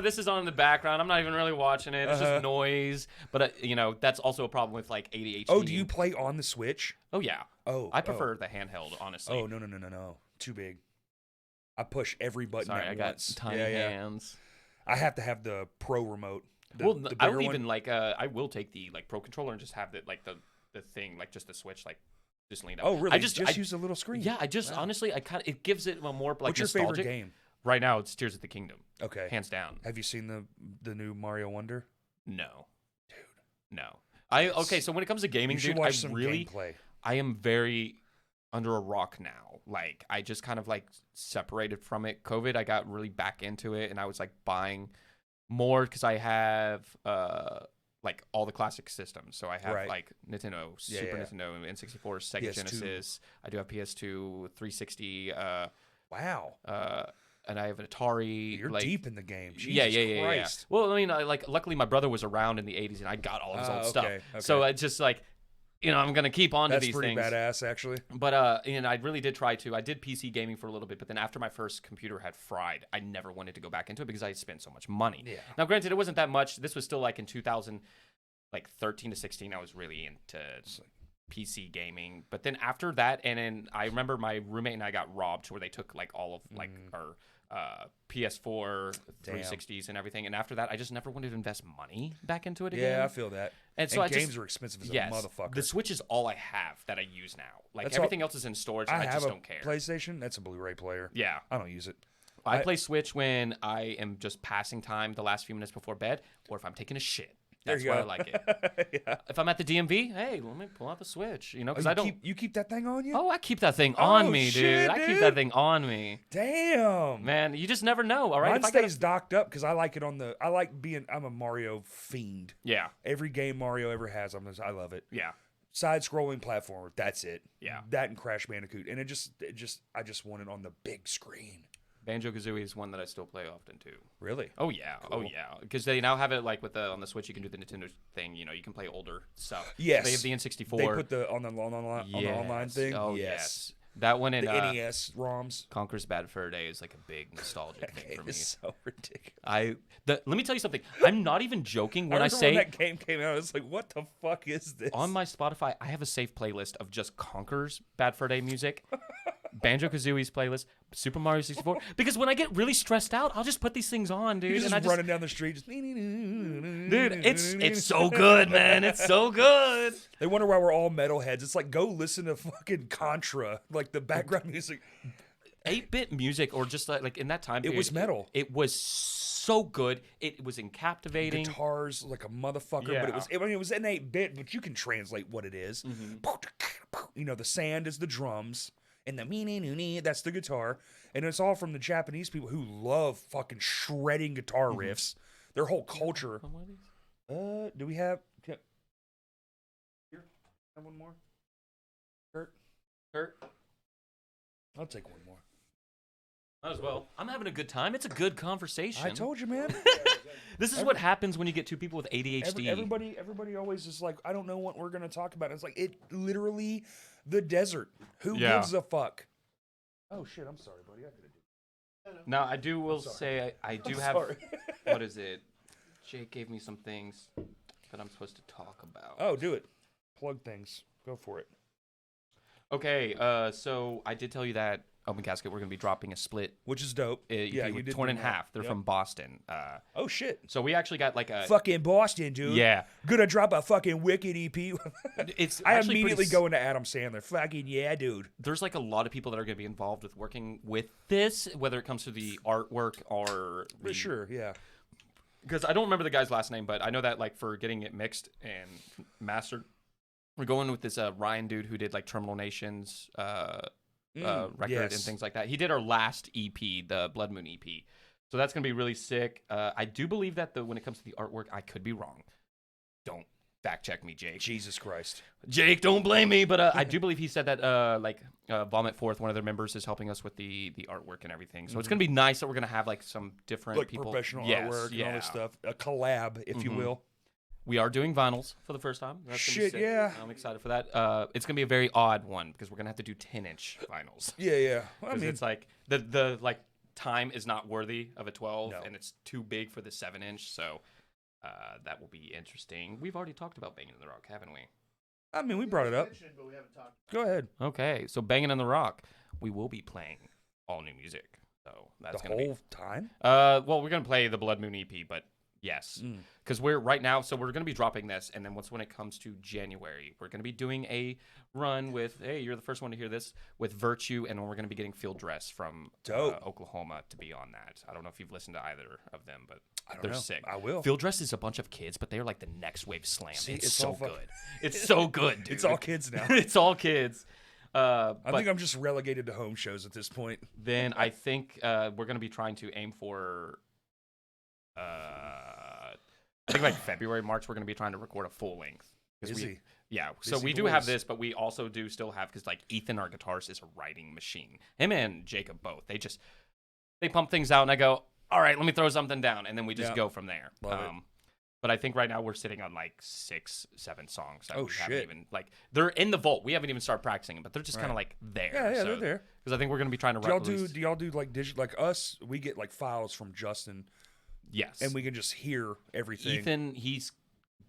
this is on in the background. I'm not even really watching it. It's just noise. But that's also a problem with like ADHD. Oh, do you play on the Switch? Oh yeah. Oh, I prefer the handheld, honestly. Oh no. Too big. I push every button Sorry, at I got once. tiny hands. I have to have the Pro remote. The I bigger don't one? even like. I will take the like Pro controller and just have the thing like just the Switch like just leaned up. Oh, really? I just use a little screen. Yeah, I just honestly I kind of it gives it a more like What's your nostalgic. favorite game? Right now, it's Tears of the Kingdom, Okay. hands down. Have you seen the new Mario Wonder? No, dude, no. Okay. So when it comes to gaming, You should dude, watch some really gameplay. I am very under a rock now. Like I just kind of like separated from it. COVID, I got really back into it, and I was like buying more because I have like all the classic systems. So I have like Nintendo, Super Nintendo, N64, Sega PS2. Genesis. I do have PS2, 360. Wow. And I have an Atari. You're like, deep in the game. Jesus yeah. Christ. Well, I mean, luckily my brother was around in the '80s, and I got all of his old stuff. Okay. So I just like, I'm gonna keep on to these That's pretty things. badass, actually. But and I really did try to. I did PC gaming for a little bit, but then after my first computer had fried, I never wanted to go back into it because I had spent so much money. Yeah. Now, granted, it wasn't that much. This was still like in 2013 to 16. I was really into PC gaming. But then after that, and then I remember my roommate and I got robbed, where they took like all of like our PS4, 360s, and everything. And after that, I just never wanted to invest money back into it again. Yeah, I feel that. And so games are expensive as a motherfucker. The Switch is all I have that I use now. Like That's everything else is in storage, and I have just a don't care. PlayStation. That's a Blu-ray player. Yeah. I don't use it. I play Switch when I am just passing time the last few minutes before bed, or if I'm taking a shit. That's where I like it. Yeah. If I'm at the DMV, hey, let me pull out the Switch. Because I don't. You keep that thing on you? Oh, I keep that thing on me, shit, dude. I keep that thing on me. Damn. Man, you just never know. All right. Mine stays docked up because I like it on the. I'm a Mario fiend. Yeah. Every game Mario ever has, I love it. Yeah. Side-scrolling platformer. That's it. Yeah. That and Crash Bandicoot, and I just want it on the big screen. Banjo-Kazooie is one that I still play often too. Really? Oh yeah, Cool. oh yeah. Because they now have it like with on the Switch, you can do the Nintendo thing. You can play older stuff. Yes. They have the N64. They put the on the online thing. Oh yes. That one and The NES ROMs. Conker's Bad Fur Day is like a big nostalgic thing for me. It's so ridiculous. Let me tell you something. I'm not even joking when I remember say when that game came out. I was like, "What the fuck is this?" on my Spotify, I have a saved playlist of just Conker's Bad Fur Day music, Banjo-Kazooie's playlist, Super Mario 64. Because when I get really stressed out, I'll just put these things on, dude. You're just and running down the street, just dude, it's so good, man. It's so good. They wonder why we're all metalheads. It's like, go listen to fucking Contra, like the background music. 8-bit music, or just like in that time period, It was metal. It was so good. It was captivating. Guitars like a motherfucker, Yeah. but it was in 8-bit, but you can translate what it is. The sand is the drums, and the that's the guitar, and it's all from the Japanese people who love fucking shredding guitar riffs. Their whole culture. Do we have? Here, have one more. Kurt. I'll take one more. Might as well. I'm having a good time. It's a good conversation. I told you, man. This is what happens when you get two people with ADHD. Everybody always is like, I don't know what we're gonna talk about. It's like literally the desert. Who Yeah. gives a fuck? Oh shit! I'm sorry, buddy. I could have done. Now, I will say I do have. Sorry. What is it? Jake gave me some things that I'm supposed to talk about. Oh, do it. Plug things. Go for it. Okay, so I did tell you that Open Casket, we're going to be dropping a split. Which is dope. Yeah, you did Torn in that. Half. They're Yep. from Boston. Oh shit! So we actually got like a Fucking Boston, dude. Yeah. Gonna drop a fucking wicked EP. It's I actually immediately pretty go into Adam Sandler. Fucking yeah, dude. There's like a lot of people that are going to be involved with working with this, whether it comes to the artwork or For sure, yeah. Because I don't remember the guy's last name, but I know that like for getting it mixed and mastered, we're going with this Ryan dude who did like Terminal Nations record yes. and things like that. He did our last EP, the Blood Moon EP. So that's going to be really sick. I do believe that when it comes to the artwork, I could be wrong. Don't fact check me, Jake. Jesus Christ. Jake, don't blame me. But I do believe he said that Vomit Forth, one of their members, is helping us with the artwork and everything. So it's going to be nice that we're going to have like some different Like people. professional Yes, artwork and all yeah. this stuff. A collab, if you will. We are doing vinyls for the first time. That's gonna be Shit, sick. yeah. I'm excited for that. It's going to be a very odd one because we're going to have to do 10-inch vinyls. Yeah. Well, I 'Cause mean, it's like the like time is not worthy of a 12 No. and it's too big for the 7-inch. So that will be interesting. We've already talked about Banging in the Rock, haven't we? we brought it up. But we haven't talked. Go ahead. Okay, so Banging in the Rock, we will be playing all new music. So that's The going to be whole time? well, we're going to play the Blood Moon EP, but Yes, because we're right now. So we're going to be dropping this, and then when it comes to January, we're going to be doing a run with. Hey, you're the first one to hear this with Virtue, and we're going to be getting Field Dress from Oklahoma to be on that. I don't know if you've listened to either of them, but they're sick. I will. Field Dress is a bunch of kids, but they're like the next wave slam. See, it's so good. It's so good, dude. It's all kids now. It's all kids. I think I'm just relegated to home shows at this point. Then I think we're going to be trying to aim for. I think like February, March, we're going to be trying to record a full length. Busy. Yeah. So Busy we do boys. have this, but we also do still have, because like Ethan, our guitarist, is a writing machine. Him and Jacob both. They pump things out, and I go, all right, let me throw something down, and then we just go from there. Love it. But I think right now we're sitting on like 6, 7 songs. That we haven't shit. even, like, they're in the vault. We haven't even started practicing them, but they're just kind of like there. Yeah, they're there. Because I think we're going to be trying to Do y'all do like digital? Like us, we get like files from Justin. Yes. And we can just hear everything. Ethan, he's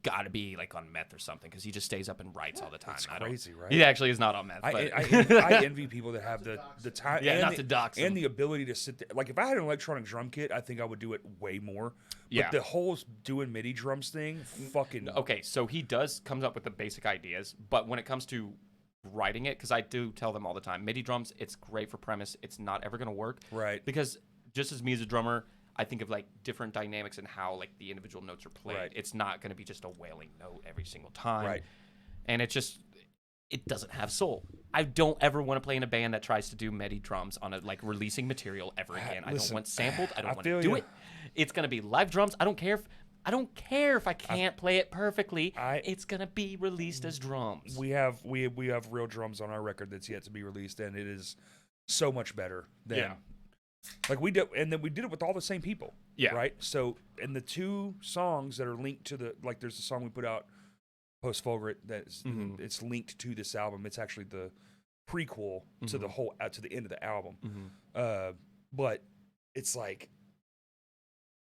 got to be like on meth or something, because he just stays up and writes all the time. That's crazy, right? He actually is not on meth. I envy people that have the time not to dox him. and the ability to sit there. Like if I had an electronic drum kit, I think I would do it way more. Yeah. But the whole doing MIDI drums thing, fucking. Okay, so he comes up with the basic ideas, but when it comes to writing it, because I do tell them all the time, MIDI drums, it's great for premise. It's not ever going to work. Right. Because just as me as a drummer, I think of like different dynamics and how like the individual notes are played. Right. It's not going to be just a wailing note every single time. Right. And it doesn't have soul. I don't ever want to play in a band that tries to do MIDI drums on a like releasing material ever again. I don't want sampled. I don't want to do it. It's going to be live drums. I don't care if I can't play it perfectly. It's going to be released as drums. We have real drums on our record that's yet to be released, and it is so much better than like we did, and then we did it with all the same people. Yeah. Right. So, and the 2 songs that are linked to there's a song we put out post Fulgrit that's it's linked to this album. It's actually the prequel to the whole to the end of the album. But it's like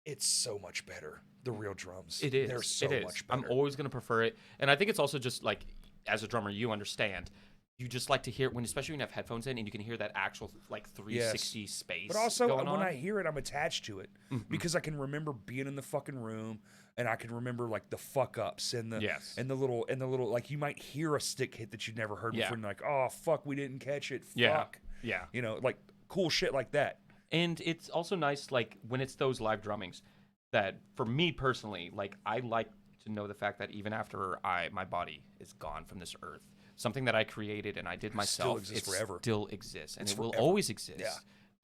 it's so much better. The real drums. It is. They're so much better. I'm always going to prefer it, and I think it's also just like as a drummer, you understand. You just like to hear it especially when you have headphones in and you can hear that actual like 360 space. But also going when on. I hear it, I'm attached to it because I can remember being in the fucking room and I can remember like the fuck ups and the little like you might hear a stick hit that you'd never heard before and like, oh fuck, we didn't catch it. Fuck. Yeah. You know, like cool shit like that. And it's also nice like when it's those live drummings that for me personally, like I like to know the fact that even after my body is gone from this earth, something that I created and I did myself, still exists, and it will always exist. Yeah.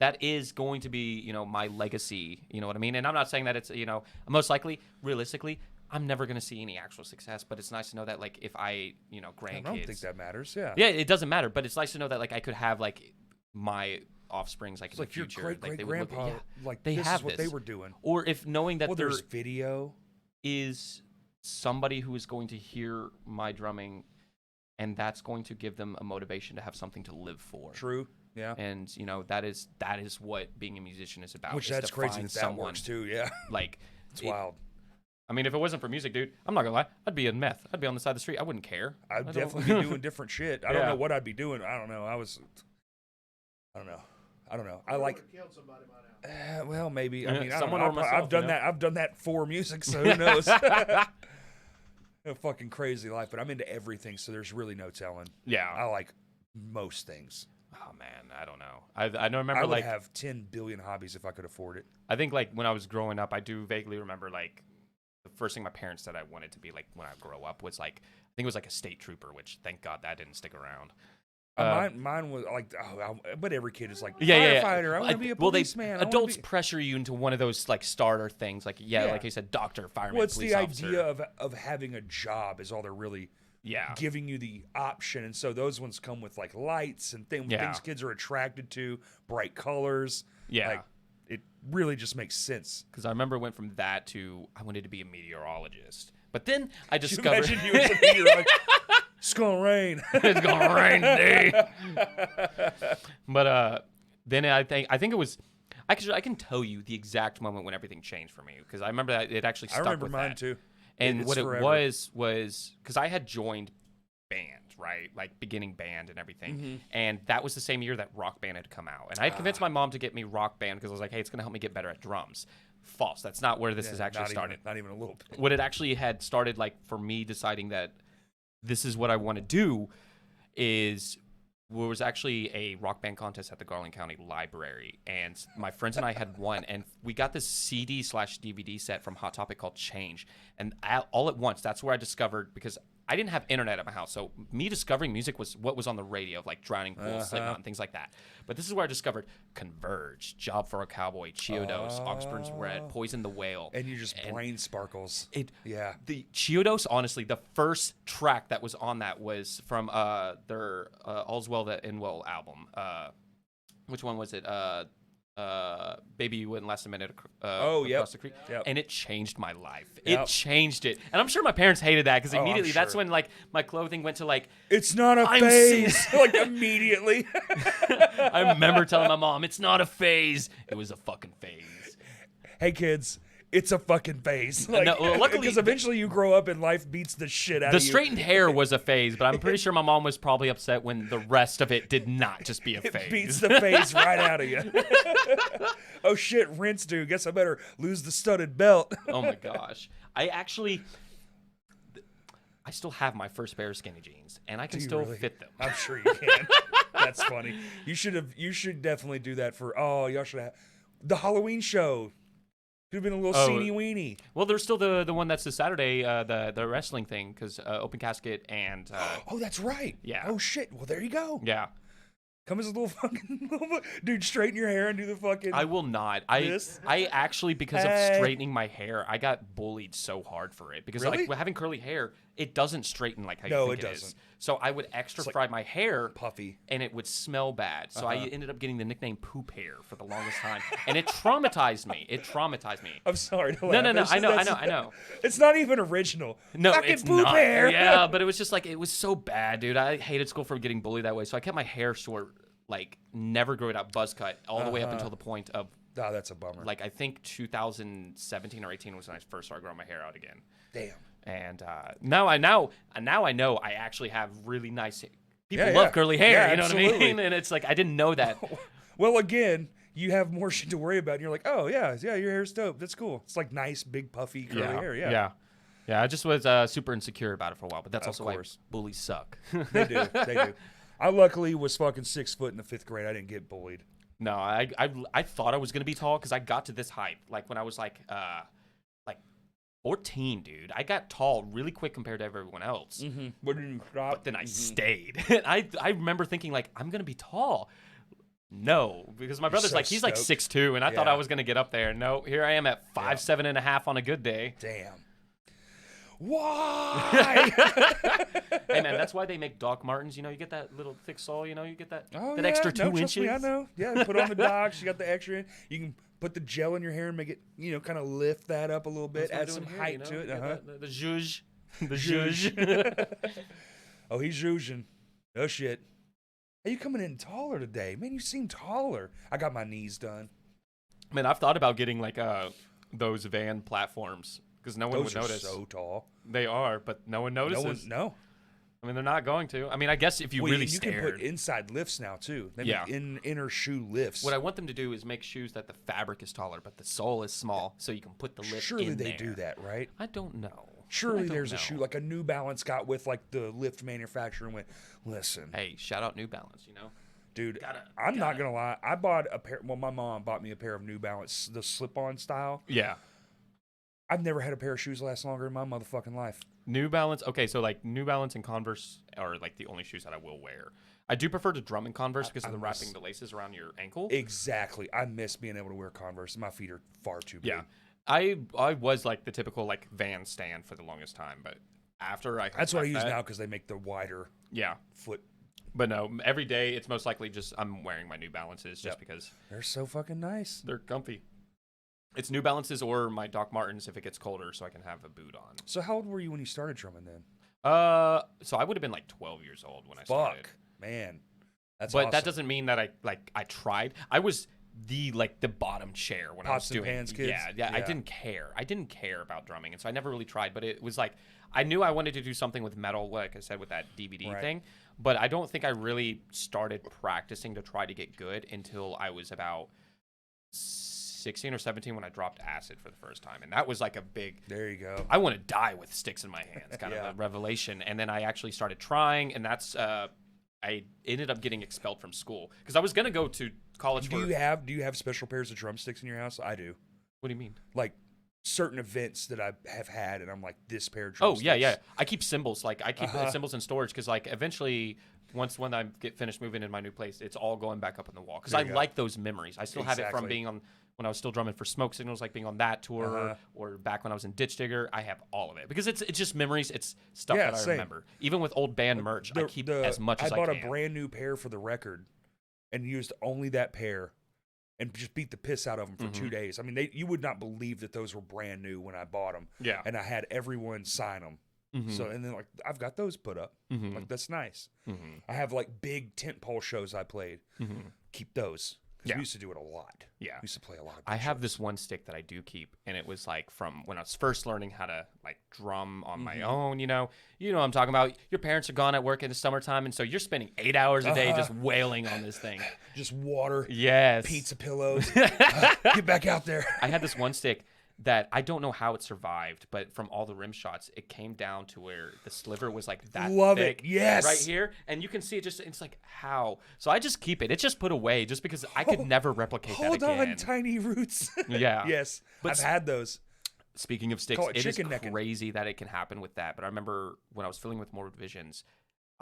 That is going to be, my legacy. You know what I mean? And I'm not saying that it's, most likely, realistically, I'm never going to see any actual success. But it's nice to know that, like, if I, grandkids. I don't think that matters. Yeah. Yeah, it doesn't matter. But it's nice to know that, like, I could have like my offsprings, like in the future, your like they grandpa, would look, like they this have is what this. they were doing. Or if knowing that there's video is somebody who is going to hear my drumming. And that's going to give them a motivation to have something to live for. True. Yeah. And that is what being a musician is about. Which is that's to crazy find that someone, works too. Yeah. Like it's wild. I mean, if it wasn't for music, dude, I'm not gonna lie, I'd be in meth. I'd be on the side of the street. I wouldn't care. I'd definitely be doing different shit. I don't know what I'd be doing. I don't know. I don't know. I like. Killed somebody by now. Well, maybe. I mean, I've done that. I've done that for music, so who knows? A fucking crazy life, but I'm into everything, so there's really no telling. Yeah, I like most things. Oh man, I don't know. I don't remember. I would like have 10 billion hobbies if I could afford it. I think like when I was growing up, I do vaguely remember like the first thing my parents said I wanted to be like when I grow up was like I think it was like a state trooper, which thank God that didn't stick around. Mine was like, but every kid is like, firefighter. I want to be a policeman. Adults pressure you into one of those like starter things, like like you said, doctor, fireman, well, it's police the officer. idea of having a job is all they're really giving you the option, and so those ones come with like lights and things kids are attracted to, bright colors. Yeah, like, it really just makes sense. Because I remember it went from that to I wanted to be a meteorologist, but then I discovered you as a meteorologist. It's gonna rain. It's gonna rain today. But then I think it was. Actually, I can tell you the exact moment when everything changed for me because I remember that it actually stuck. I remember with mine that. too. And what forever. it was because I had joined band, right, like beginning band and everything, and that was the same year that Rock Band had come out, and I had convinced my mom to get me Rock Band because I was like, hey, it's gonna help me get better at drums. False. That's not where this Yeah, has actually started. Not even a little bit. What it actually had started, like, for me deciding that this is what I want to do is there was actually a rock band contest at the Garland County Library, and my friends and I had won, and we got this CD/DVD set from Hot Topic called Change, and all at once, that's where I discovered, because I didn't have internet at my house, so me discovering music was what was on the radio, like Drowning Pool, Slipknot, and things like that. But this is where I discovered Converge, Job for a Cowboy, Chiodos, Oxburn's Red, Poison the Whale. And you just brain sparkles. Yeah. The Chiodos, honestly, the first track that was on that was from their All's Well That End Well album. Which one was it? Baby You Wouldn't Last a Minute Across the Creek. Yep. And it changed my life. Yep. It changed it. And I'm sure my parents hated that because I'm immediately that's sure. when like my clothing went to like, It's not a I'm phase. Like immediately. I remember telling my mom, it's not a phase. It was a fucking phase. Hey kids, it's a fucking phase. Like, No, well, luckily- because eventually you grow up and life beats the shit out The of you. straightened hair was a phase, but I'm pretty sure my mom was probably upset when the rest of it did not just be a It phase. beats the phase right out of you. Oh shit, rinse dude. Guess I better lose the studded belt. Oh my gosh. I still have my first pair of skinny jeans, and I can Do you still really? fit them. I'm sure you can. That's funny. You should definitely do that for y'all should have the Halloween show. Could have been a little Oh. seeny weeny. Well, there's still the one that's this Saturday, the wrestling thing, because Open Casket and Oh, that's right. Yeah. Oh shit. Well, there you go. yeah, Come as a little fucking dude. Straighten your hair and do the fucking. I will not. This? I actually, because Hey. of straightening my hair, I got bullied so hard for it because Really? like having curly hair, it doesn't straighten like how No, you think it it is. doesn't. So I would extra fry my hair. puffy. And it would smell bad. So I ended up getting the nickname poop hair for the longest time. And it traumatized me. I'm sorry to laugh. No. That's- I that's- know. It's not even original. No, fucking it's poop not. hair. Yeah, but it was just like, it was so bad, dude. I hated school for getting bullied that way. So I kept my hair short, like never grew it out, buzz cut, all the way up until the point of, Oh, that's a bummer. like, I think 2017 or 18 was when I first started growing my hair out again. Damn. And now I know I actually have really nice. People Yeah, love yeah. curly hair, Yeah, you know what I absolutely. mean? And it's like I didn't know that. Well, again, you have more shit to worry about. And you're like, oh yeah, your hair's dope. That's cool. It's like nice, big, puffy curly hair. Yeah. Yeah. I just was super insecure about it for a while, but that's also why course. bullies suck. They do. They do. I luckily was fucking 6 foot in the 5th grade. I didn't get bullied. No, I thought I was gonna be tall because I got to this height like when I was like 14, dude. I got tall really quick compared to everyone else. Mm-hmm. But then you stop. But then I stayed. I remember thinking like I'm gonna be tall. No, because my brother's so like he's like stoked. 6'2", and I thought Yeah. I was gonna get up there. No, here I am at 5'7.5" on a good day. Damn. Why? Hey man, that's why they make Doc Martens. You know, you get that little thick sole. You know, you get that Oh, that yeah. extra No, 2 trust inches. me, I know. Yeah, put on the docs. You got the extra in. You can put the gel in your hair and make it, kind of lift that up a little bit, That's add what I'm some doing height here, to you it. know? Uh-huh. The zhuzh. The Zhuzh. zhuzh. Oh, he's zhuzhing. Oh, shit. Hey, you coming in taller today. Man, you seem taller. I got my knees done. Man, I've thought about getting like those van platforms because no one Those would are notice. so tall. They are, but no one notices. No. I mean, they're not going to. I mean, I guess if you Well, really you stared. can put inside lifts now, too. They Yeah. make inner shoe lifts. What I want them to do is make shoes that the fabric is taller, but the sole is small, so you can put the lift Surely in they there. do that, right? I don't know. Surely I don't there's a know. shoe like a New Balance got with like the lift manufacturer and went, listen, Hey, shout out New Balance. You know. dude, gotta- I'm not gotta- gonna lie. I bought a pair. Well, my mom bought me a pair of New Balance, the slip-on style. Yeah. I've never had a pair of shoes last longer in my motherfucking life. New Balance. Okay, so like New Balance and Converse are like the only shoes that I will wear. I do prefer to drum in Converse because of the wrapping the laces around your ankle. Exactly. I miss being able to wear Converse. My feet are far too big. Yeah. I was like the typical like Van stand for the longest time, but after I That's what I left use that- now because they make the wider Yeah. foot. But no, every day it's most likely just I'm wearing my New Balances just Yep. because They're so fucking nice. they're comfy. It's New Balances or my Doc Martens if it gets colder, so I can have a boot on. So how old were you when you started drumming then? So I would have been like 12 years old when I started. Fuck, man. That's But awesome. that doesn't mean that I tried. I was the bottom chair when I was Pots and doing pans kids? Yeah, I Yeah. didn't care. I didn't care about drumming, and so I never really tried. But it was like I knew I wanted to do something with metal, like I said with that DVD Right. thing. But I don't think I really started practicing to try to get good until I was about 16 or 17 when I dropped acid for the first time, and that was like a big. There you go. I want to die with sticks in my hands, kind Yeah. of a revelation. And then I actually started trying, and that's I ended up getting expelled from school because I was gonna go to college. Do you have special pairs of drumsticks in your house? I do. What do you mean? Like certain events that I have had, and I'm like, this pair of Oh drumsticks. yeah. I keep cymbals. Like I keep cymbals in storage because like eventually. When I get finished moving in my new place, it's all going back up on the wall because I like those memories. I still have it from being on when I was still drumming for Smoke Signals, like being on that tour or back when I was in Ditch Digger. I have all of it because it's just memories. It's stuff that I remember. Even with old band merch, I keep as much as I can. I bought a brand new pair for the record and used only that pair and just beat the piss out of them for 2 days. I mean, you would not believe that those were brand new when I bought them. Yeah. And I had everyone sign them. So and then like I've got those put up. Like that's nice. I have like big tentpole shows I played. Keep those. We used to do it a lot. Yeah. We used to play a lot. I have this one stick that I do keep, and it was like from when I was first learning how to like drum on my own. You know what I'm talking about. Your parents are gone at work in the summertime, and so you're spending 8 hours a day just wailing on this thing. Just water. Yes. Pizza pillows. Get back out there. I had this one stick that I don't know how it survived, but from all the rim shots, it came down to where the sliver was like that thick yes. right here. And you can see it it's like, how? So I just keep it. It's just put away just because I could never replicate that again. Hold on, tiny roots. Yeah. Yes, but I've had those. Speaking of sticks, it is necking. crazy that it can happen with that. But I remember when I was filling with Morbid Visions,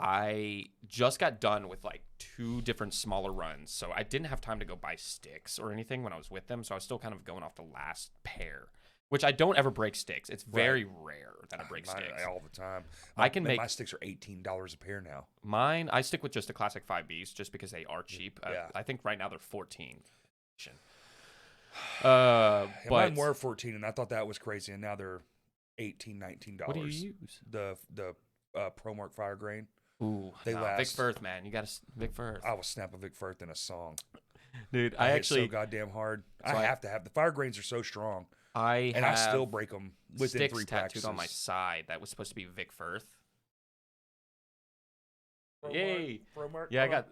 I just got done with like 2 different smaller runs, so I didn't have time to go buy sticks or anything when I was with them, so I was still kind of going off the last pair, which I don't ever break sticks. It's very rare that I break sticks. All the time. My sticks are $18 a pair now. Mine, I stick with just the classic 5Bs just because they are cheap. Yeah. I think right now they're 14. Mine were 14, and I thought that was crazy, and now they're $18, $19. What do you use? The ProMark Fire Grain. Ooh, they last. Vic Firth, man. You got to Vic Firth. I will snap a Vic Firth in a song. Dude, I hit so goddamn hard. So I have to have the fire grains are so strong. I still break them within 3 sticks practices. Tattooed on my side that was supposed to be Vic Firth. ProMark, Yay! ProMark. Yeah, I got.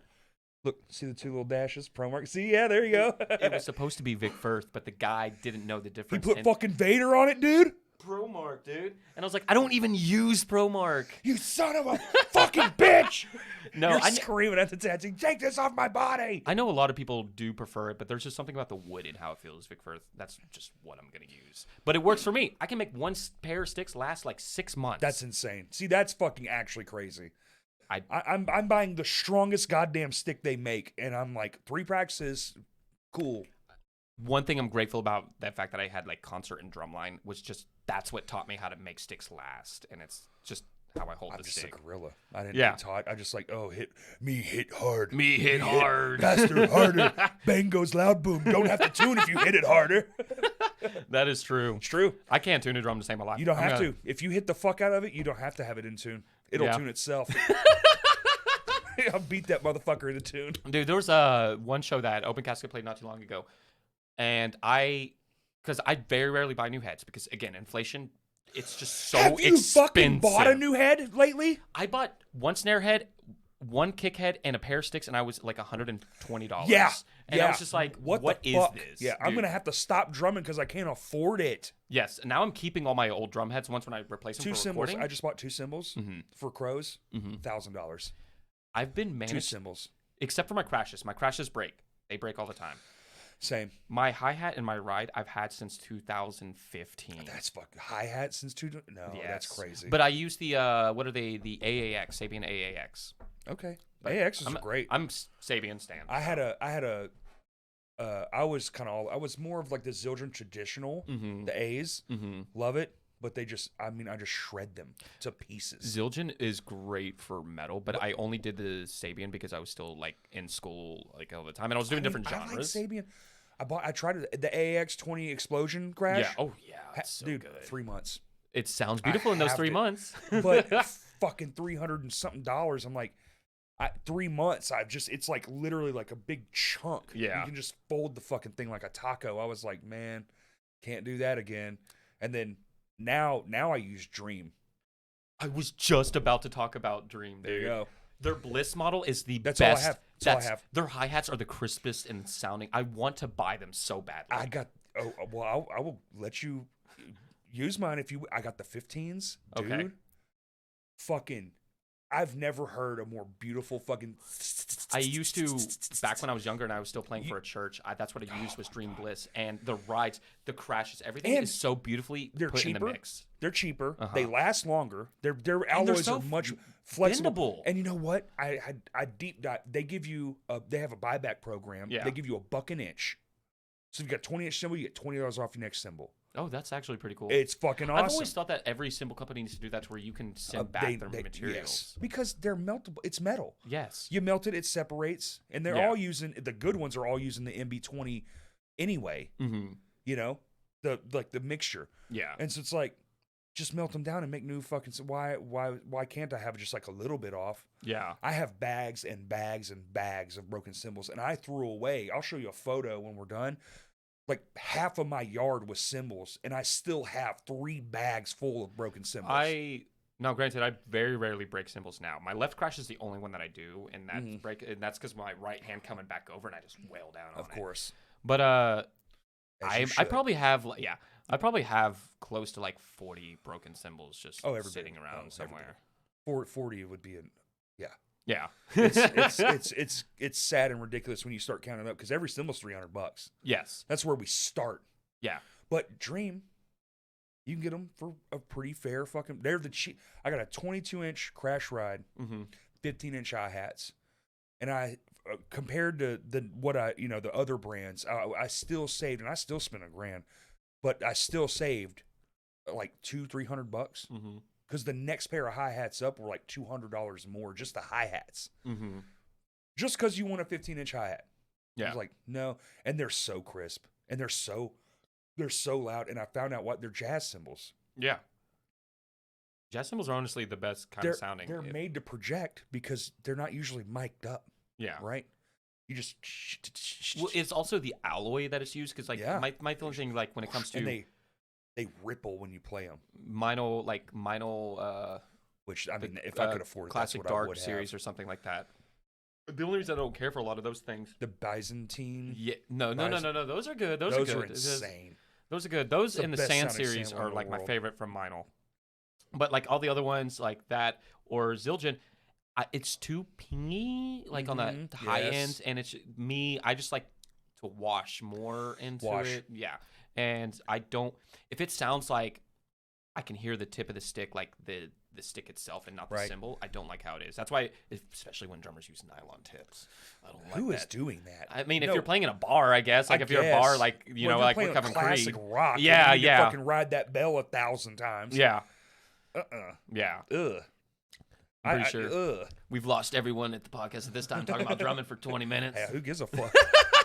Look, see the 2 little dashes? ProMark. See, yeah, there you go. It was supposed to be Vic Firth, but the guy didn't know the He difference. put fucking Vader on it, dude. ProMark, dude. And I was like, I don't even use ProMark. You son of a fucking bitch! No, You're screaming at the tattoo. Take this off my body. I know a lot of people do prefer it, but there's just something about the wood and how it feels, Vic Firth. That's just what I'm gonna use. But it works for me. I can make one pair of sticks last like 6 months. That's insane. See, that's fucking actually crazy. I'm buying the strongest goddamn stick they make, and I'm like 3 practices, cool. One thing I'm grateful about that fact that I had like concert and drumline was just that's what taught me how to make sticks last, and it's just how I hold the stick. I'm just a gorilla. I didn't get taught. I just like, hit hard. Me hit hard. Faster, harder. Bang goes loud, boom. Don't have to tune if you hit it harder. That is true. It's true. I can't tune a drum to save my life. You don't have to. If you hit the fuck out of it, you don't have to have it in tune. It'll tune itself. I'll beat that motherfucker into tune. Dude, there was one show that Open Kasket played not too long ago, and because I very rarely buy new heads because again, inflation, it's just so expensive. Have you fucking bought a new head lately? I bought one snare head, one kick head, and a pair of sticks, and I was like $120. Yeah. And I was just like, what is this? Yeah, I'm going to have to stop drumming because I can't afford it. Yes, and now I'm keeping all my old drum heads when I replace them 2 for cymbals. recording. I just bought 2 cymbals for Crows, $1,000. I've been managed. 2 cymbals. Except for my crashes. My crashes break. They break all the time. Same. My hi-hat and my ride I've had since 2015. That's fucking hi-hat since that's crazy. But I use the what are they? The AAX, Sabian AAX. Okay. AAX is great. I'm Sabian stan. I was more of like the Zildjian traditional, the A's. Love it. But I just shred them to pieces. Zildjian is great for metal, but I only did the Sabian because I was still like in school like all the time, and I was doing different genres. I like Sabian. I tried the AAX 20 Explosion Crash. Yeah. Oh yeah. It's so dude, good. 3 months. It sounds beautiful in those 3 months. But fucking $300 and something. I'm like, 3 months. It's like literally like a big chunk. Yeah. You can just fold the fucking thing like a taco. I was like, man, can't do that again. And then now I use Dream. I was just about to talk about Dream, dude. There you go. Their Bliss model is the That's best. all I have. That's all I have. Their hi-hats are the crispest and sounding. I want to buy them so badly. well, I will let you use mine if you. I got the 15s, dude. Okay. Fucking, I've never heard a more beautiful fucking. I used to, back when I was younger and I was still playing for a church, that's what I used was Dream Bliss. And the rides, the crashes, everything And is so beautifully they're put in cheaper. the mix. They're cheaper. Uh-huh. They last longer. Their they're alloys so are much flexible. bendable. And you know what? I deep dive. They give you. They have a buyback program. Yeah. They give you $1 an inch. So if you got 20-inch cymbal, you get $20 off your next cymbal. Oh, that's actually pretty cool. It's fucking awesome. I've always thought that every cymbal company needs to do that to where you can send back their materials. Yes, because they're meltable. It's metal. Yes. You melt it, it separates, and they're all using the good ones are all using the MB20 anyway. Mm-hmm. You know, the mixture. Yeah. And so it's like, just melt them down and make new fucking. Why can't I have just like a little bit off? Yeah. I have bags and bags and bags of broken cymbals, and I threw away. I'll show you a photo when we're done. Like half of my yard was cymbals, and I still have 3 bags full of broken cymbals. Now, granted, I very rarely break cymbals now. My left crash is the only one that I do, and that's because my right hand coming back over, and I just wail down on it. Of course. But I should. probably have I probably have close to like 40 broken cymbals just sitting around somewhere. 40 would be Yeah. it's sad and ridiculous when you start counting up because every cymbal's $300. Yes. That's where we start. Yeah. But Dream, you can get them for a pretty fair fucking. They're the cheap. I got a 22-inch crash ride, 15-inch hi-hats, and I compared to the other brands, I still saved, and I still spent $1,000, but I still saved like $200-300. Because the next pair of hi-hats up were like $200 more, just the hi-hats. Mm-hmm. Just because you want a 15-inch hi-hat. Yeah. I was like, no. And they're so crisp. And they're so loud. And I found out what they're jazz cymbals. Yeah. Jazz cymbals are honestly the best kind of sounding. They're made to project because they're not usually mic'd up. Yeah. Right? You just... Well, it's also the alloy that it's used because my only thing, like, when it comes to... And they ripple when you play them. Mino, which, I mean, if I could afford it, that's Classic what I Dark would series have. or something like that. The only reason I don't care for a lot of those things. The Byzantine. Yeah, no. Those are good. Those are good. Insane. Those are good. Those the in the best Sand sounding series sampler are in like the my world. favorite from Meinl. But like all the other ones like that or Zildjian, it's too pingy like on the high end, and it's me. I just like to wash more into it. Yeah, and I don't. If it sounds like I can hear the tip of the stick, like the stick itself and not the cymbal, I don't like how it is. That's why, especially when drummers use nylon tips, I don't like Who that. is doing that? I mean, if you're playing in a bar, I guess. Like if you're a bar, like like we're covering classic Creed. rock. Yeah, you fucking ride that bell 1,000 times. Yeah. Yeah. I'm pretty sure we've lost everyone at the podcast at this time talking about drumming for 20 minutes. Yeah, who gives a fuck?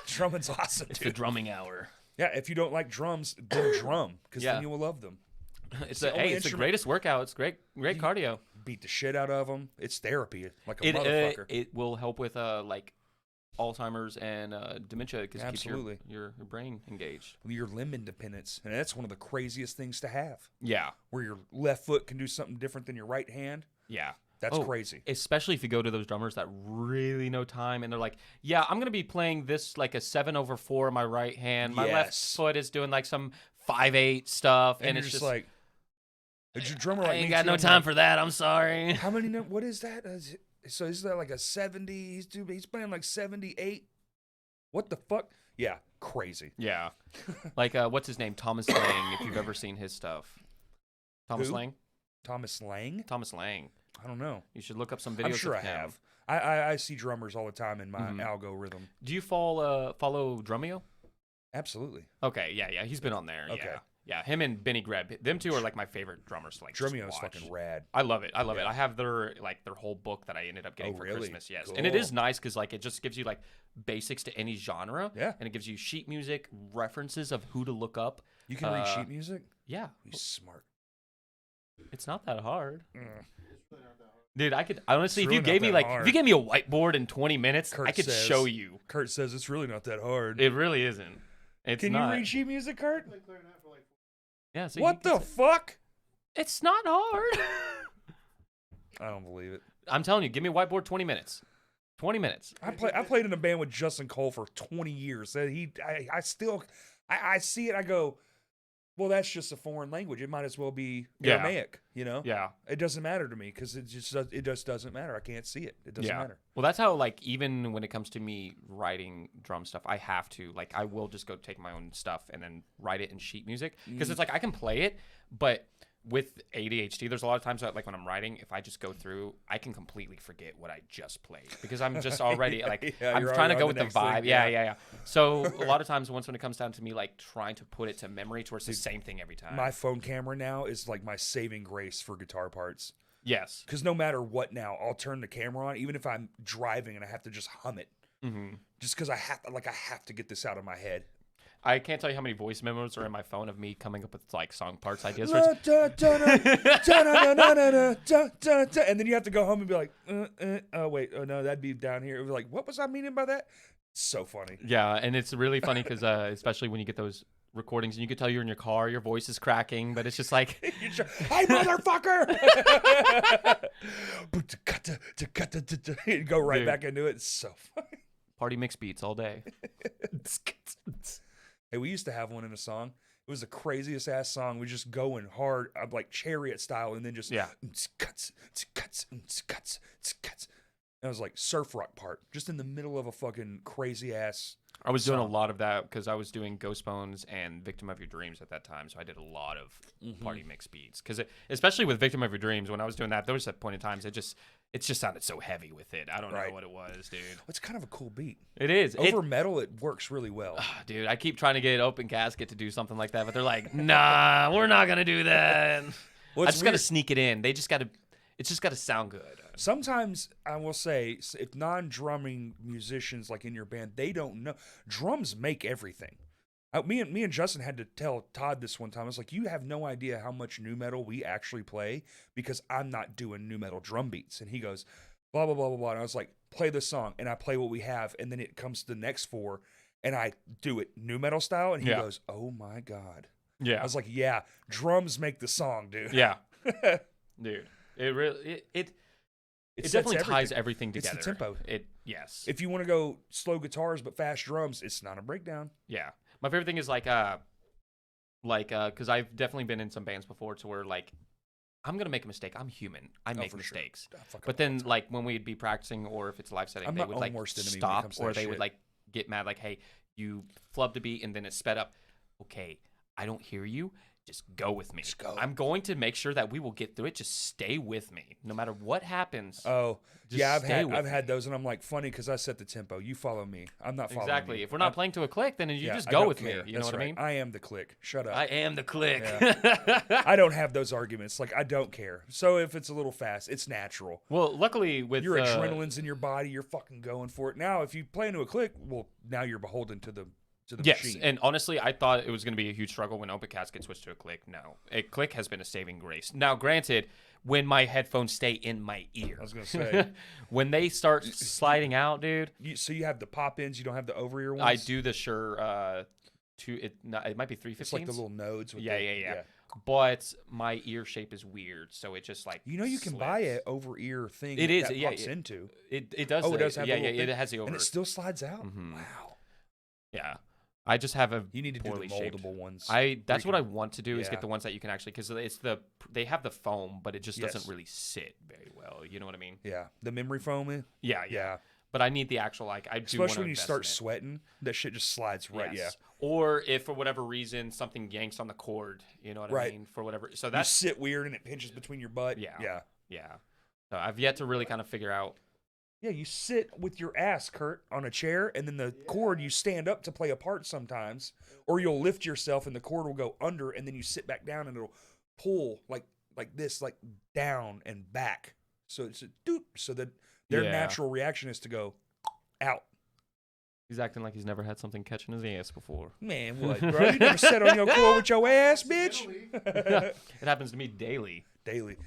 Drumming's awesome, It's dude. the drumming hour. Yeah, if you don't like drums, then drum, because then you will love them. It's the greatest workout. It's great cardio. Beat the shit out of them. It's therapy, like a motherfucker. It will help with like Alzheimer's and dementia because it keeps your brain engaged. Your limb independence, and that's one of the craziest things to have. Yeah, where your left foot can do something different than your right hand. Yeah. That's crazy. Especially if you go to those drummers that really know time and they're like, yeah, I'm going to be playing this like a 7/4 on my right hand. My left foot is doing like some 5/8 stuff. And it's just like, is your drummer I ain't got no time for that. I'm sorry. How many, what is that? So is that like a 70? He's playing like 78. What the fuck? Yeah, crazy. Yeah. Like, what's his name? Thomas Lang, if you've ever seen his stuff. Thomas Lang? Thomas Lang? Thomas Lang. I don't know. You should look up some videos. I'm sure of him. I have. I see drummers all the time in my algorithm. Do you follow Drumeo? Absolutely. Okay, yeah. He's been on there. Okay. Yeah, him and Benny Greb. Them two are like my favorite drummers to like Drumeo is fucking rad. I love it. I have their whole book that I ended up getting for Christmas. Yes. Cool. And it is nice because like it just gives you like basics to any genre. Yeah. And it gives you sheet music, references of who to look up. You can read sheet music? Yeah. He's smart. It's not that hard. Dude, I could honestly, if you gave me a whiteboard in 20 minutes, I could show you. Kurt says it's really not that hard. It really isn't. Can you read sheet music, Kurt? Yeah. So what the fuck? It's not hard. I don't believe it. I'm telling you, give me a whiteboard, 20 minutes. 20 minutes. I played in a band with Justin Cole for 20 years. I see it. I go, well, that's just a foreign language. It might as well be Yeah. Aramaic. Yeah. It doesn't matter to me because it just doesn't matter. I can't see it. It doesn't matter. Well, that's how, like, even when it comes to me writing drum stuff, I have to, like, I will just go take my own stuff and then write it in sheet music. Because it's like, I can play it, but with ADHD, there's a lot of times that, like, when I'm writing, if I just go through, I can completely forget what I just played. Because I'm just already, like, I'm you're trying to already go on with the the next vibe. thing, Yeah. So a lot of times, when it comes down to me, like, trying to put it to memory to where it's the same thing every time. My phone camera now is like my saving grace for guitar parts. Yes. Because no matter what now, I'll turn the camera on, even if I'm driving and I have to just hum it. Mm-hmm. Just because I have to get this out of my head. I can't tell you how many voice memos are in my phone of me coming up with, like, song parts ideas. And then you have to go home and be like, oh, wait, oh, no, that'd be down here. It was like, what was I meaning by that? So funny. Yeah, and it's really funny because especially when you get those recordings and you can tell you're in your car, your voice is cracking, but it's just like, hey, motherfucker! You go right back into it. It's so funny. party mix beats all day. Hey, we used to have one in a song. It was the craziest ass song. We just going hard, like chariot style, and then just cuts. It was like surf rock part, just in the middle of a fucking crazy ass. I was doing a lot of that because I was doing Ghost Bones and Victim of Your Dreams at that time, so I did a lot of party mix beats. Because especially with Victim of Your Dreams, when I was doing that, there was a point in times it just sounded so heavy with it. I don't know what it was, dude. It's kind of a cool beat. It is. Over metal, it works really well. Dude, I keep trying to get Open Casket to do something like that, but they're like, nah, we're not gonna do that. I just gotta sneak it in. It's just gotta sound good. Sometimes I will say, if non-drumming musicians like in your band, they don't know. Drums make everything. Me and Justin had to tell Todd this one time. I was like, you have no idea how much nu metal we actually play because I'm not doing nu metal drum beats. And he goes, blah, blah, blah, blah, blah. And I was like, play this song. And I play what we have. And then it comes to the next four. And I do it nu metal style. And he goes, oh, my God. Yeah. I was like, yeah, drums make the song, dude. Yeah. Dude. It really it definitely ties everything together. It's the tempo. Yes. If you want to go slow guitars but fast drums, it's not a breakdown. Yeah. My favorite thing is because I've definitely been in some bands before to where, like, I'm gonna make a mistake. I'm human. I make mistakes. Sure. But then, like, when we'd be practicing or if it's a live setting, they would, like, stop or they would, like, get mad, like, hey, you flubbed a beat and then it sped up. Okay, I don't hear you. Just go with me. Just go. I'm going to make sure that we will get through it. Just stay with me, no matter what happens. Oh, yeah, I've had those, and I'm like, funny because I set the tempo. You follow me. I'm not following exactly. you. If we're not playing to a click, then you just go with me. You know what I mean? I am the click. Shut up. I am the click. Yeah. I don't have those arguments. Like, I don't care. So if it's a little fast, it's natural. Well, luckily with your adrenaline's in your body, you're fucking going for it. Now, if you play into a click, well, now you're beholden to the machine. And honestly, I thought it was going to be a huge struggle when Open Casket switched to a click. No, a click has been a saving grace. Now, granted, when my headphones stay in my ear, I was going to say, when they start sliding out, dude. So you have the pop ins, you don't have the over ear ones. I do the Shure. It might be 315. It's like the little nodes. With yeah. But my ear shape is weird, so it just like you can slips. buy an over ear thing. It is, that yeah. Pops into. It does. Oh, it does have. It has the over. And it still slides out. Mm-hmm. Wow. Yeah. I just have a You need to do the moldable shaped. ones. That's what I want to do is get the ones that you can actually because they have the foam, but it just doesn't really sit very well. You know what I mean? Yeah, the memory foam. Yeah. But I need the actual I do. Especially when you start sweating, that shit just slides right. Yes. Yeah. Or if for whatever reason something yanks on the cord, you know what I mean? For whatever, so that you sit weird and it pinches between your butt. Yeah. So I've yet to really kind of figure out. Yeah, you sit with your ass, Kurt, on a chair, and then the cord, you stand up to play a part sometimes, or you'll lift yourself and the cord will go under, and then you sit back down and it'll pull like this, like down and back. So it's a doot, so that their natural reaction is to go out. He's acting like he's never had something catching his ass before. Man, what, bro? You never sat on your cord with your ass, bitch? It happens to me daily. Daily.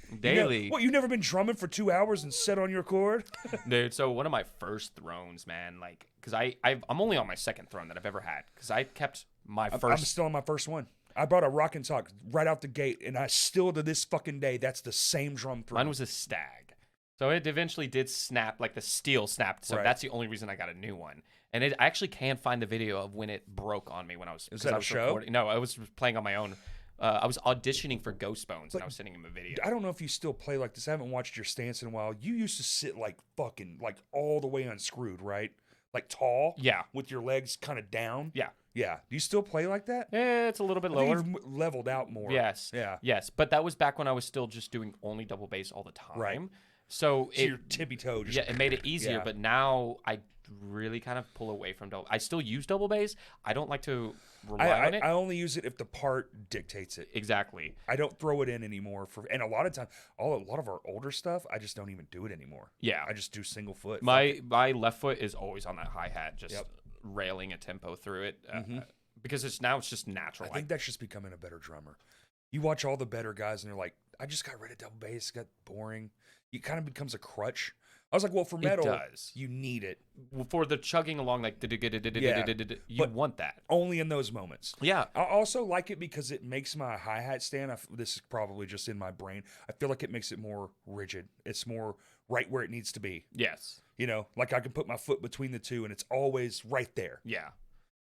You've never been drumming for 2 hours and sat on your cord? Dude, so one of my first thrones, man, like, because I'm only on my second throne that I've ever had, because I kept my first. I'm still on my first one. I brought a Rock and Talk right out the gate, and I still, to this fucking day, that's the same drum throne. Mine was a Stag. So it eventually did snap, like the steel snapped, so that's the only reason I got a new one. And I actually can't find the video of when it broke on me when I was. Is that I a was show? recording. No, I was playing on my own. I was auditioning for Ghost Bones, and I was sending him a video. I don't know if you still play like this. I haven't watched your stance in a while. You used to sit like fucking like all the way unscrewed, right? Like tall. Yeah. With your legs kind of down. Yeah. Yeah. Do you still play like that? It's a little bit I think lower. you've leveled out more. Yes. Yeah. Yes, but that was back when I was still just doing only double bass all the time. Right. So your tippy toe just. Yeah, it made it easier, Yeah. but now I really kind of pull away from double. I still use double bass. I don't like to rely on it. I only use it if the part dictates it. Exactly. I don't throw it in anymore and a lot of time, a lot of our older stuff, I just don't even do it anymore. Yeah. I just do single foot. My left foot is always on that hi-hat, just Yep. railing a tempo through it because it's just natural. I think that's just becoming a better drummer. You watch all the better guys and they're like, I just got rid of double bass, it got boring. It kind of becomes a crutch. I was like, well, for metal, does. you need it. For the chugging along, like you but want that. Only in those moments. Yeah. I also like it because it makes my hi-hat stand, this is probably just in my brain, I feel like it makes it more rigid. It's more right where it needs to be. Yes. You know, like I can put my foot between the two and it's always right there. Yeah.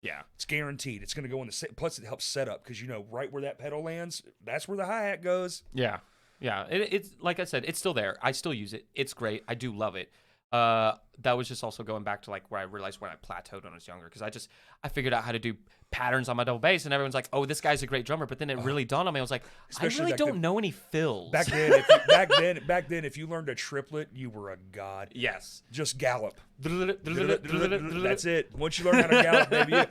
Yeah. It's guaranteed. It's going to go in the same. Plus, it helps set up because, you know, right where that pedal lands, that's where the hi-hat goes. Yeah. Yeah. It's like I said, it's still there. I still use it. It's great. I do love it. That was just also going back to like where I realized when I plateaued when I was younger because I figured out how to do patterns on my double bass and everyone's like, oh, this guy's a great drummer. But then it really dawned on me. I was like, I Especially really back don't then- know any fills. Back then, if you learned a triplet, you were a god. Yes. Just gallop. That's That's it. Once you learn how to gallop, baby.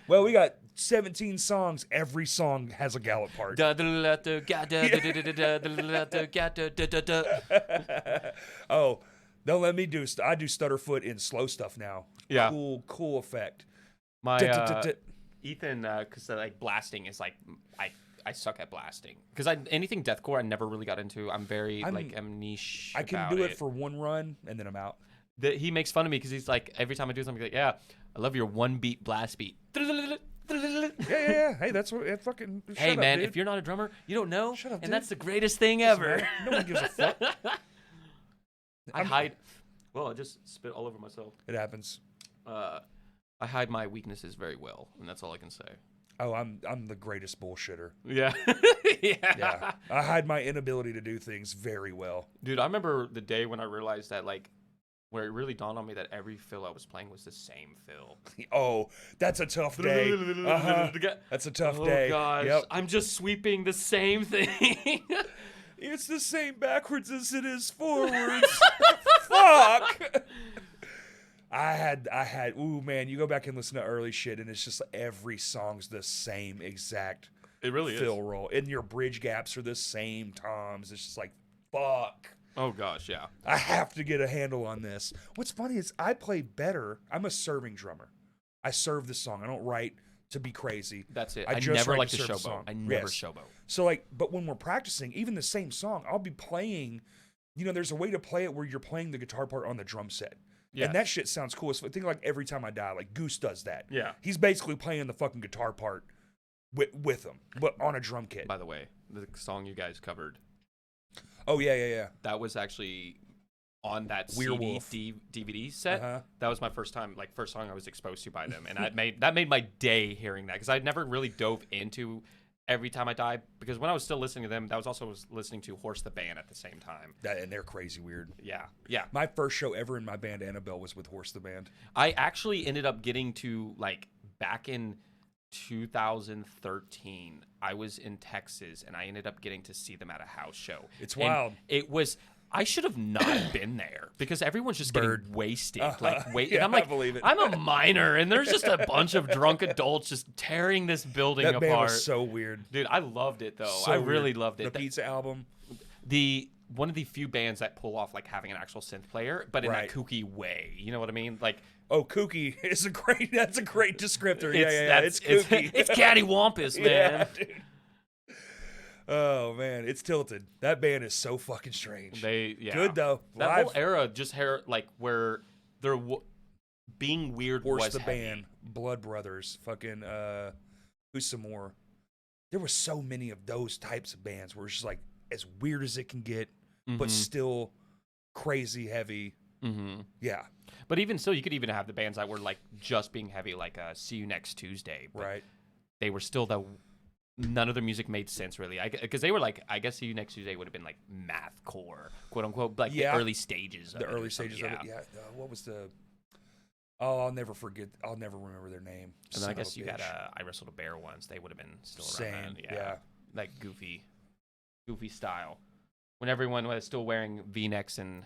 Well, we got 17 songs. Every song has a gallop part. Oh, don't let me do. I do stutterfoot in slow stuff now. Yeah. Cool effect. My Ethan, because like blasting is like I suck at blasting because anything deathcore I never really got into. I'm niche. I can about do it for one run and then I'm out. He makes fun of me because he's like every time I do something he's like, yeah, I love your one beat blast beat. Yeah. Hey, that's what it fucking. Hey shut man, up, dude. if you're not a drummer, you don't know, Shut up, and dude. that's the greatest thing ever. No one gives a fuck. I hide. Well, I just spit all over myself. It happens. I hide my weaknesses very well, and that's all I can say. Oh, I'm the greatest bullshitter. Yeah. Yeah. I hide my inability to do things very well. Dude, I remember the day when I realized that, like, where it really dawned on me that every fill I was playing was the same fill. Oh, that's a tough day. Uh-huh. That's a tough day. Oh, gosh. Yep. I'm just sweeping the same thing. It's the same backwards as it is forwards. Fuck. I had. Ooh, man, you go back and listen to early shit, and it's just like every song's the same exact It really fill roll, and your bridge gaps are the same toms. It's just like, fuck. Oh, gosh, yeah. I have to get a handle on this. What's funny is I play better. I'm a serving drummer. I serve the song. I don't write to be crazy. That's it. I I just never write like to to serve the showboat. song. I never Yes. showboat. So like, but when we're practicing, even the same song, I'll be playing. You know, there's a way to play it where you're playing the guitar part on the drum set. Yes. And that shit sounds cool. So think like Every Time I Die, like Goose does that. Yeah. He's basically playing the fucking guitar part with him, but on a drum kit. By the way, the song you guys covered, Oh yeah. that was actually on that Werewolf. DVD set. Uh-huh. That was my first song I was exposed to by them, and that made my day hearing that because I'd never really dove into Every Time I Die because when I was still listening to them, that was also listening to Horse the Band at the same time. And they're crazy weird. Yeah. My first show ever in my band, Annabelle, was with Horse the Band. I actually ended up getting to like back in 2013. I was in Texas, and I ended up getting to see them at a house show. It's And wild. It was. I should have not been there because everyone's just getting wasted. Yeah, and I'm like, I believe it. I'm a minor, and there's just a bunch of drunk adults just tearing this building That band apart. was so weird. Dude, I loved it though. So I weird. really loved it. The Pizza album. One of the few bands that pull off like having an actual synth player, but in Right. that kooky way. You know what I mean? Like, Oh, kooky is that's a great descriptor. it's It's kooky. it's cattywampus, man. Yeah, dude. Oh man, it's tilted. That band is so fucking strange. Good though. That Live, whole era just like where they're being weird Horse was the heavy. Band, Blood Brothers, fucking who's some more? There were so many of those types of bands where it's just like as weird as it can get, but still crazy heavy. Mm-hmm. Yeah. But even so, you could even have the bands that were like just being heavy, like See You Next Tuesday. But Right. they were still none of their music made sense really. Because they were like, I guess See You Next Tuesday would have been like mathcore, quote unquote, like the early stages. Of the it or early something. stages of it. Yeah. What was the? Oh, I'll never forget. I'll never remember their name. And then I guess you had I Wrestled a Bear once. They would have been still around then. Yeah. Like goofy style. When everyone was still wearing V-necks and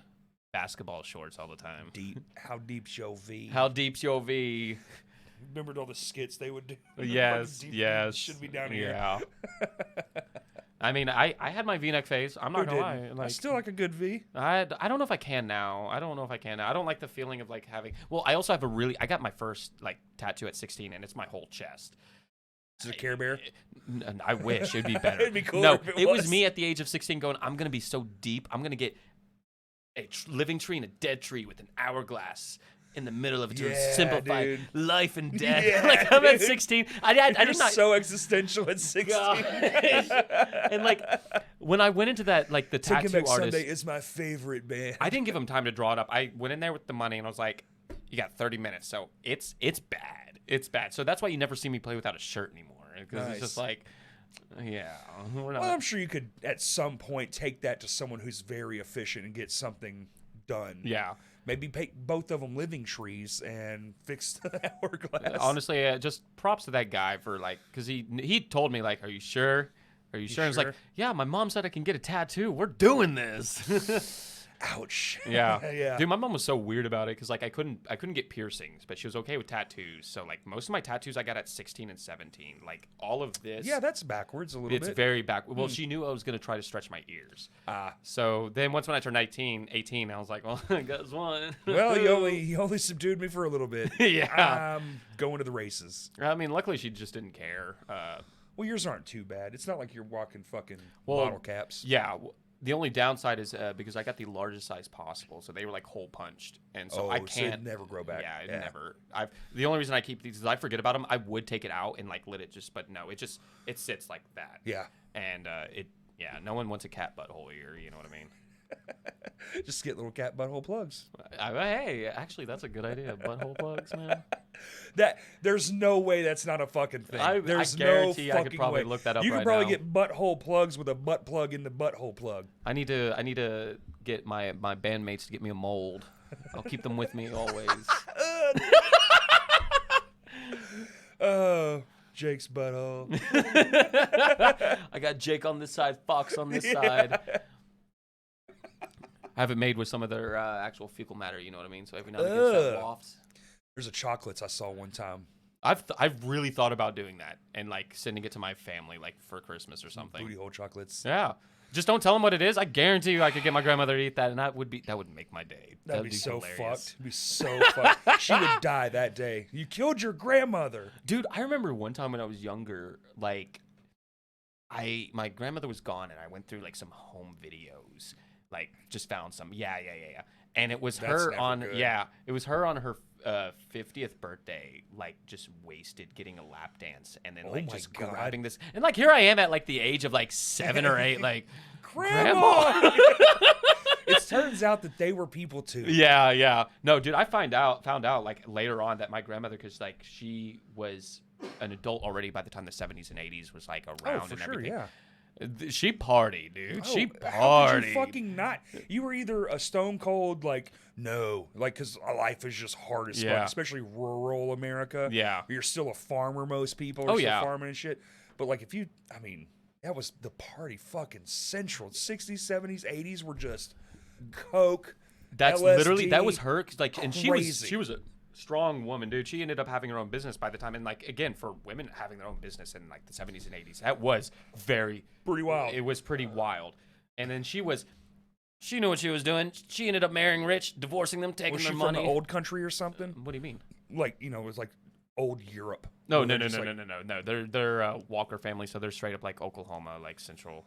basketball shorts all the time. How deep's your V? How deep's your V? Remembered all the skits they would do. Yes, yes. Should be down here. Yeah. I mean, I had my V-neck phase. I'm not gonna lie. I Like, still like a good V. I don't know if I can now. I don't like the feeling of like having. Well, I also have I got my first like tattoo at 16, and it's my whole chest. Is it a Care Bear? I wish it'd be better. It'd be cooler No, if it it was was. me at the age of 16 going, I'm gonna be so deep. I'm gonna get a living tree and a dead tree with an hourglass in the middle of it to Yeah, simplify dude. life and death. Yeah, like I'm at dude. 16. I You're did not. so existential at 16. Gosh. And like when I went into that, like the Taking tattoo Back artist, Sunday is my favorite band. I didn't give him time to draw it up. I went in there with the money and I was like, "You got 30 minutes." So it's bad. It's bad. So that's why you never see me play without a shirt anymore because Nice. it's just like, yeah, we're not. Well, I'm sure you could at some point take that to someone who's very efficient and get something done. Yeah. Maybe make both of them living trees and fix the hourglass. Honestly, just props to that guy for like, because he told me like, "Are you sure? Are you sure?" I was like, sure? "Yeah, my mom said I can get a tattoo. We're doing this." Ouch. Yeah. Yeah. Dude, my mom was so weird about it because like I couldn't get piercings, but she was okay with tattoos. So like most of my tattoos I got at 16 and 17. Like all of this. Yeah, that's backwards a little It's bit. very back. Well, she knew I was gonna try to stretch my ears. Ah. So then once when I turned 18, I was like, well, I got one. Well, you only subdued me for a little bit. Yeah. I'm going to the races. I mean, luckily she just didn't care. Well, yours aren't too bad. It's not like you're walking fucking Well, bottle caps. Yeah. The only downside is because I got the largest size possible, so they were like hole punched, and so I So can't. it'd never grow back. Yeah, it never. The only reason I keep these is I forget about them. I would take it out and like let it just, but no, it sits like that. Yeah. And no one wants a cat butthole ear. You know what I mean? Just get little cat butthole plugs. Hey, actually, that's a good idea. Butthole plugs, man. There's no way that's not a fucking thing. There's guarantee no I fucking could probably way. look that up You could right probably now. get butthole plugs with a butt plug in the butthole plug. I need to get my bandmates to get me a mold. I'll keep them with me always. Oh, Jake's butthole. I got Jake on this side, Fox on this side. I have it made with some of their actual fecal matter, you know what I mean? So every now and again, it's that Ugh. loft. There's a chocolates I saw one time. I've really thought about doing that and like sending it to my family like for Christmas or something. Booty hole chocolates. Yeah. Just don't tell them what it is. I guarantee you I could get my grandmother to eat that, and that would make my day. That'd be so hilarious. fucked. It'd be so fucked. She would die that day. You killed your grandmother. Dude, I remember one time when I was younger, like my grandmother was gone and I went through like some home videos. Like just found some. Yeah. And it was That's her never on good. it was her on her 50th birthday, like just wasted getting a lap dance and then Oh like my just God. grabbing this. And like here I am at like the age of like 7 or 8 like Grandma. It turns out that they were people too. Yeah. No, dude, I found out like later on that my grandmother, because like she was an adult already by the time the 70s and 80s was like around Oh, for and sure, everything. yeah. She partied, dude. Oh, She how could partied. you fucking not? You were either a stone cold, like, no, like, because life is just hard as Yeah. fuck, especially rural America. Yeah. You're still a farmer, most people are Oh, still yeah. farming and shit. But, like, that was the party fucking central. 60s, 70s, 80s were just coke. That's LSD, literally that was her, 'cause, like, and she crazy. was a strong woman, dude. She ended up having her own business by the time, and like again for women having their own business in like the 70s and 80s, that was pretty wild. It was pretty wild. And then she knew what she was doing. She ended up marrying rich, divorcing them, taking Was their she money. from the old country or something? What do you mean? Like, it was like old Europe. No. Where they're just like- They're a Walker family, so they're straight up like Oklahoma, like central.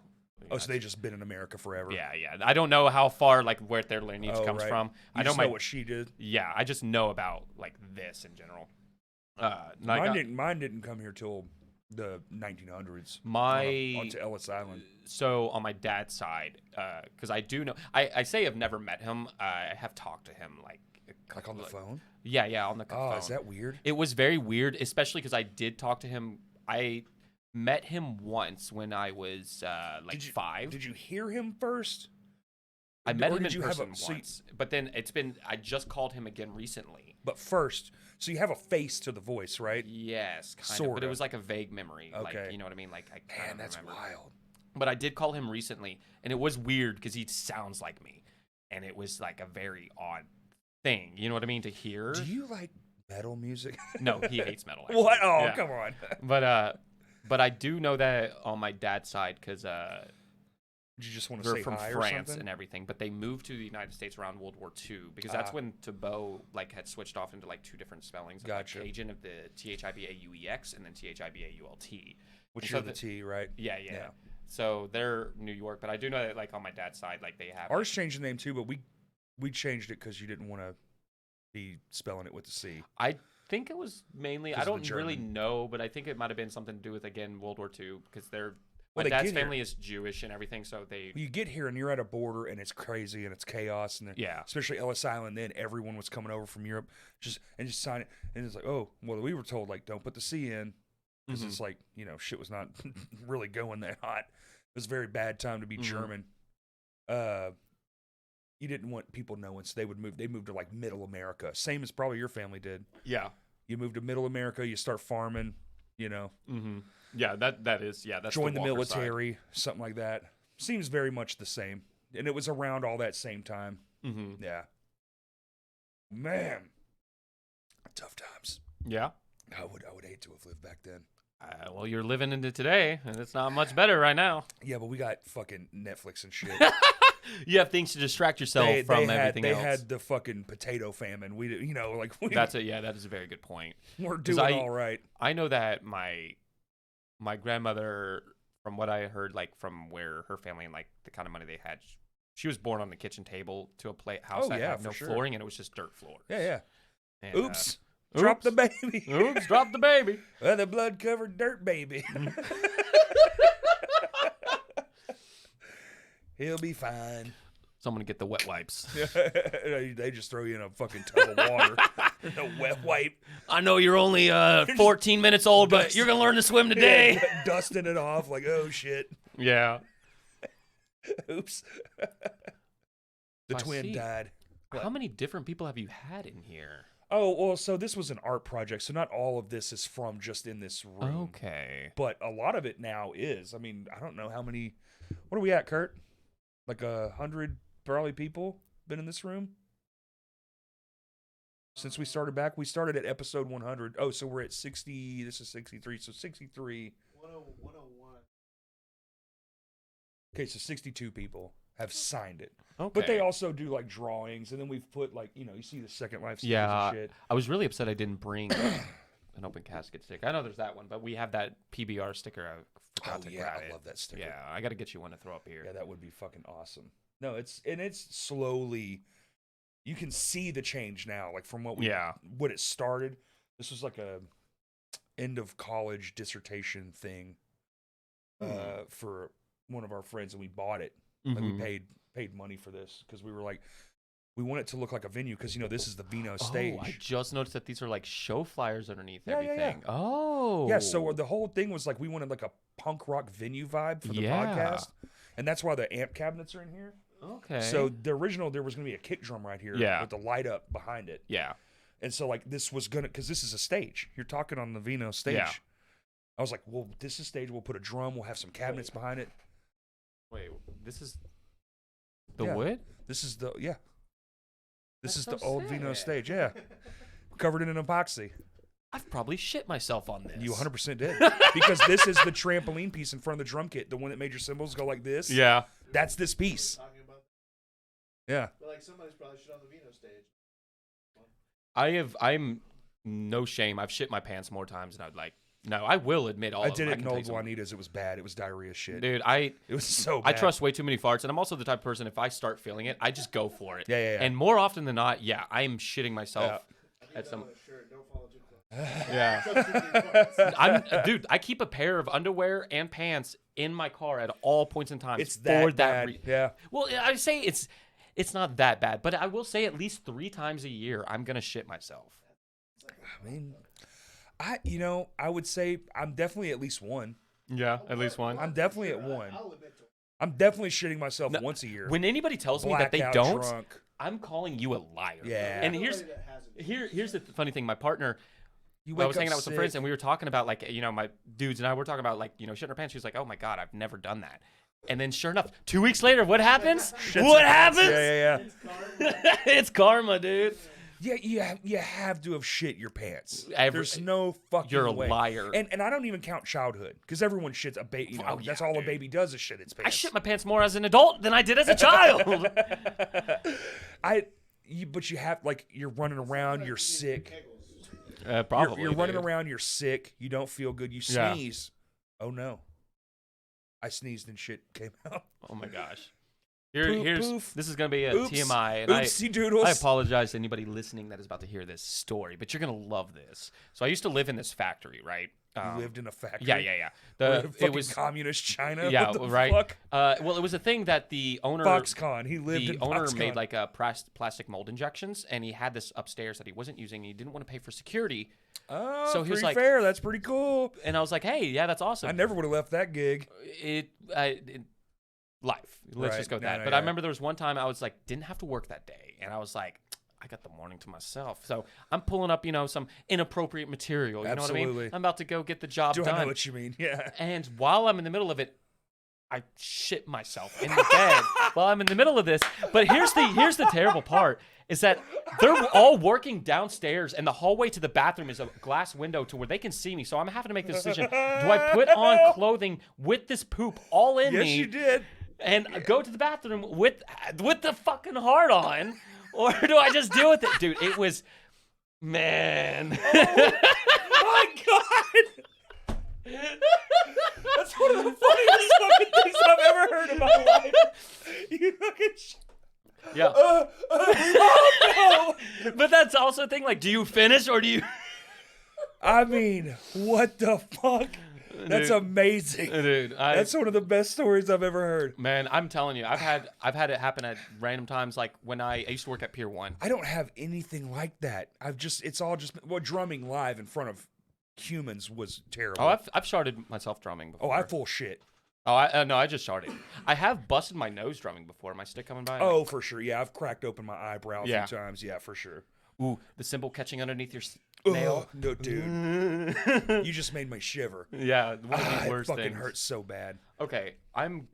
Oh, so they just been in America forever. Yeah. I don't know how far like where their lineage Oh, comes right. from. You I just know what she did. Yeah, I just know about like this in general. Mine didn't come here till the 1900s. My onto Ellis Island. So on my dad's side, because I do know, I say I've never met him. I have talked to him like On the phone? Yeah, on the Oh, phone. is that weird? It was very weird, especially because I did talk to him. I met him once when I was 5. Did you hear him first? I met or him did in you have person a- once, but then I just called him again recently. But first, so you have a face to the voice, right? Yes, kind of. But Sorta. it was like a vague memory. Okay. Like, you know what I mean? Like, I kind Man, of that's remember. wild. But I did call him recently, and it was weird because he sounds like me, and it was like a very odd thing. You know what I mean? To hear. Do you like metal music? No, he hates metal. Actually. What? Oh, Yeah. come on. But I do know that on my dad's side because Did you just want to they're say from hi or France something? and everything. But they moved to the United States around World War II because that's when Thibault like had switched off into like 2 different spellings. Of, Gotcha. Like, Cajun of the Thibauex and then Thibault. Which And you're so the T, right? Yeah. So they're New York, but I do know that like on my dad's side, like they have Ours changed the name too, but we changed it because you didn't want to be spelling it with the C. I think it was mainly, I 'Cause of the don't really German. know, but I think it might have been something to do with, again, World War II, because my they dad's get here- family is Jewish and everything, so they, You get here and you're at a border and it's crazy and it's chaos and yeah. especially Ellis Island. Then everyone was coming over from Europe, just sign it, and it's like, oh, well, we were told like don't put the C in because Mhm. it's like shit was not really going that hot. It was a very bad time to be Mhm. German. You didn't want people knowing, so they would move. They moved to like Middle America, same as probably your family did. Yeah. You move to Middle America, you start farming, Mm-hmm. Yeah, that is, yeah, that's join the Walker side. military, something like that. Seems very much the same, and it was around all that same time. Mm-hmm. Yeah, man, tough times. Yeah. I would hate to have lived back then. Well, you're living into today, and it's not much better right now. Yeah, but we got fucking Netflix and shit. You have things to distract yourself from everything they else. had the fucking potato famine. We, That is a very good point. we're doing all right. I know that my grandmother, from what I heard, like from where her family and like the kind of money they had, she was born on the kitchen table to a house Oh, that yeah, had for no sure. flooring, and it was just dirt floors. Yeah. And, Oops, drop the baby. Oops, drop the baby. The blood covered dirt baby. He'll be fine. Someone get the wet wipes. They just throw you in a fucking tub of water. A wet wipe. I know you're only 14 minutes old, but you're gonna learn to swim today. Dusting it off like, oh shit. Yeah. Oops. The I twin see. died. How many different people have you had in here? Oh, well, so this was an art project, so not all of this is from just in this room. Okay. But a lot of it now is. I mean, I don't know how many. What are we at, Kurt? Like 100 probably people been in this room? Since we started back? We started at episode 100. Oh, so we're at 60. This is 63. So 63. 101. Okay, so 62 people have signed it. Okay. But they also do like drawings, and then we've put like, you see the Second Life stickers Yeah. and shit. I was really upset I didn't bring an open casket sticker. I know there's that one, but we have that PBR sticker. I forgot to grab it. I love that sticker. Yeah, I got to get you one to throw up here. Yeah, that would be fucking awesome. No, it's slowly, you can see the change now, like from what it started. This was like a end of college dissertation thing for one of our friends, and we bought it. Like we paid money for this because we were like, we want it to look like a venue because this is the Vino stage. Oh, I just noticed that these are like show flyers underneath Yeah, yeah, everything. yeah. Oh. Yeah, so the whole thing was like we wanted like a punk rock venue vibe for the podcast, and that's why the amp cabinets are in here. Okay. So the original, there was going to be a kick drum right here with the light up behind it. Yeah. And so like this was going to, because this is a stage. You're talking on the Vino stage. Yeah. I was like, well, this is stage. We'll put a drum. We'll have some cabinets behind it. Wait, this is the Yeah. wood? This is the, This That's is so the old Vino sick. stage. Yeah. Covered in an epoxy. I've probably shit myself on this. You 100% did. Because this is the trampoline piece in front of the drum kit. The one that made your cymbals go like this. Yeah. That's this piece. Talking about, Yeah. but like somebody's probably shit on the Vino stage. I'm no shame. I've shit my pants more times than I'd like. No, I will admit all I of did them. it in can tell you Old something. Juanitas. It was bad. It was diarrhea shit. Dude, It was so bad. I trust way too many farts, and I'm also the type of person, if I start feeling it, I just go for it. Yeah. And more often than not, I am shitting myself I at think some. that was a shirt. Don't follow too Yeah. Substitute Dude, I keep a pair of underwear and pants in my car at all points in time. It's that bad. Yeah. Well, I say it's not that bad, but I will say at least 3 times a year I'm gonna shit myself. I mean, I would say I'm definitely at least one. Yeah, at least one. I'm definitely at one. I'll admit to it. I'm definitely shitting myself once a year. When anybody tells me that they Blackout don't, drunk. I'm calling you a liar. Yeah. And Nobody that hasn't. here's the funny thing. My partner, You I wake was up hanging out with some sick. friends, and we were talking about like my dudes and I were talking about like shitting our pants. She was like, "Oh my god, I've never done that." And then sure enough, 2 weeks later, what happens? What happens? Yeah. It's karma. It's karma, dude. Yeah, you have to have shit your pants. Every- There's no fucking You're a way. liar. And I don't even count childhood because everyone shits a baby. Oh, yeah, that's all dude. a baby does is shit its pants. I shit my pants more as an adult than I did as a child. But you have you're running around, you're sick. Probably. You're running dude. around, you're sick. You don't feel good. You Yeah. sneeze. Oh no. I sneezed and shit came out. Oh my gosh. Poof. This is gonna be a Oops. TMI, and Oopsie doodles. I apologize to anybody listening that is about to hear this story, but you're gonna love this. So I used to live in this factory, right? You lived in a factory. Yeah. It was communist China. yeah, What the right. Fuck? Well, it was a thing that the owner Foxconn. He lived the in owner Foxconn. made like plastic mold injections, and he had this upstairs that he wasn't using. And he didn't want to pay for security, Oh, so he was pretty like- fair. That's pretty cool. and I was like, "Hey, yeah, that's awesome." I never would have left that gig. Life. Let's Right. just go with No, that. no, but yeah. I remember there was one time I was like, didn't have to work that day, and I was like, I got the morning to myself. So I'm pulling up, some inappropriate material. You know what I mean? Absolutely. I'm about to go get the job Do done. I know what you mean? Yeah. And while I'm in the middle of it, I shit myself in the bed while I'm in the middle of this. But here's the terrible part is that they're all working downstairs, and the hallway to the bathroom is a glass window to where they can see me. So I'm having to make the decision: do I put on clothing with this poop all in Yes, me you did. and go to the bathroom with the fucking heart on, or do I just deal with it, dude? It was, man. My God. That's one of the funniest fucking things I've ever heard in my life. You fucking Yeah. oh no. But that's also a thing. Like, do you finish or do you? I mean, what the fuck? That's Dude. amazing. Dude, That's one of the best stories I've ever heard. man, I'm telling you, I've had it happen at random times. Like when I used to work at Pier 1. I don't have anything like that. It's all just drumming live in front of humans was terrible. Oh, I've sharded myself drumming before. I full shit. Oh, no, I just sharded. I have busted my nose drumming before. My stick coming by. Oh, for sure. Yeah, I've cracked open my eyebrow a Yeah. few times. Yeah, for sure. Ooh, the cymbal catching underneath your Oh, nail. no, dude. You just made me shiver. Yeah, one of the It worst fucking things. hurts so bad. Okay, I'm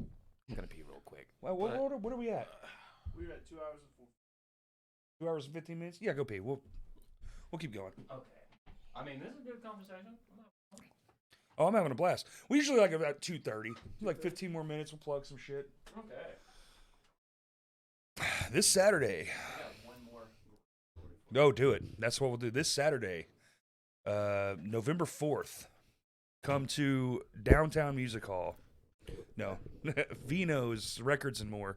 gonna pee real quick. Well, what are we at? We were at 2 hours and 4. 2 hours and 15 minutes? Yeah, go pee. We'll keep going. Okay. I mean, this is a good conversation. Oh, I'm having a blast. We usually like about 2:30. Like 15 more minutes. We'll plug some shit. Okay. This Saturday. One more. Go do it. That's what we'll do. This Saturday, November 4th, come to Downtown Music Hall. No, Vino's Records and More.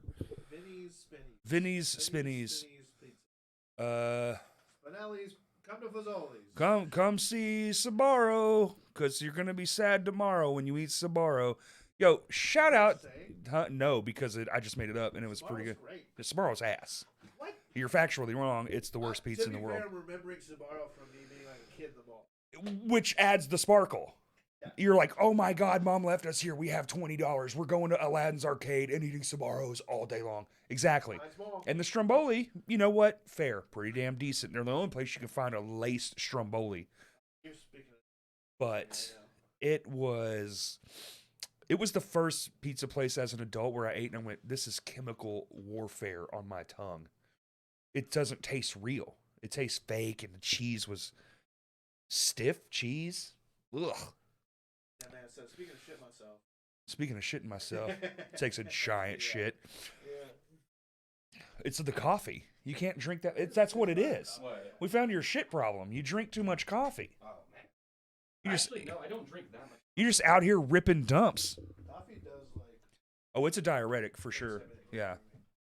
Vinny's Spinnies. Pizza. Spinelli's. Come to Fazoli's. Come see Sabaro, because you're gonna be sad tomorrow when you eat Sabaro. Yo, shout out. Huh? No, because I just made it up and it was pretty good. Great. Sabaro's ass. What? You're factually wrong. It's the worst pizza in the world. To be fair, I'm remembering Sabaro from me being like a kid in the mall. Which adds the sparkle. You're like, oh my God, Mom left us here. We have $20. We're going to Aladdin's Arcade and eating Sabaros all day long. Exactly. Mine's small. And the Stromboli, you know what? Fair. Pretty damn decent. They're the only place you can find a laced Stromboli. You're speaking of But it was the first pizza place as an adult where I ate and I went, this is chemical warfare on my tongue. It doesn't taste real. It tastes fake, and the cheese was stiff cheese. Ugh. Yeah, man. So speaking of shit myself. Speaking of shitting myself, takes a giant shit. Yeah. It's the coffee. You can't drink that. That's what it is. What? We found your shit problem. You drink too much coffee. Oh man. You just, Actually, no, I don't drink that much. you're just out here ripping dumps. Coffee does like. Oh, it's a diuretic for sure. Yeah.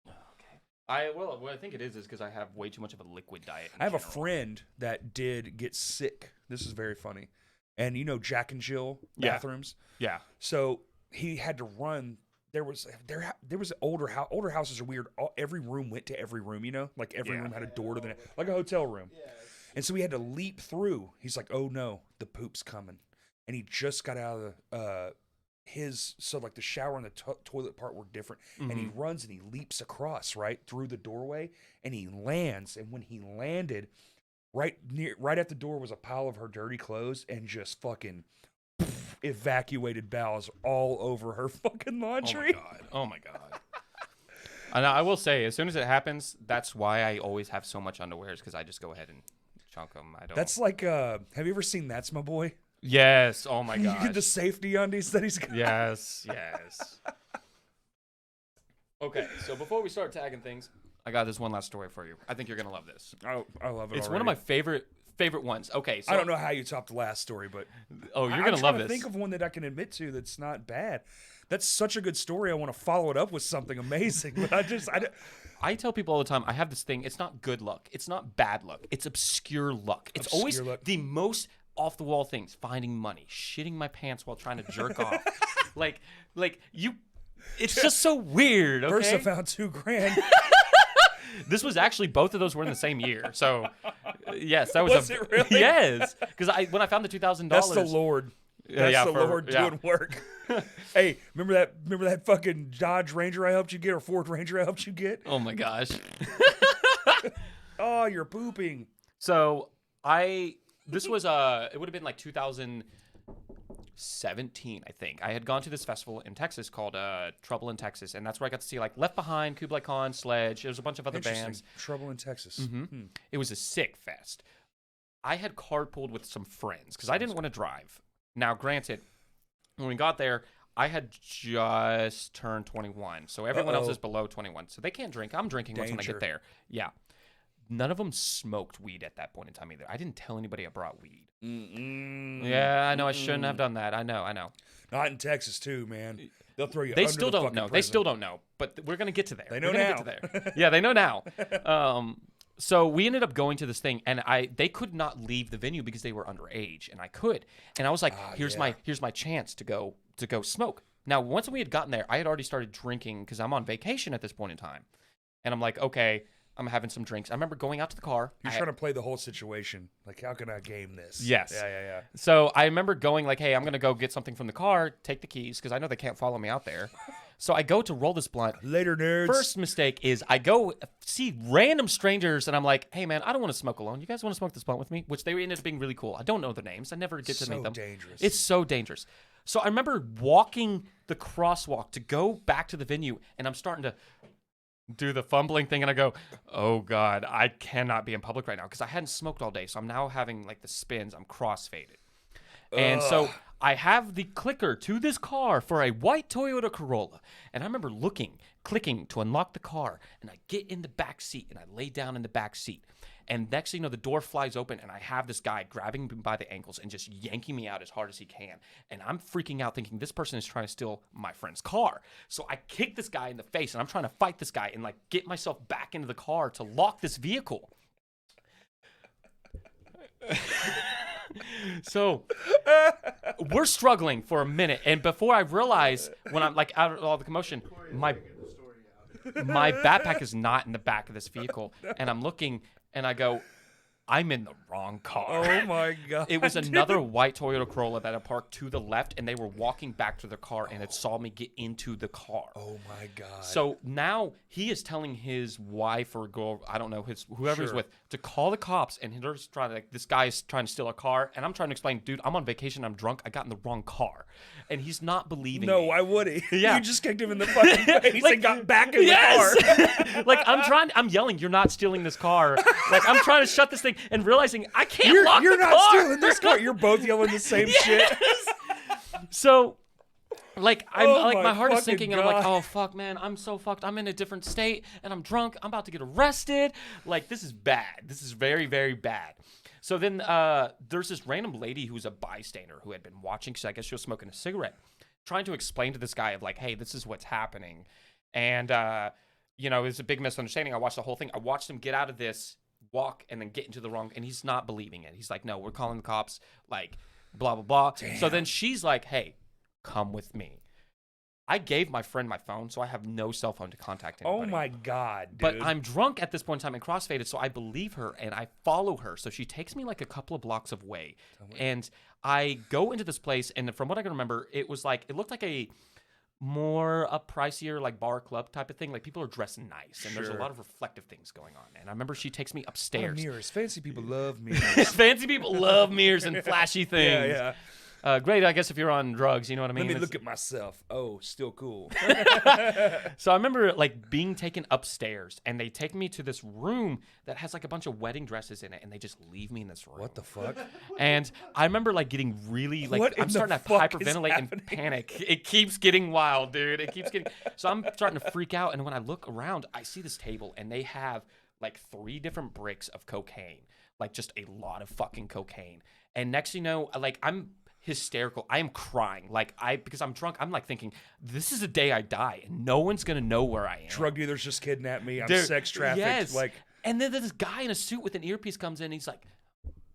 Okay. What I think it is because I have way too much of a liquid diet. in I have a general. friend that did get sick This is very funny. And you know Jack and Jill Yeah. bathrooms? Yeah. So he had to run. There was older houses are weird. Every room went to every room, you know? Like every room had a door to the like a hotel room. And so he had to leap through. He's like, "Oh no, the poop's coming." And he just got out of the so like the shower and the toilet part were different. And he runs and he leaps across right through the doorway and he lands. And when he landed, right at the door was a pile of her dirty clothes and just fucking evacuated bowels all over her fucking laundry. Oh my god. And I will say, as soon as it happens, that's why I always have so much underwear, because I just go ahead and chunk them. I don't. That's like, have you ever seen That's My Boy? Yes. Oh my You god. get the safety undies that he's got. Yes. Okay, so before we start tagging things, I got this one last story for you. I think you're gonna love this. I love it. It's one of my favorite ones. Okay, so I don't know how you topped the last story, but oh, you're I'm gonna love trying to this. think of one that I can admit to that's not bad. That's such a good story. I want to follow it up with something amazing, but I tell people all the time, I have this thing. It's not good luck. It's not bad luck. It's obscure luck. It's always the most off the wall things: finding money, shitting my pants while trying to jerk off. Like you. It's just so weird. Okay? First, I found $2,000. This was actually, both of those were in the same year. So, yes, that was. Was it really? Yes, because when I found the $2,000. That's the Lord. That's the Lord doing work. Hey, remember that fucking Dodge Ranger I helped you get, or Ford Ranger I helped you get? Oh my gosh. Oh, you're pooping. So this was it would have been like 2017, I think. I had gone to this festival in Texas called Trouble in Texas, and that's where I got to see like Left Behind, Kublai Khan, Sledge. There was a bunch of other bands. Trouble in Texas. Mm-hmm. It was a sick fest. I had carpooled with some friends because I didn't want to drive. Now, granted, when we got there, I had just turned 21, so everyone else is below 21, so they can't drink. I'm drinking once when I get there. Yeah. None of them smoked weed at that point in time either. I didn't tell anybody I brought weed. Yeah, I know. I shouldn't have done that. I know. Not in Texas, too, man. They'll throw you. They under still the don't fucking know. prison. They still don't know. But we're gonna get to there. They know Get to there. Yeah, they know now. So we ended up going to this thing, and they could not leave the venue because they were underage, and I could. And I was like, here's my chance to go smoke. Now, once we had gotten there, I had already started drinking because I'm on vacation at this point in time, and I'm like, okay, I'm having some drinks. I remember going out to the car. You're trying to play the whole situation. Like, how can I game this? Yes. Yeah. So I remember going like, hey, I'm going to go get something from the car, take the keys, because I know they can't follow me out there. So I go to roll this blunt. Later, nerds. First mistake is I go see random strangers, and I'm like, hey, man, I don't want to smoke alone. You guys want to smoke this blunt with me? Which they ended up being really cool. I don't know their names. I never get to meet them. Dangerous. It's so dangerous. So I remember walking the crosswalk to go back to the venue, and I'm starting to do the fumbling thing, and I go, oh God, I cannot be in public right now because I hadn't smoked all day. So I'm now having like the spins. I'm crossfaded. And so I have the clicker to this car for a white Toyota Corolla. And I remember clicking to unlock the car, and I get in the back seat and I lay down in the back seat. And next thing you know, the door flies open, and I have this guy grabbing me by the ankles and just yanking me out as hard as he can. And I'm freaking out thinking this person is trying to steal my friend's car. So I kick this guy in the face, and I'm trying to fight this guy and like get myself back into the car to lock this vehicle. So we're struggling for a minute, and before I realize, when I'm like out of all the commotion, my backpack is not in the back of this vehicle, and I'm looking, and I go, I'm in the wrong car. Oh my God. It was another white Toyota Corolla that I parked to the left, and they were walking back to their car, and it saw me get into the car. Oh my God. So now he is telling his wife or girl, I don't know, whoever he's with, to call the cops, and they're just trying to, this guy is trying to steal a car, and I'm trying to explain, dude, I'm on vacation, I'm drunk, I got in the wrong car. And he's not believing me. Why would he? Yeah. You just kicked him in the fucking face Like, and got back in the car. Like, I'm yelling, you're not stealing this car. Like, I'm trying to shut this thing and realizing I can't lock You're the not car. stealing this car. You're both yelling the same shit. So, like, Oh my heart is fucking sinking, and I'm like, God. oh fuck, man, I'm so fucked. I'm in a different state, and I'm drunk. I'm about to get arrested. Like, this is bad. This is very, very bad. So then there's this random lady who's a bystander who had been watching, because I guess she was smoking a cigarette, trying to explain to this guy of like, hey, this is what's happening. And, it's a big misunderstanding. I watched the whole thing. I watched him get out of this, walk and then get into the wrong, and he's not believing it. He's like, no, we're calling the cops, like, blah, blah, blah. Damn. So then she's like, hey, come with me. I gave my friend my phone, so I have no cell phone to contact anybody. Oh my God, dude. But I'm drunk at this point in time and crossfaded, so I believe her and I follow her. So she takes me like a couple of blocks away. And I go into this place, and from what I can remember, it looked like a more pricier like bar club type of thing. Like people are dressed nice, and there's a lot of reflective things going on. And I remember she takes me upstairs. Mirrors. Fancy people love mirrors. Fancy people love mirrors and flashy things. Yeah. Great, I guess if you're on drugs, you know what I mean? Let me look at myself. Oh, still cool. So I remember like being taken upstairs, and they take me to this room that has like a bunch of wedding dresses in it, and they just leave me in this room. What the fuck? And I remember like getting really like What I'm in starting the to fuck is hyperventilate and happening? panic. It keeps getting wild, dude. It keeps getting so I'm starting to freak out. And when I look around, I see this table, and they have like 3 different bricks of cocaine, like just a lot of fucking cocaine. And next thing you know, like I'm hysterical. I am crying. Because I'm drunk, I'm like thinking, this is the day I die and no one's gonna know where I am. Drug dealers just kidnapped me. I'm Dude, sex trafficked. yes. Like, And then this guy in a suit with an earpiece comes in, and he's like,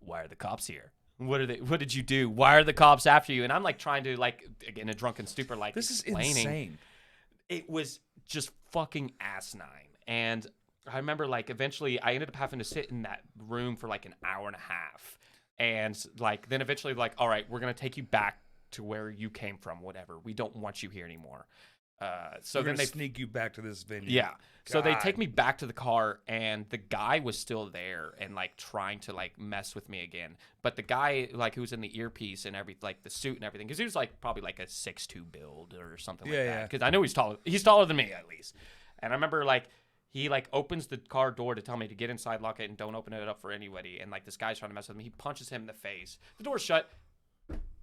why are the cops here? What did you do? Why are the cops after you? And I'm like trying to like in a drunken stupor, like this is explaining. insane. It was just fucking asinine. And I remember like eventually I ended up having to sit in that room for like an hour and a half. And like then eventually like, all right, we're gonna take you back to where you came from, whatever. We don't want you here anymore. So then they sneak you back to this venue. Yeah. So they God. take me back to the car, and the guy was still there and like trying to like mess with me again. But the guy like who was in the earpiece and everything, like the suit and everything, because he was like probably like a 6'2" build or something like that. Because I know he's taller. He's taller than me at least. And I remember like he like opens the car door to tell me to get inside, lock it, and don't open it up for anybody. And like this guy's trying to mess with me. He punches him in the face. The door's shut.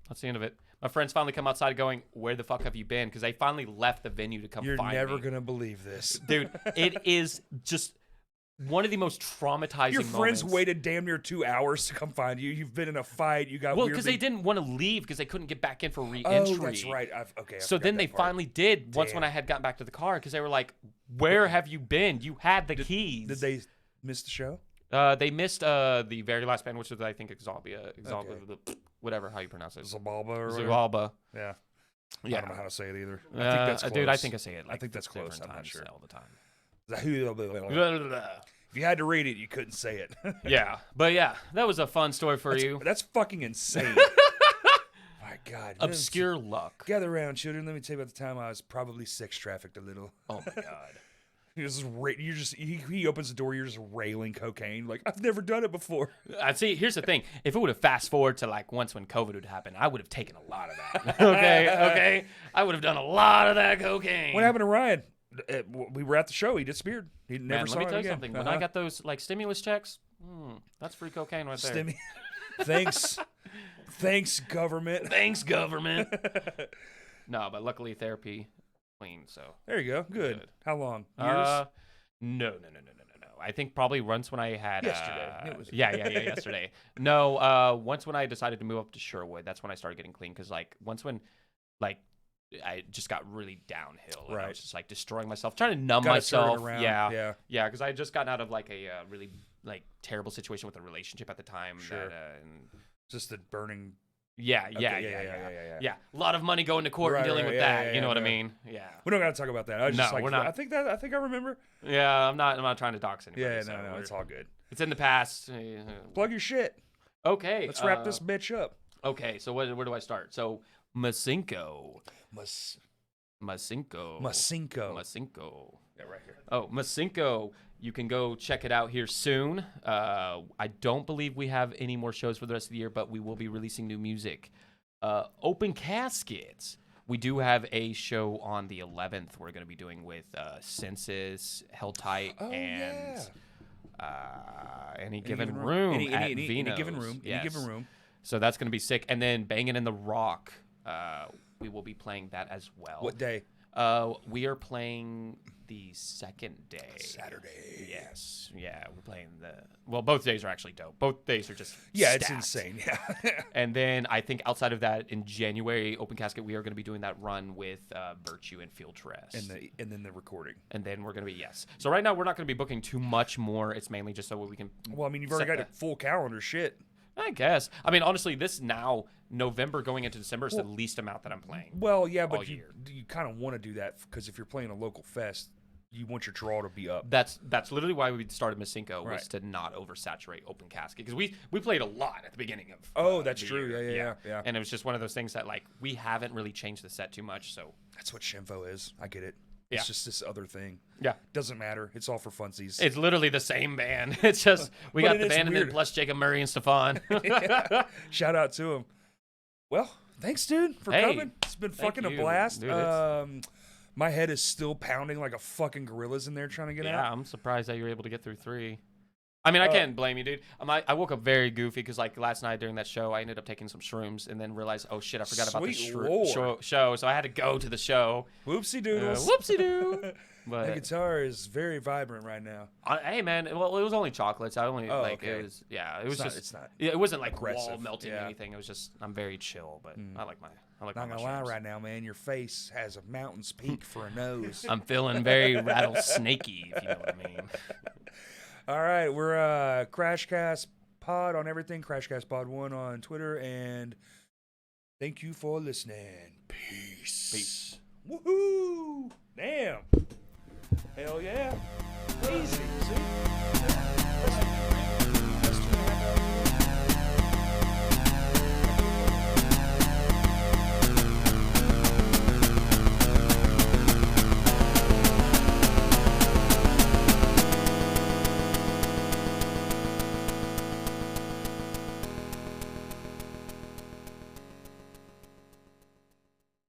That's the end of it. My friends finally come outside going, where the fuck have you been? Because they finally left the venue to come You're find me. never going to believe this. Dude, it is just one of the most traumatizing Your friends moments. waited damn near 2 hours to come find you. You've been in a fight. You got Well, weirdly... because they didn't want to leave because they couldn't get back in for re-entry. Oh, that's right. I So forgot then that they part. finally did once when I had gotten back to the car because they were like, where have you been? You had the keys. Did they miss the show? They missed the very last band, which was, I think, Exalbia, whatever, how you pronounce it. Zabalba or whatever? Zabalba. Yeah. Yeah. I don't know how to say it either. I think that's close. Dude, I think I say it like I think that's close. different I'm not times sure. all the time. If you had to read it, you couldn't say it. Yeah. But yeah, that was a fun story for you. That's fucking insane. My God. Obscure luck. Gather around, children. Let me tell you about the time I was probably sex trafficked a little. Oh my God. He opens the door. You're just railing cocaine. Like, I've never done it before. I'd see. Here's the thing: if it would have fast forward to like once when COVID would happen, I would have taken a lot of that. okay. I would have done a lot of that cocaine. What happened to Ryan? We were at the show. He disappeared. He never Man, saw let me him tell you again. something. When I got those like stimulus checks, that's free cocaine right there. Thanks, government. Thanks, government. No, but luckily therapy clean. So There you go. Good. How long? Years? No. I think probably once when I had Yesterday. It was- yesterday. No, once when I decided to move up to Sherwood, that's when I started getting clean. Because like once when like I just got really downhill. And I Right. was just like destroying myself, trying to numb Gotta turn it myself. around. Yeah. Because I had just gotten out of like a really like terrible situation with a relationship at the time. Sure. And Just the burning. yeah. A lot of money going to court and dealing with that. You know what I mean? Yeah. We don't got to talk about that. I was No, just like, we're not. I think I remember. Yeah. I'm not trying to dox anybody. Yeah, so no, it's all good. It's in the past. Plug your shit. Okay. Let's wrap this bitch up. Okay, so where do I start? So Mazenko. Mazenko. Yeah, right here. Oh, Mazenko. You can go check it out here soon. I don't believe we have any more shows for the rest of the year, but we will be releasing new music. Open Caskets. We do have a show on the 11th we're going to be doing with Census, Held Tight, and Any Given Room at Any given Vino's. room. Yes. Any given room. So that's going to be sick. And then Bangin' in the Rock, we will be playing that as well. What day? We are playing the second day. Saturday. Yes. Yeah, we're playing both days are actually dope. Both days are just It's stacked. insane. Yeah. And then I think outside of that, in January, Open Casket, we are going to be doing that run with Virtue and Field Rest. and then the recording. And then we're going to be, So right now, we're not going to be booking too much more. It's mainly just so we can... Well, I mean, you've already got a full calendar. Shit. I guess. I mean, honestly, this now, November going into December is the least amount that I'm playing. Well, yeah, but year. you kind of want to do that because if you're playing a local fest, you want your draw to be up. That's literally why we started Mazenko, was Right. to not oversaturate Open Casket, because we played a lot at the beginning of That's the true. year. Yeah. And it was just one of those things that, like, we haven't really changed the set too much, so That's what Shinfo is. I get it. Yeah. It's just this other thing. yeah. Doesn't matter. It's all for funsies. It's literally the same band. It's just we But got it the is band and then weird. plus Jacob Murray and Stefan. Yeah. Shout out to him. Well, thanks, dude, for Hey, coming. It's been thank fucking a you. blast. Dude, it's- My head is still pounding like a fucking gorilla's in there trying to get Yeah, out. I'm surprised that you were able to get through 3. I mean, I can't blame you, dude. I woke up very goofy because, like, last night during that show, I ended up taking some shrooms and then realized, oh shit, I forgot about the Sweet Lord. show. So I had to go to the show. Whoopsie doodles. Whoopsie doo. The But guitar is very vibrant right now. hey, man, well, it was only chocolates. I only okay. it was it was It's not- just it's not it wasn't like wall aggressive, melting yeah. anything. It was just I'm very chill, but I like my Not gonna lie, mushrooms. right now, man, your face has a mountain's peak for a nose. I'm feeling very rattlesnakey, if you know what I mean. All right, we're Crashcast Pod on everything. Crashcast Pod 1 on Twitter, and thank you for listening. Peace. Woohoo! Damn. Hell yeah. Easy. See?